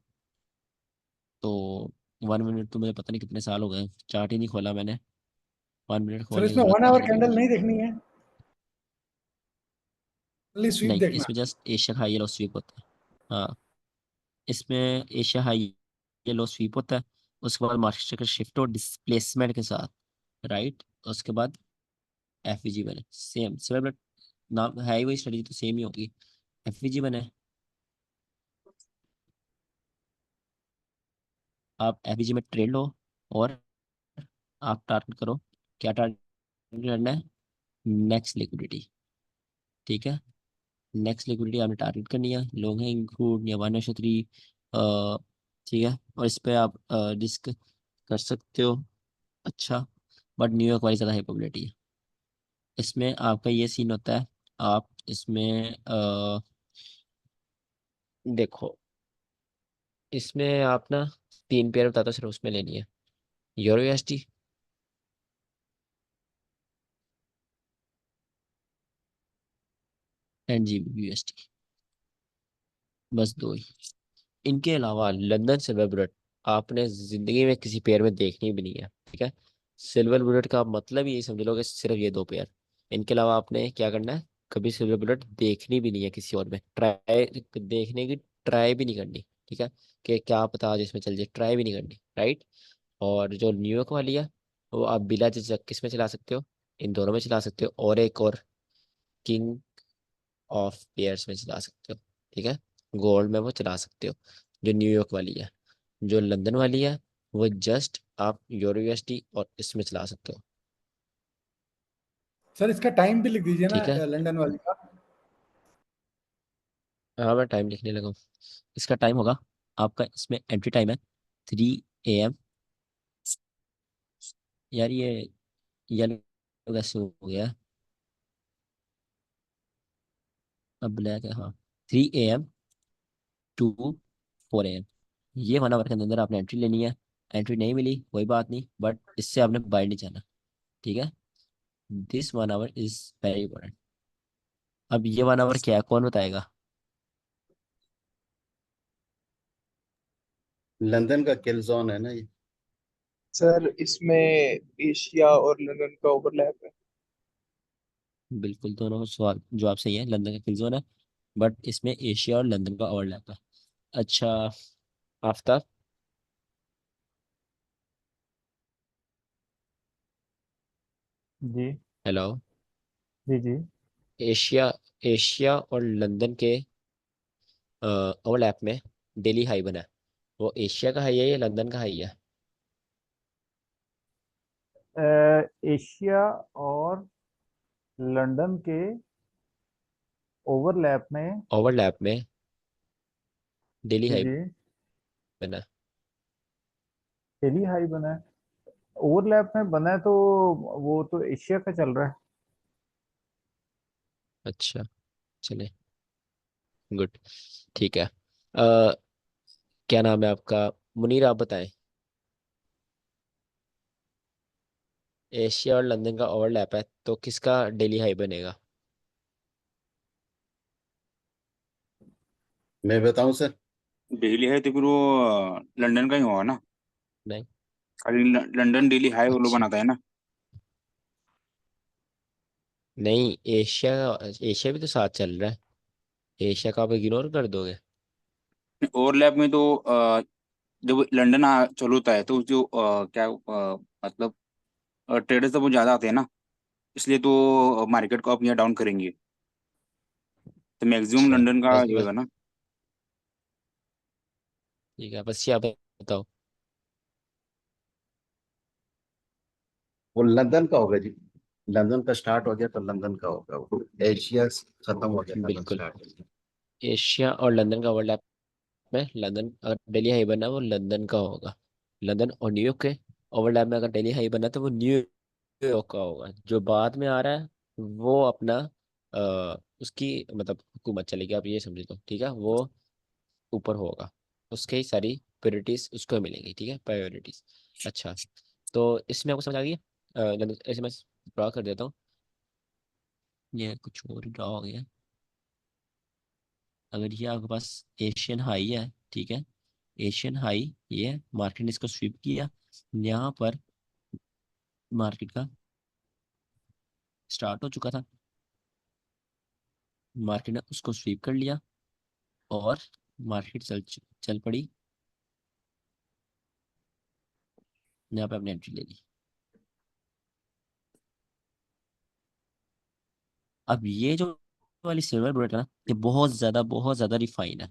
तो 1 मिनट तो मुझे पता नहीं कितने साल हो गए, चार्ट ही नहीं खोला मैंने। 1 मिनट सर खोलने की इसमें जरूरत 1 आवर नहीं है कभी कैंडल मुझे। नहीं देखनी है, खाली स्वीप नहीं, देखना इसमें just Asia high low sweep होता है। हाँ, इसमें एशिया हाई लो स्वीप होता है। उसके बाद मार्केट का शिफ्ट और डिस्प्लेसमेंट के साथ, राइट। उसके बाद एफवीजी बने सेम सिमिलर। नाम है ही वही, स्ट्रेटजी तो सेम ही होगी। एफवीजी बने। आप एफवीजी में ट्रेड लो और आप टारगेट करो। क्या टारगेट करना है? Next liquidity. ठीक है। नेक्स्ट लिक्विडिटी आपने टारगेट करनी है, लॉन्ग हैंग फ्रूट या 1/3। ठीक है। और इस पे आप रिस्क कर सकते हो। अच्छा, बट न्यूयॉर्क वाली ज़्यादा हाई प्रोबेबिलिटी है। इसमें आपका ये सीन होता है। आप इसमें देखो, इसमें आप ना 3 पेयर बताता हूँ, सिर्फ उसमें लेनी है। Euro USD, and GB USD. बस दो ही। इनके अलावा लंदन सिल्वर बुलेट आपने जिंदगी में किसी पेयर में देखनी भी नहीं है, ठीक है। सिल्वर बुलेट का मतलब यही समझ लो कि सिर्फ ये दो पेयर। इनके अलावा आपने क्या करना है, कभी सिल्वर बुलेट देखनी भी नहीं है किसी और में, ट्राई देखने की ट्राई भी नहीं करनी, ठीक है। कि क्या पता आज इसमें चल जाए, ट्राई भी नहीं करनी, राइट। और जो न्यूयॉर्क वाली है वो आप बिला झिझक किस में चला सकते हो, इन दोनों में चला सकते हो, और एक और किंग ऑफ पेयर्स में चला सकते हो, ठीक है। गोल्ड में वो चला सकते हो, जो न्यूयॉर्क वाली है। जो लंदन वाली है वो जस्ट आप यूरो यूएसडी और इसमें चला सकते हो, सर इसका टाइम भी लिख दीजिए ना ठीक है। लंदन वाली का। हाँ मैं टाइम लिखने लगा हूँ। इसका टाइम होगा आपका, इसमें एंट्री टाइम है 3 AM। यार ये कैसे हो गया, अब ब्लैक है, हाँ। 3 AM टू 4 AM, ये 1 आवर के अंदर आपने एंट्री लेनी है। एंट्री नहीं मिली कोई बात नहीं, बट इससे आपने बाहर नहीं जाना, ठीक है। This 1 our is very important. अब ये 1 आवर क्या है, कौन बताएगा। लंदन का किल जोन है ना ये। सर इसमें एशिया और लंदन का ओवरलैप है। बिल्कुल, दोनों सवाल जवाब सही है, लंदन का किल जोन है, बट इसमें एशिया और लंदन का ओवरलैप है। अच्छा, आफ्ताब। जी हेलो। जी जी। एशिया एशिया और लंदन के ओवरलैप में डेली हाई बना है, वो एशिया का हाई है या लंदन का हाई है। एशिया और लंदन के ओवरलैप में। ओवरलैप में डेली जी हाई जी। बना है। डेली हाई बना है, ओवरलैप में बना है, तो वो तो एशिया का चल रहा है। अच्छा, चले, गुड, ठीक है। अ, क्या नाम है आपका, मुनीर, आप बताएं। एशिया और लंदन का ओवरलैप है तो किसका डेली हाई बनेगा। मैं बताऊं सर। डेली है तो फिर वो लंदन का ही होगा ना। नहीं। खाली लंदन डेली हाई वो लोग अच्छा, बनाता है ना। नहीं, एशिया, एशिया भी तो साथ चल रहा है, एशिया का आप इग्नोर कर दोगे। ओवरलैप में तो जब लंदन चालू होता है तो जो क्या मतलब ट्रेडर्स तो बहुत ज्यादा आते हैं ना, इसलिए तो मार्केट को अप या डाउन करेंगे, तो मैक्सिमम अच्छा, लंदन का बस ही बस होगा ना। ठीक है, बस ये आप बताओ। वो लंदन का होगा जी। लंदन का स्टार्ट हो गया तो लंदन का होगा, वो एशिया खत्म हो गया लंदन बिल्कुल, स्टार्ट हो गया। एशिया और लंदन का ओवरलैप में लंदन अगर डेली हाई बना वो लंदन का होगा। लंदन और न्यूयॉर्क के ओवरलैप में अगर डेली हाई बना तो वो न्यूयॉर्क का होगा। जो बाद में आ रहा है वो अपना उसकी मतलब हुकूमत चलेगी, आप ये समझ लो, ठीक है। वो ऊपर होगा, उसके ही सारी प्रायोरिटीज उसको मिलेंगी, ठीक है, प्रायोरिटीज। अच्छा, तो इसमें आपको समझ आ गई है। ऐसे मैं ड्रा कर देता हूँ, ये कुछ और ड्रा हो गया। अगर ये आपके पास एशियन हाई है, ठीक है, एशियन हाई ये मार्केट ने इसको स्वीप किया, यहाँ पर मार्केट का स्टार्ट हो चुका था, मार्केट ने उसको स्वीप कर लिया और मार्केट चल पड़ी, यहाँ पे अपने एंट्री ले ली। अब ये जो वाली सिल्वर बुलेट है ना, ये बहुत ज्यादा रिफाइन है।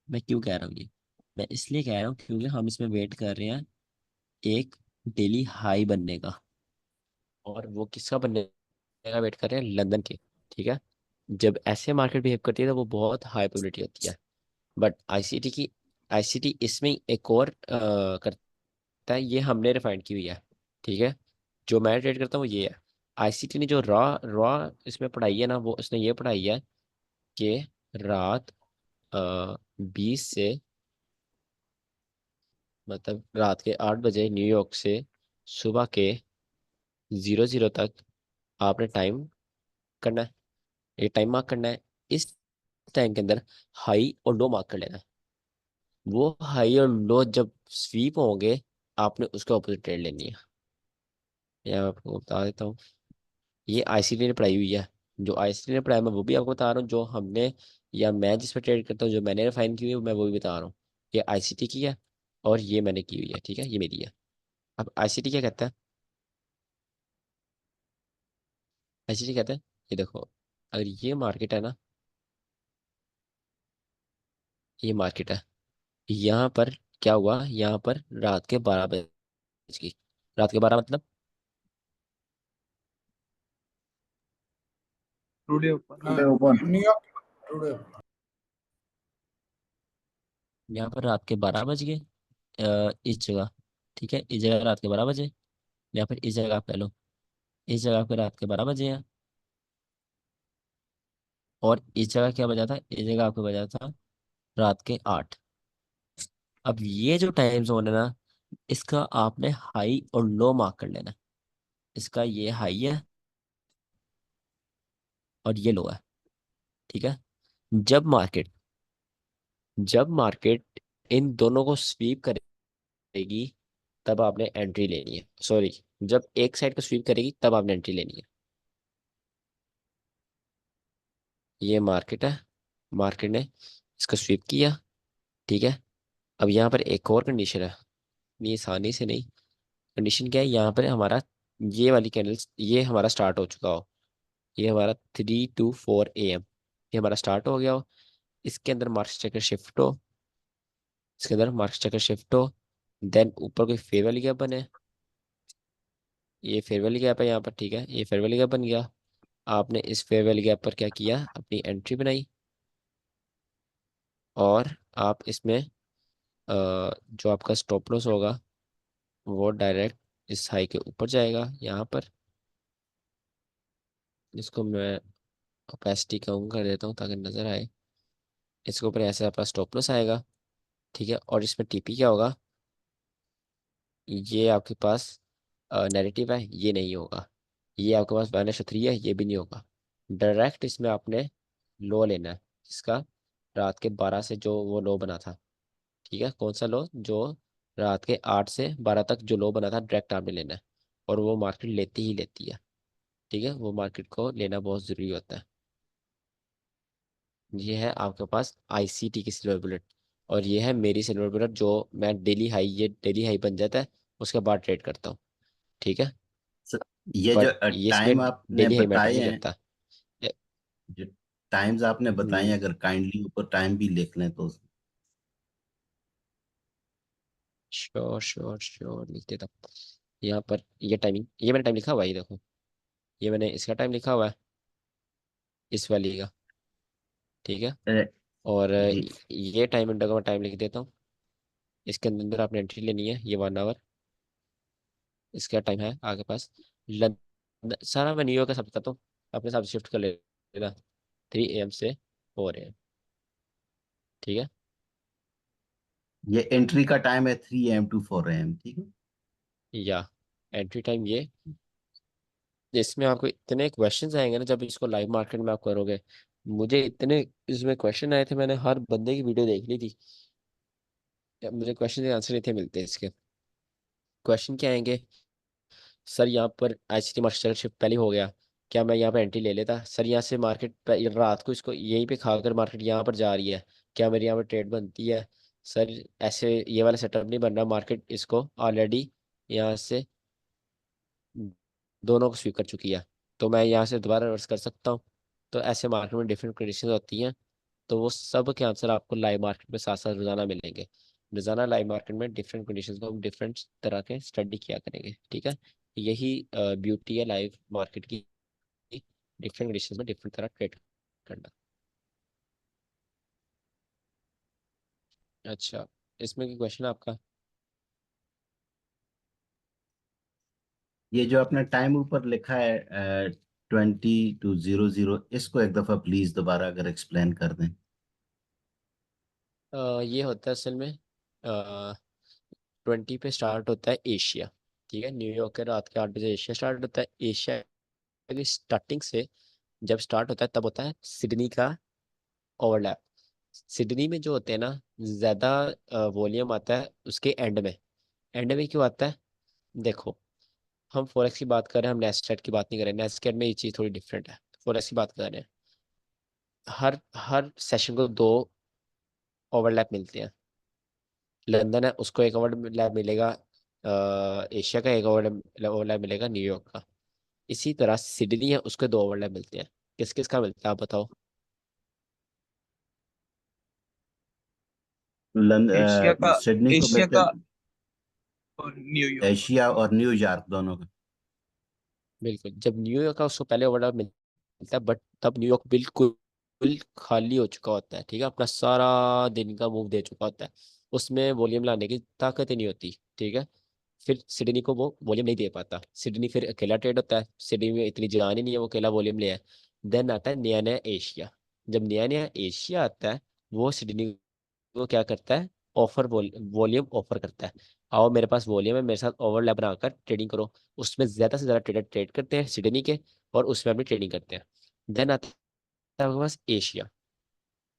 मैं क्यों कह रहा हूँ ये, मैं इसलिए कह रहा हूँ क्योंकि हम इसमें वेट कर रहे हैं एक डेली हाई बनने का, और वो किसका बनने का वेट कर रहे हैं, लंदन के, ठीक है। जब ऐसे मार्केट बिहेव करती है तो वो बहुत हाई प्रोबेबिलिटी होती है, बट आईसीटी इसमें एक और करता है, ये हमने रिफाइंड की हुई है, ठीक है। जो मैं ट्रेड करता हूँ वो ये है। आईसीटी ने जो रॉ रॉ इसमें पढ़ाई है ना, वो उसने ये पढ़ाई है कि रात 20 से, मतलब रात के 8 बजे न्यूयॉर्क से सुबह के 00 तक आपने टाइम करना है, ये टाइम मार्क करना है। इस टाइम के अंदर हाई और लो मार्क कर लेना है। वो हाई और लो जब स्वीप होंगे आपने उसके ऑपोजिट ट्रेड लेनी है। ये मैं आपको बता देता हूँ। ये आईसीटी ने पढ़ाई हुई है। जो आईसीटी ने पढ़ाया मैं वो भी आपको बता रहा हूँ, जो हमने या मैं जिस पर ट्रेड करता हूँ जो मैंने रिफाइन की हुई है मैं वो भी बता रहा हूँ। ये आईसीटी की है और ये मैंने की हुई है, ठीक है, ये मेरी है। अब आईसीटी क्या कहता है? आईसीटी कहता है ये देखो, अगर ये मार्केट है ना, ये मार्केट है, यहाँ पर क्या हुआ, यहाँ पर रात के 12 बज गई। रात के 12 मतलब टुडे ऊपर। हाँ, न्यूयॉर्क टुडे। यहाँ पर रात के 12 बज गए इस जगह, ठीक है, इस जगह रात के 12 बजे, या फिर इस जगह आप कह लो, इस जगह पे रात के 12 बजे हैं। और इस जगह क्या बजा था, इस जगह आपको बजा था रात के 8। अब ये जो टाइम जोन है ना, इसका आपने हाई और लो मार्क कर लेना है। इसका ये हाई है और ये लो है, ठीक है। जब मार्केट जब मार्केट इन दोनों को स्वीप करेगी तब आपने एंट्री लेनी है। सॉरी, जब एक साइड को स्वीप करेगी तब आपने एंट्री लेनी है। ये मार्केट है, मार्केट ने इसको स्वीप किया, ठीक है। अब यहाँ पर एक और कंडीशन है, ये आसानी से नहीं। कंडीशन क्या है, यहाँ पर हमारा ये वाली कैंडल्स, ये हमारा स्टार्ट हो चुका हो, ये हमारा 3 to 4 AM ये हमारा स्टार्ट हो गया हो। इसके अंदर मार्केट चक्कर शिफ्ट हो, इसके अंदर मार्केट चक्कर शिफ्ट हो, देन ऊपर कोई फेयर वाली गैप बने। ये फेयर वाली गैप है यहाँ पर, ठीक है, ये फेयर वाली गैप बन गया। आपने इस फेयर वाली गैप पर क्या किया, अपनी एंट्री बनाई, और आप इसमें जो आपका स्टॉप लॉस होगा वो डायरेक्ट इस हाई के ऊपर जाएगा। यहाँ पर इसको मैं ओपेसिटी कम कर देता हूँ ताकि नज़र आए। इसके ऊपर ऐसे आपका स्टॉप लॉस आएगा, ठीक है। और इसमें टीपी क्या होगा, ये आपके पास नेगेटिव है, ये नहीं होगा। ये आपके पास -3 है, ये भी नहीं होगा। डायरेक्ट इसमें आपने लो लेना है, इसका रात के 12 से जो वो लो बना था, ठीक है। कौन सा लो, जो रात के 8 से 12 तक जो लो बना था, डायरेक्ट आपने लेना है। और वो मार्केट लेती ही लेती है, ठीक है, वो मार्केट को लेना बहुत ज़रूरी होता है। ये है आपके पास आईसीटी की सिल्वर बुलेट, और ये है मेरी सिल्वर बुलेट जो मैं डेली हाई, ये डेली हाई बन जाता है उसके बाद ट्रेड करता हूँ, ठीक है। सर, ये जो बट ये टाइम इसमें आपने डेली हाई मैटर बताए नहीं हैं, करता। ए- जो टाइम्स आपने बताए हैं, हम्म, अगर काइंडली ऊपर टाइम भी लिख लें तो। श्योर श्योर श्योर लिख देता हूँ। यहाँ पर ये टाइमिंग, ये मैंने टाइम लिखा हुआ है, ये देखो, ये मैंने इसका टाइम लिखा हुआ है, इस वाली का, ठीक है। अ, और जी, ये टाइम विंडो का मैं टाइम लिख देता हूँ। इसके अंदर आपने एंट्री लेनी है, ये 1 आवर इसका टाइम है आपके पास। सारा मैं न्यूयॉर्क का सब बताता हूँ, अपने साथ शिफ्ट कर लेगा 3 AM से 4 AM, ठीक है। ये एंट्री का टाइम है 3 AM to 4 AM, ठीक है। या एंट्री टाइम ये, इसमें आपको इतने क्वेश्चंस आएंगे ना जब इसको लाइव मार्केट में आप करोगे। मुझे इतने इसमें क्वेश्चन आए थे, मैंने हर बंदे की वीडियो देख ली थी, मुझे क्वेश्चन के आंसर नहीं थे मिलते इसके। क्वेश्चन क्या आएंगे, सर यहाँ पर आईसीटी मार्केट शिफ्ट पहले हो गया, क्या मैं यहाँ पर एंट्री ले लेता? सर यहाँ से मार्केट रात को इसको यहीं पे खाकर मार्केट यहाँ पर जा रही है, क्या मेरी यहाँ पर ट्रेड बनती है? सर ऐसे ये वाला सेटअप नहीं बन रहा, मार्केट इसको ऑलरेडी यहाँ से दोनों को स्वीप कर चुकी है, तो मैं यहाँ से दोबारा रिवर्स कर सकता हूँ। तो ऐसे मार्केट में डिफरेंट कंडीशन होती हैं, तो वो सब के आंसर आपको लाइव मार्केट में साथ साथ रोजाना मिलेंगे। रोजाना लाइव मार्केट में डिफरेंट कंडीशंस को हम डिफरेंट तरह के स्टडी किया करेंगे, ठीक है। यही ब्यूटी है लाइव मार्केट की, डिफरेंट कंडीशंस में डिफरेंट तरह ट्रेड करना। अच्छा, इसमें की क्वेश्चन आपका? ये जो आपने टाइम ऊपर लिखा है 20 to 00, इसको एक दफा प्लीज दोबारा अगर एक्सप्लेन कर दें। ये होता है असल में 20 पे स्टार्ट होता है एशिया, ठीक है। न्यूयॉर्क के रात के 8 बजे एशिया स्टार्ट होता है। एशिया की स्टार्टिंग से जब स्टार्ट होता है तब होता है सिडनी का ओवरलैप। सिडनी में जो होते हैं ना, ज़्यादा वॉल्यूम आता है उसके एंड में। एंड में क्यों आता है? देखो, हम फॉरेक्स की बात कर रहे हैं, हम नेस्टेड की बात नहीं कर रहे। नेस्टेड में ये चीज़ थोड़ी डिफरेंट है, फॉरेक्स की बात कर रहे हैं। हर हर सेशन को 2 ओवरलैप मिलते हैं। लंदन है, उसको एक ओवरलैप मिलेगा, एशिया का एक ओवरलैप मिलेगा, न्यूयॉर्क का। इसी तरह सिडनी है, उसके 2 ओवरलैप मिलते हैं। किस किस का मिलता है आप बताओ? एशिया का सिडनी को एशिया मिलते का हैं और न्यूयॉर्क का। एशिया और न्यूयॉर्क दोनों का। बिल्कुल, जब न्यूयॉर्क का उसको पहले ओवरलैप मिलता है, बट तब न्यूयॉर्क बिल्कुल खाली हो चुका होता है, ठीक है, अपना सारा दिन का मूव दे चुका होता है, उसमें वॉल्यूम लाने की ताकत ही नहीं होती, ठीक है। फिर सिडनी को वो वॉल्यूम नहीं दे पाता, सिडनी फिर अकेला ट्रेड होता है, सिडनी में इतनी जान ही नहीं है वो अकेला वॉल्यूम ले आए। देन आता है नया नया एशिया। जब नया नया एशिया आता है, वो सिडनी को क्या करता है? ऑफर, वॉल्यूम ऑफर करता है। आओ मेरे पास वॉल्यूम है, मेरे साथ ओवरलैप बनाकर ट्रेडिंग करो। उसमें ज़्यादा से ज़्यादा ट्रेडर ट्रेड करते हैं सिडनी के, और उसमें अपनी ट्रेडिंग करते हैं। देन आता है आपके पास एशिया।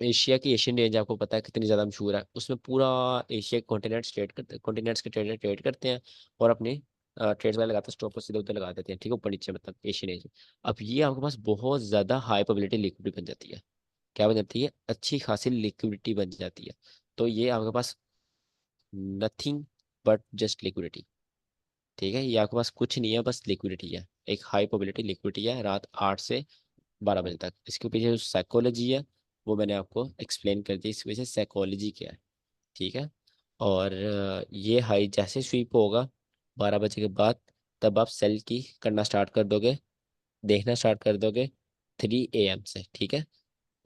एशिया की एशियन रेंज आपको पता है कितनी ज़्यादा मशहूर है, उसमें पूरा एशिया कॉन्टिनेंट्स ट्रेड करते हैं, कॉन्टिनेंट्स के ट्रेडर ट्रेड करते हैं और अपने ट्रेड्स वाले लगाते हैं, स्टॉप को सीधे उधर लगा देते हैं, ठीक है, ऊपर नीचे, मतलब एशियन रेंज। अब ये आपके पास बहुत ज़्यादा हाई प्रोबेबिलिटी लिक्विडिटी बन जाती है। क्या बन जाती है? अच्छी खासी लिक्विडिटी बन जाती है। तो ये आपके पास नथिंग बट जस्ट लिक्विडिटी, ठीक है, ये आपके पास कुछ नहीं है, बस लिक्विडिटी है, एक हाई प्रोबेबिलिटी लिक्विडिटी है रात 8 से 12 बजे तक। इसके पीछे जो साइकोलॉजी है वो मैंने आपको एक्सप्लेन कर दी, इसके पीछे साइकोलॉजी क्या है, ठीक है। और ये हाई जैसे स्वीप होगा 12 बजे के बाद, तब आप सेल की करना स्टार्ट कर दोगे, देखना स्टार्ट कर दोगे 3 AM से, ठीक है।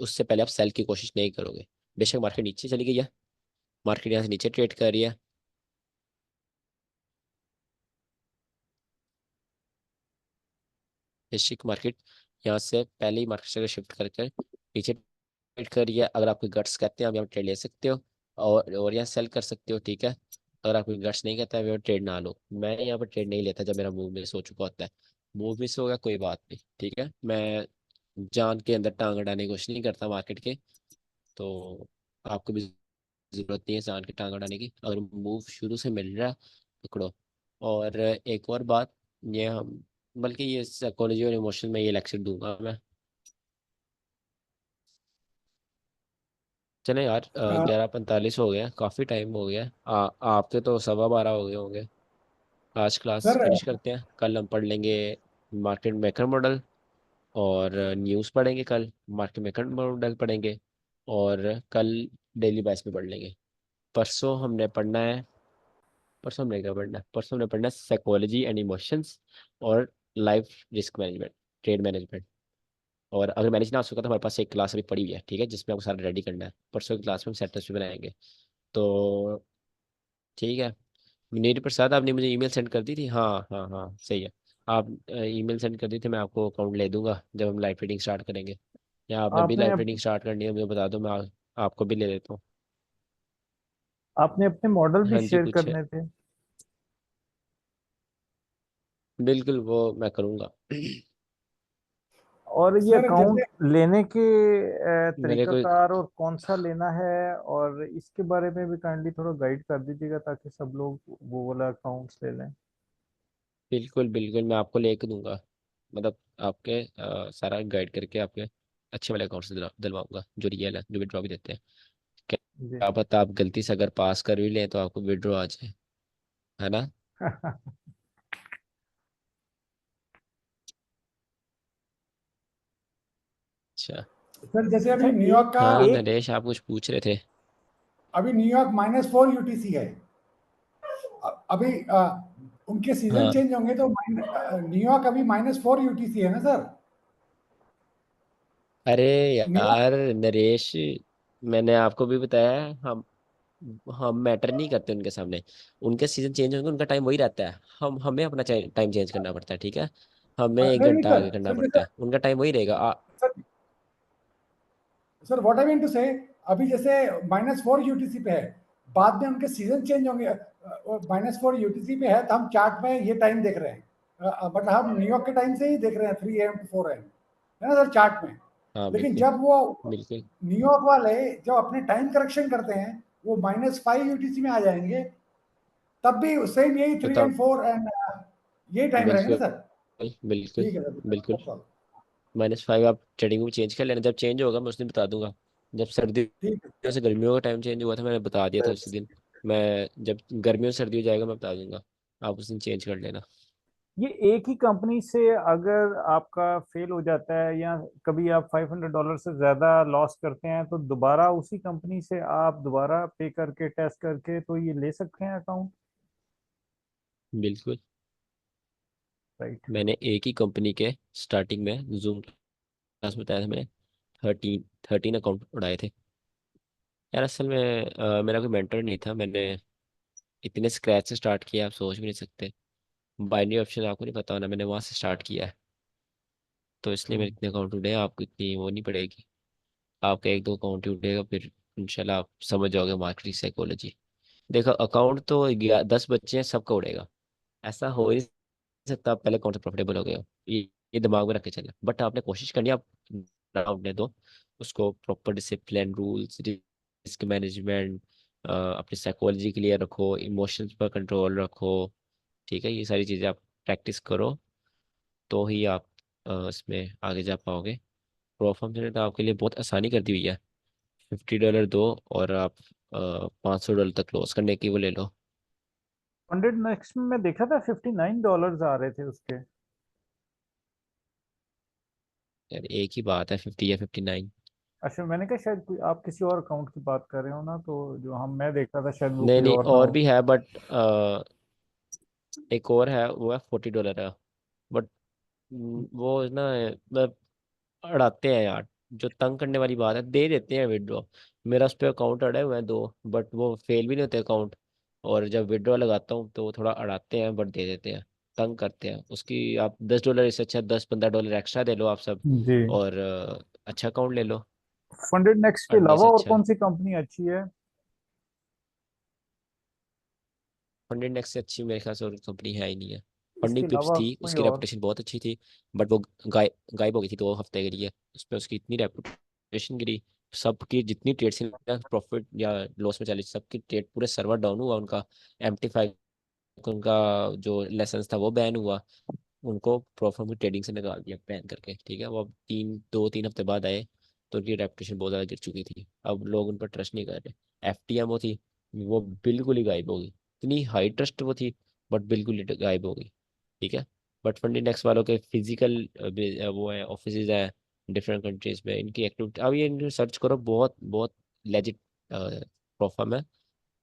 उससे पहले आप सेल की कोशिश नहीं करोगे। बेशक मार्केट नीचे चली गई है, मार्केट यहाँ से नीचे ट्रेड कर रही है, बेशक मार्केट यहाँ से पहले ही मार्केट से शिफ्ट करके नीचे ट्रेड कर रही है। अगर आपके गट्स कहते हैं आप यहाँ ट्रेड ले सकते हो, और यहाँ सेल कर सकते हो, ठीक है। अगर आपके गट्स नहीं कहता है ट्रेड ना लो। मैं यहाँ पर ट्रेड नहीं लेता जब मेरा मूव मिस हो चुका होता है। मूव मिस होगा कोई बात नहीं, ठीक है, मैं जान के अंदर टांग अड़ाने की कोशिश नहीं करता मार्केट के। तो आपको भी जरूरत नहीं है जान के टांग अड़ाने की, अगर मूव शुरू से मिल रहा है पकड़ो। और एक और बात, ये हम, बल्कि ये साइकोलॉजी और इमोशन में ये लेक्चर दूंगा मैं। चले यार, 11:45 हो गया, काफ़ी टाइम हो गया। आपके तो 12:15 हो गए होंगे। आज क्लास सर फिनिश करते हैं, कल हम पढ़ लेंगे मार्केट मेकर मॉडल, और न्यूज़ पढ़ेंगे कल, मार्केट मेकर मॉडल पढ़ेंगे, और कल डेली बेस पे पढ़ लेंगे। परसों हमने पढ़ना है, परसों हमने क्या पढ़ना है? परसों हमने पढ़ना है साइकोलॉजी एंड इमोशंस, और life risk management, trade management. और अगर मैनेज ना हो सका तो हमारे पास एक क्लास अभी पड़ी हुई है, ठीक है, जिसमें आपको सारा रेडी करना है। परसों की क्लास में हम सेटअप भी बनाएंगे। तो ठीक है। नीरज प्रसाद, आपने मुझे ईमेल सेंड कर दी थी, हाँ हाँ हाँ सही है। आप ईमेल सेंड कर दी थी, मैं आपको अकाउंट ले दूंगा जब हम लाइव ट्रेडिंग स्टार्ट करेंगे। या आपने भी आपने लाइव ट्रेडिंग स्टार्ट करनी है मुझे बता दो, मैं आपको भी ले देता हूँ। आपने अपने मॉडल भी हाँ जी, शेयर कुछ है, करने थे। बिल्कुल वो मैं करूँगा। और ये सर अकाउंट जैसे लेने के मेरे को तरीकाकार और कौन सा लेना है, और इसके बारे में भी काइंडली थोड़ा गाइड कर दीजिएगा ताकि सब लोग वो वाला अकाउंट्स ले लें। बिल्कुल बिल्कुल मैं आपको लेके दूंगा, मतलब आपके सारा गाइड करके आपके अच्छे वाले अकाउंट से दिलवाऊंगा, जो रियल है, जो विड्रॉ भी देते हैं। जी। क्या पता आप गलती से अगर पास कर भी लें तो आपको विड्रॉ आ जाए, है ना? अच्छा। सर जैसे अच्छा, अभी न्यूयॉर्क का हाँ एक नरेश, आप कुछ पूछ रहे थे? अभी न्यूयॉर्क -4 यूटीसी है। अभी उनके सीजन हाँ, चेंज होंगे तो न्यूयॉर्क अभी -4 यूटीसी है ना सर। अरे न्यूयॉर्क यार नरेश, मैंने आपको भी बताया है, हम मैटर नहीं करते उनके सामने। उनके सीजन चेंज होंगे, उनका टाइम वही रहता है, हम हमें अपना टाइम चेंज करना पड़ता है, ठीक है, हमें एक नहीं नहीं घंटा सर, आगे करना सर पड़ता जैसे है, उनका टाइम वही रहेगा। Sir sir what I mean to say, अभी जैसे -4 यूटीसी पे है, बाद में उनके सीजन चेंज होंगे, -4 यूटीसी पे है तो हम चार्ट में ये टाइम देख रहे हैं, मतलब हम न्यूयॉर्क के टाइम से ही देख रहे हैं 3 AM to 4 AM, है ना सर चार्ट में। हाँ लेकिन बिल्कुल जब वो बिल्कुल। न्यूयॉर्क वाले जब अपने टाइम करेक्शन करते हैं, वो -5 यूटीसी में आ जाएंगे, तब भी सेम यही तो 3 तब एंड 4 एंड यही टाइम रहेंगे ना बिल्कुल सर? बिल्कुल ठीक है सर, बिल्कुल। that's all। -5 आप ट्रेडिंग को चेंज कर लेना, जब चेंज होगा मैं उस दिन बता दूंगा। जब ठीक सर्दियों से गर्मियों का टाइम चेंज हुआ था मैंने बता दिया था है। उसी दिन। मैं जब गर्मियों से सर्दी हो जाएगा मैं बता दूंगा, आप उस दिन चेंज कर लेना। ये एक ही कंपनी से अगर आपका फेल हो जाता है या कभी आप $500 से ज्यादा लॉस करते हैं, तो दोबारा उसी कंपनी से आप दोबारा पे करके टेस्ट करके तो ये ले सकते हैं अकाउंट, राइट? मैंने एक ही कंपनी के स्टार्टिंग में जूम क्लास में बताया था, मैंने 13 अकाउंट उड़ाए थे। यार असल में मेरा कोई मेंटर नहीं था, मैंने इतने स्क्रैच से स्टार्ट किया, आप सोच भी नहीं सकते। बाइनरी ऑप्शन आपको नहीं पता होना, मैंने वहाँ से स्टार्ट किया है। तो इसलिए मेरे इतने अकाउंट उड़े हैं, आपको इतनी वो नहीं पड़ेगी। आपका एक दो अकाउंट ही उड़ेगा, फिर इंशाल्लाह आप समझ जाओगे मार्केटिंग साइकोलॉजी। देखो अकाउंट तो 10 बच्चे हैं, सबका उड़ेगा, ऐसा हो ही नहीं सकता आप पहले कौन सा प्रॉफिटेबल हो गए हो। ये दिमाग में रख के चलना, बट आपने कोशिश करनी है, आप आपने दो उसको proper discipline rules, risk management, अपनी साइकोलॉजी क्लियर रखो, इमोशंस पर कंट्रोल रखो। ठीक है, ये सारी चीज़ें आप प्रैक्टिस करो तो ही आप इसमें आगे जा पाओगे। प्रोफार्म ने तो आपके लिए बहुत आसानी कर दी हुई है। $50 दो और आप $500 तक क्लोज करने की वो ले लो। फंडेड नेक्स्ट में मैं देखा था $59 आ रहे थे उसके। यार एक ही बात है, 50 या 59। अच्छा, मैंने कहा शायद कोई आप किसी और अकाउंट की बात कर रहे हो ना, तो जो हम मैं देख रहा था शायद वो नहीं कोई नहीं, और ना और हो। भी है बट एक और है, वो है $40 है। बट वो ना मतलब अड़ाते हैं यार, जो तंग करने वाली बात है, दे देते हैं विड्रॉ। मेरा उस पर अकाउंट अड़े हुए हैं दो, बट वो फेल भी नहीं होते अकाउंट। और जब विड्रॉ लगाता हूँ तो वो थोड़ा अड़ाते हैं, बट दे देते हैं, तंग करते हैं उसकी। आप $10 इससे अच्छा $10-15 एक्स्ट्रा दे लो आप सब, जी। और अच्छा अकाउंट ले लो, फंडेड नेक्स्ट के अड़ने अलावा से और अच्छा है। कौन सी कंपनी अच्छी है? फंडेड नेक्स्ट से अच्छी मेरे ख्याल से और कंपनी है ही नहीं है। इसके फंडिंग पिप्स अलावा थी, कोई उसकी और? रेपुटेशन बहुत अच्छी थी, बट वो गायब हो गई थी 2 हफ्ते के लिए। उस पर उसकी इतनी रेपुटेशन गिरी, सबकी जितनी ट्रेड्स प्रॉफिट या लॉस में चली, सबकी ट्रेड पूरे सर्वर डाउन हुआ उनका। MT5 उनका जो लाइसेंस था वो बैन हुआ, उनको प्रॉफिट की ट्रेडिंग से निकाल दिया बैन करके। ठीक है, वो अब 2-3 हफ्ते बाद आए तो उनकी रेपुटेशन बहुत ज़्यादा गिर चुकी थी, अब लोग उन पर ट्रस्ट नहीं कर रहे। FTM वो थी, वो बिल्कुल ही गायब हो गई। इतनी हाई ट्रस्ट वो थी, बट बिल्कुल ही गायब हो गई। ठीक है, बट फंड इंडेक्स वालों के फिजिकल वो है ऑफिस है डिफरेंट कंट्रीज में, इनकी एक्टिविटी अब ये इनको सर्च करो, बहुत बहुत लेजिट प्रोफर्म है।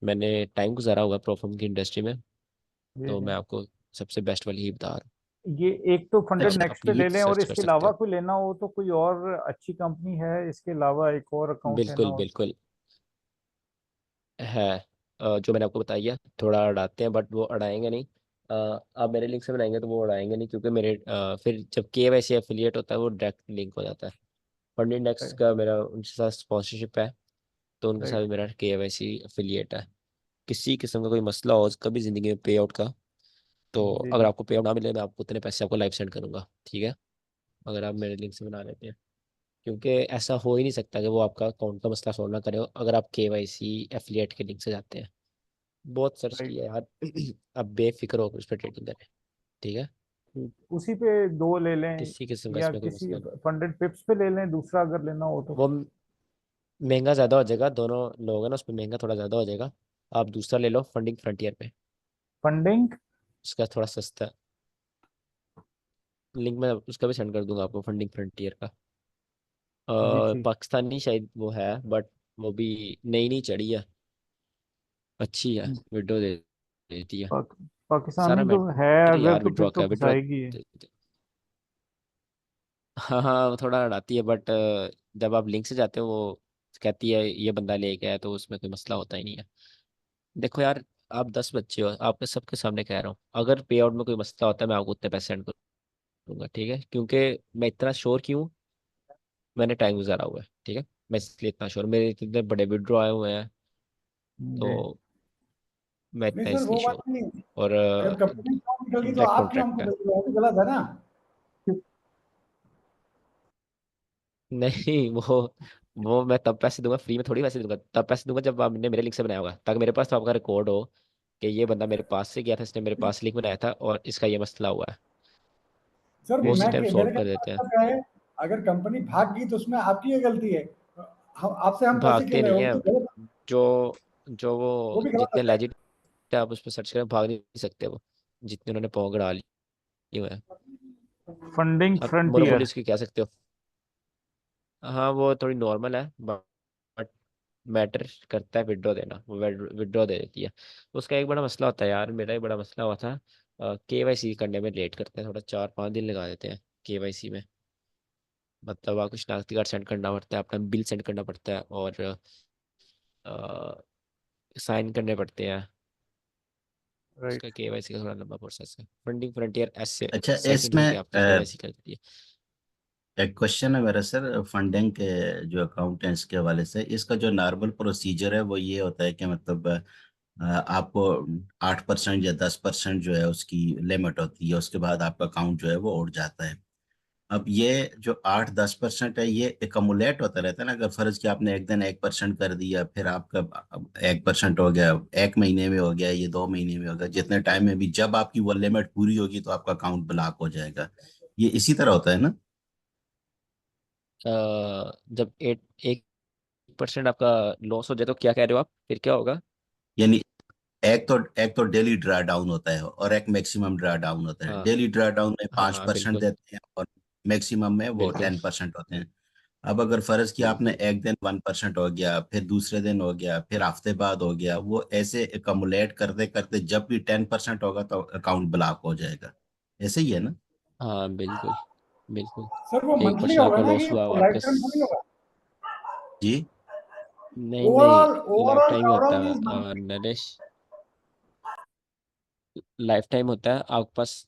मैंने टाइम गुजारा हुआ प्रोफर्म की इंडस्ट्री में, जी तो जी। मैं आपको सबसे बेस्ट वाली ही बता रहा ये एक तो हूँ, फंडेड आप नेक्स्ट पे अपनी भी ले लें, और सर्च कर इसके सकते अलावा हो। कोई लेना हो तो कोई और अच्छी कंपनी है इसके अलावा, एक और अकाउंट लेना बिल्कुल हो? बिल्कुल है। जो मैंने आपको बताई है, थोड़ा अड़ाते हैं बट वो अड़ाएंगे नहीं। आप मेरे लिंक से बनाएंगे तो वो अड़ाएंगे नहीं, क्योंकि मेरे फिर जब KYC एफिलिएट होता है वो डायरेक्ट लिंक हो जाता है। फंड इंडेक्स का मेरा उनके साथ स्पॉन्सरशिप है, तो उनके साथ राइट। भी मेरा KYC एफिलिएट है। किसी किस्म का कोई मसला हो कभी ज़िंदगी में पे आउट का, तो जी अगर जी। आपको पे आउट ना मिले मैं आपको उतने पैसे आपको लाइव सेंड करूंगा। ठीक है, अगर आप मेरे लिंक से बना लेते हैं, क्योंकि ऐसा हो ही नहीं सकता कि वो आपका अकाउंट का मसला सॉल्व ना करे अगर आप KYC एफिलिएट के लिंक से जाते हैं। बहुत सर्च राइट। किया यार। अब बेफिक्र होकर उस पर ट्रेडिंग करें। ठीक है, ठीक, उसी पे दो ले लें किसी किस्म का या इसमें कोई किसी मसला नहीं। फंडेड पिप्स पे ले लें दूसरा अगर लेना हो तो? वो महंगा ज़्यादा हो जाएगा, दोनों लोग हैं ना, उस पर महंगा थोड़ा ज़्यादा हो जाएगा। आप दूसरा ले लो फंडिंग फ्रंटियर पे, फंडिंग। उसका थोड़ा सस्ता है। लिंक मैं उसका भी सेंड कर दूंगा आपको, फंडिंग फ्रंटियर का। जी ठीक। पाकिस्तानी शायद वो है, बट वो भी नई नई चढ़ी है, अच्छी है, विड्रो दे देती है। पाक, सारा पाकिस्तानी तो है मैटर अगर, यार तो फिर विड्रॉ तो का, विड्रॉ। फंसाएगी है। हाँ हाँ, वो थोड़ा अड़ाती है, बट जब आप लिंक से जाते हो वो कहती है ये बंदा ले गया है, तो उसमें कोई मसला होता ही नहीं है। देखो यार, आप 10 बच्चे हो, आपके सबके सामने कह रहा हूँ, अगर पे आउट में कोई मसला होता है मैं आपको उतने पैसे सेंड करूंगा। ठीक है, क्योंकि मैं इतना श्योर क्यों, मैंने टाइम गुजारा हुआ है। ठीक है, मैं इसलिए इतना श्योर, मेरे इतने बड़े विड्रॉ आए हुए हैं, जी। तो मैं नहीं इतना सर, वो इसलिए बात श्योर। नहीं। और अगर कंपनी काम निकल गई तो डायरेक्ट आप क्यों कॉन्ट्रैक्ट हमको है। बोल रहे हो? वो तो गलत है ना। नहीं, वो मैं तब पैसे दूंगा, फ्री में थोड़ी पैसे दूंगा, तब पैसे दूंगा जब आपने मेरे लिंक से बनाया होगा, ताकि मेरे पास तो आपका रिकॉर्ड हो कि ये बंदा मेरे पास से गया था, इसने मेरे पास लिंक बनाया था और इसका ये मसला हुआ है। सर वो उसी टाइम सॉल्व मेरे कर ख्याल देते हैं। से क्या है, अगर कंपनी भाग गई तो उसमें आपकी ये गलती है। हम पैसे भागते खेल रहे नहीं हो है। तो गलत, जो जो वो वो भी गलत जितने होता है। लेजिट आप उस पर सर्च करें, भाग नहीं सकते वो, जितने उन्होंने पौंग डाली हुए हैं। फंडिंग आप फ्रंटियर। मोनोपोली उसकी कह सकते हो। हाँ, वो थोड़ी नॉर्मल है, बट मैटर करता है विड्रॉ देना, वो विड्रॉ दे देती है। उसका एक बड़ा मसला होता है यार, मेरा एक बड़ा मसला हुआ था। केवाईसी करने में लेट करते हैं थोड़ा, 4-5 दिन लगा देते हैं केवाईसी में। मतलब आपको शनाख्ती कार्ड सेंड करना पड़ता है, अपना बिल सेंड करना पड़ता है, और साइन करने पड़ते हैं। उसका राइट। केवाईसी का थोड़ा लंबा प्रोसेस है। फंडिंग फ्रंटियर ऐसे अच्छा, सेकंड ही इसमें पे आपकी केवाईसी कर देती है। एक क्वेश्चन है मेरा सर, फंडिंग के जो अकाउंटेंट्स के हवाले से, इसका जो नॉर्मल प्रोसीजर है वो ये होता है कि मतलब आपको 8% या 10% जो है उसकी लिमिट होती है, उसके बाद आपका अकाउंट जो है वो उड़ जाता है। अब ये जो 8-10% है ये एकमुलेट होता रहता है ना, अगर फर्ज कि आपने एक दिन 1% कर दिया, फिर आपका 1% हो गया, एक महीने में हो गया, ये 2 महीने में हो गया, जितने टाइम में भी जब आपकी वो लिमिट पूरी होगी तो आपका अकाउंट ब्लॉक हो जाएगा। ये इसी तरह होता है ना? जब 1% आपका लॉस हो जाए तो क्या कह रहे हो आप, फिर क्या होगा? यानी एक तो डेली ड्रा डाउन होता है और एक मैक्सिमम ड्रा डाउन होता है। हाँ, डेली ड्रा डाउन में पांच हाँ, परसेंट बिल्कुल, देते हैं और मैक्सिमम में वो बिल्कुल, 10% होते हैं। अब अगर फर्ज किया आपने बिल्कुल। एक दिन 1% हो गया, फिर दूसरे दिन हो गया, फिर हफ्ते बाद हो गया, वो ऐसे एकमुलेट करते करते जब भी 10% होगा तो अकाउंट ब्लॉक हो जाएगा। ऐसे ही है ना? हाँ, बिल्कुल, बिल्कुल। सर वो एक मंथली परसेंट होगा आपका ना लॉस कि हुआ लाइफ आपका टाइम थोड़ी होगा? जी। नहीं, नहीं, ओवरऑल लाइफ ओवरऑल टाइम ही होता ओवरऑल है means monthly. Naresh. Life time होता है आपके पास।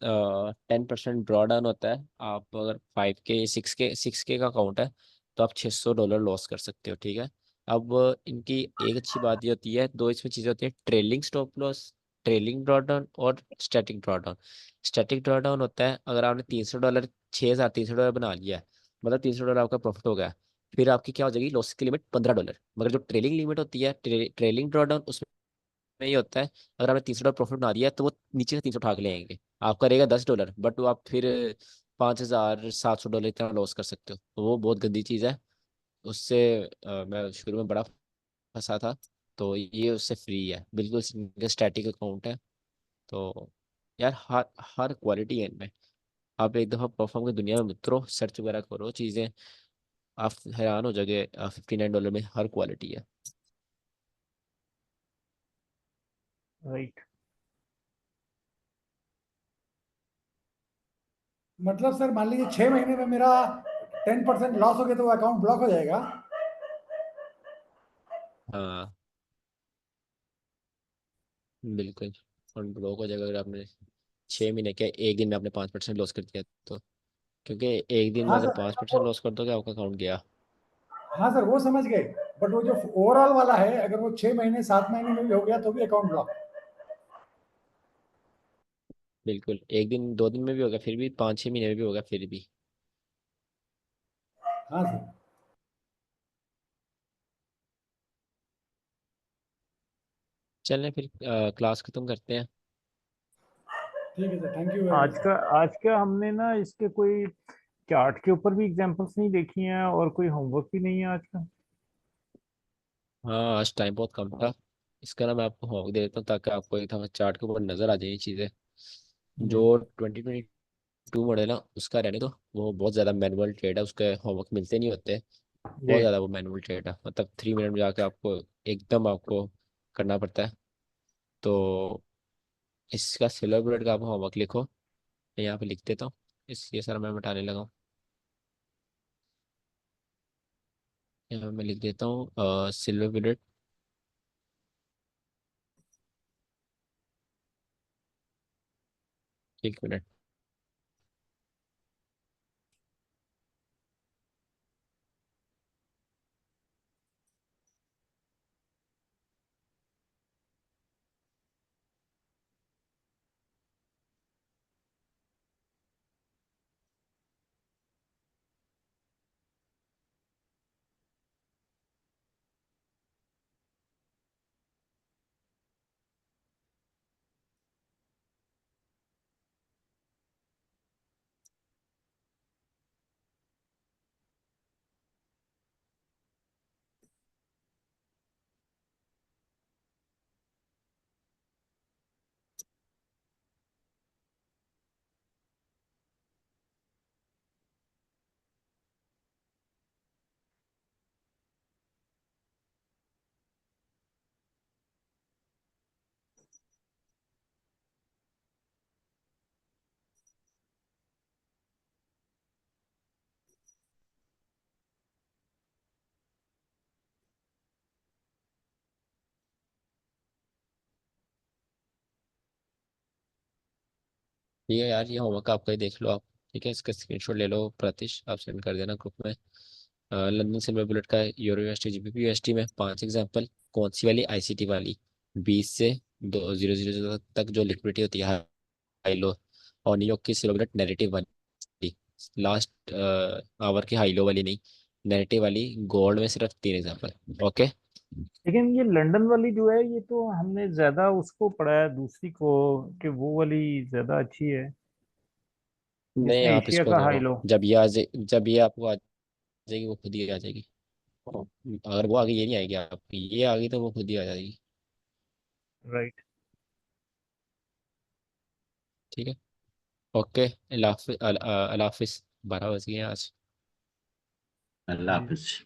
10% ड्रॉ डाउन होता है, आप अगर 5K 6K का अकाउंट है तो आप $600 लॉस कर सकते हो, ठीक है। अब इनकी एक अच्छी बात ये होती है, दो इसमें चीज़ें होती है, trailing stop loss, trailing drawdown और static drawdown. Static drawdown होता है अगर आपने $300, $6,300 बना लिया है, मतलब $300 आपका प्रॉफिट हो गया, फिर आपकी क्या हो जाएगी लॉस की लिमिट $15। मगर जो ट्रेलिंग लिमिट होती है, ट्रेलिंग ड्रॉ डाउन, में ये होता है अगर आपने $300 प्रॉफिट बना दिया है तो वो नीचे से 300 उठा के ले आएंगे, आपका रहेगा $10, बट वो आप फिर $5,700 इतना लॉस कर सकते हो, तो वो बहुत गंदी चीज़ है। उससे मैं शुरू में बड़ा फंसा था। तो ये उससे फ्री है बिल्कुल, सिंगल स्टैटिक अकाउंट है। तो यार हर हर क्वालिटी है इनमें। आप एक दफ़ा परफॉर्म की दुनिया में उतरो, सर्च वगैरह करो चीज़ें, आप हैरान हो जाओगे। $59 में हर क्वालिटी है। राइट। मतलब सर मान लीजिए 6 महीने में मेरा 10% लॉस हो गया तो वो अकाउंट ब्लॉक हो जाएगा? हाँ, बिल्कुल। फंड ब्लॉक हो जाएगा अगर आपने 6 महीने के एक दिन में आपने 5% लॉस कर दिया तो। क्योंकि एक दिन में हाँ अगर सर, 5% लॉस कर दोगे आपका अकाउंट गया। हाँ सर वो समझ गए। बट वो जो ओवरऑल वाला है, अगर वो 6 महीने 7 महीने में भी हो गया तो भी अकाउंट ब्लॉक? बिल्कुल, एक दिन 2 दिन में भी होगा फिर भी, 5-6 महीने में भी होगा फिर भी। हाँ सर। चलें फिर, क्लास खत्म करते हैं। ठीक है sir, thank you very much sir. आज का हमने ना इसके कोई चार्ट के ऊपर भी एग्जांपल्स नहीं देखी हैं और कोई होमवर्क भी नहीं है आज का। हाँ, आज टाइम बहुत कम था। इसका ना मैं आपको होमवर्क दे देता हूँ ताकि आपको एक दफ़ा चार्ट के ऊपर नज़र आ जाए ये चीज़ें। जी। जो 2022 मॉडल है ना उसका रहने दो, वो बहुत ज़्यादा मैनुअल ट्रेड है, उसके होमवर्क मिलते नहीं होते। बहुत जी। ज़्यादा वो मैनुअल ट्रेड है, मतलब 3 मिनट में जाके आपको एकदम आपको करना पड़ता है। तो इसका सिल्वर बुलेट का आप होमवर्क लिखो। मैं यहाँ पे लिख देता हूँ, इस ये सारा मैं मिटाने लगा हूँ। यहाँ मैं लिख देता हूँ सिल्वर बुलेट। 1 मिनट। ठीक है यार, ये होमवर्क आपका ही देख लो आप। ठीक है, इसका स्क्रीनशॉट ले लो प्रतीश, आप सेंड कर देना ग्रुप में। लंदन सिल्वर बुलेट का यूरो यूएसटी जीबीपी यूएसटी में 5 एग्जाम्पल। कौन सी वाली? आईसीटी वाली। 20 से 2 0 0 तक जो लिक्विडिटी होती है हाई लो। और न्यूयॉर्क की सिल्वर बुलेट नेगेटिव वाली, लास्ट आवर की हाई लो वाली नहीं, नेगेटिव वाली। गोल्ड में सिर्फ 3 एग्जाम्पल। ओके। लेकिन ये लंदन वाली जो है ये तो हमने ज्यादा उसको पढ़ा है दूसरी को, कि वो वाली ज्यादा अच्छी है नहीं, जिसमें आप एशिया इसको का हाई करो। लो। जब ये आपको आ जाएगी, वो खुद ही आ जाएगी। अगर वो आगे, ये नहीं आएगी आपकी, ये आ गई तो वो खुद ही आ जाएगी। राइट। ठीक है। ओके, अल्लाह हाफिज। 12 बज गए हैं आज। अल्लाह हाफिज।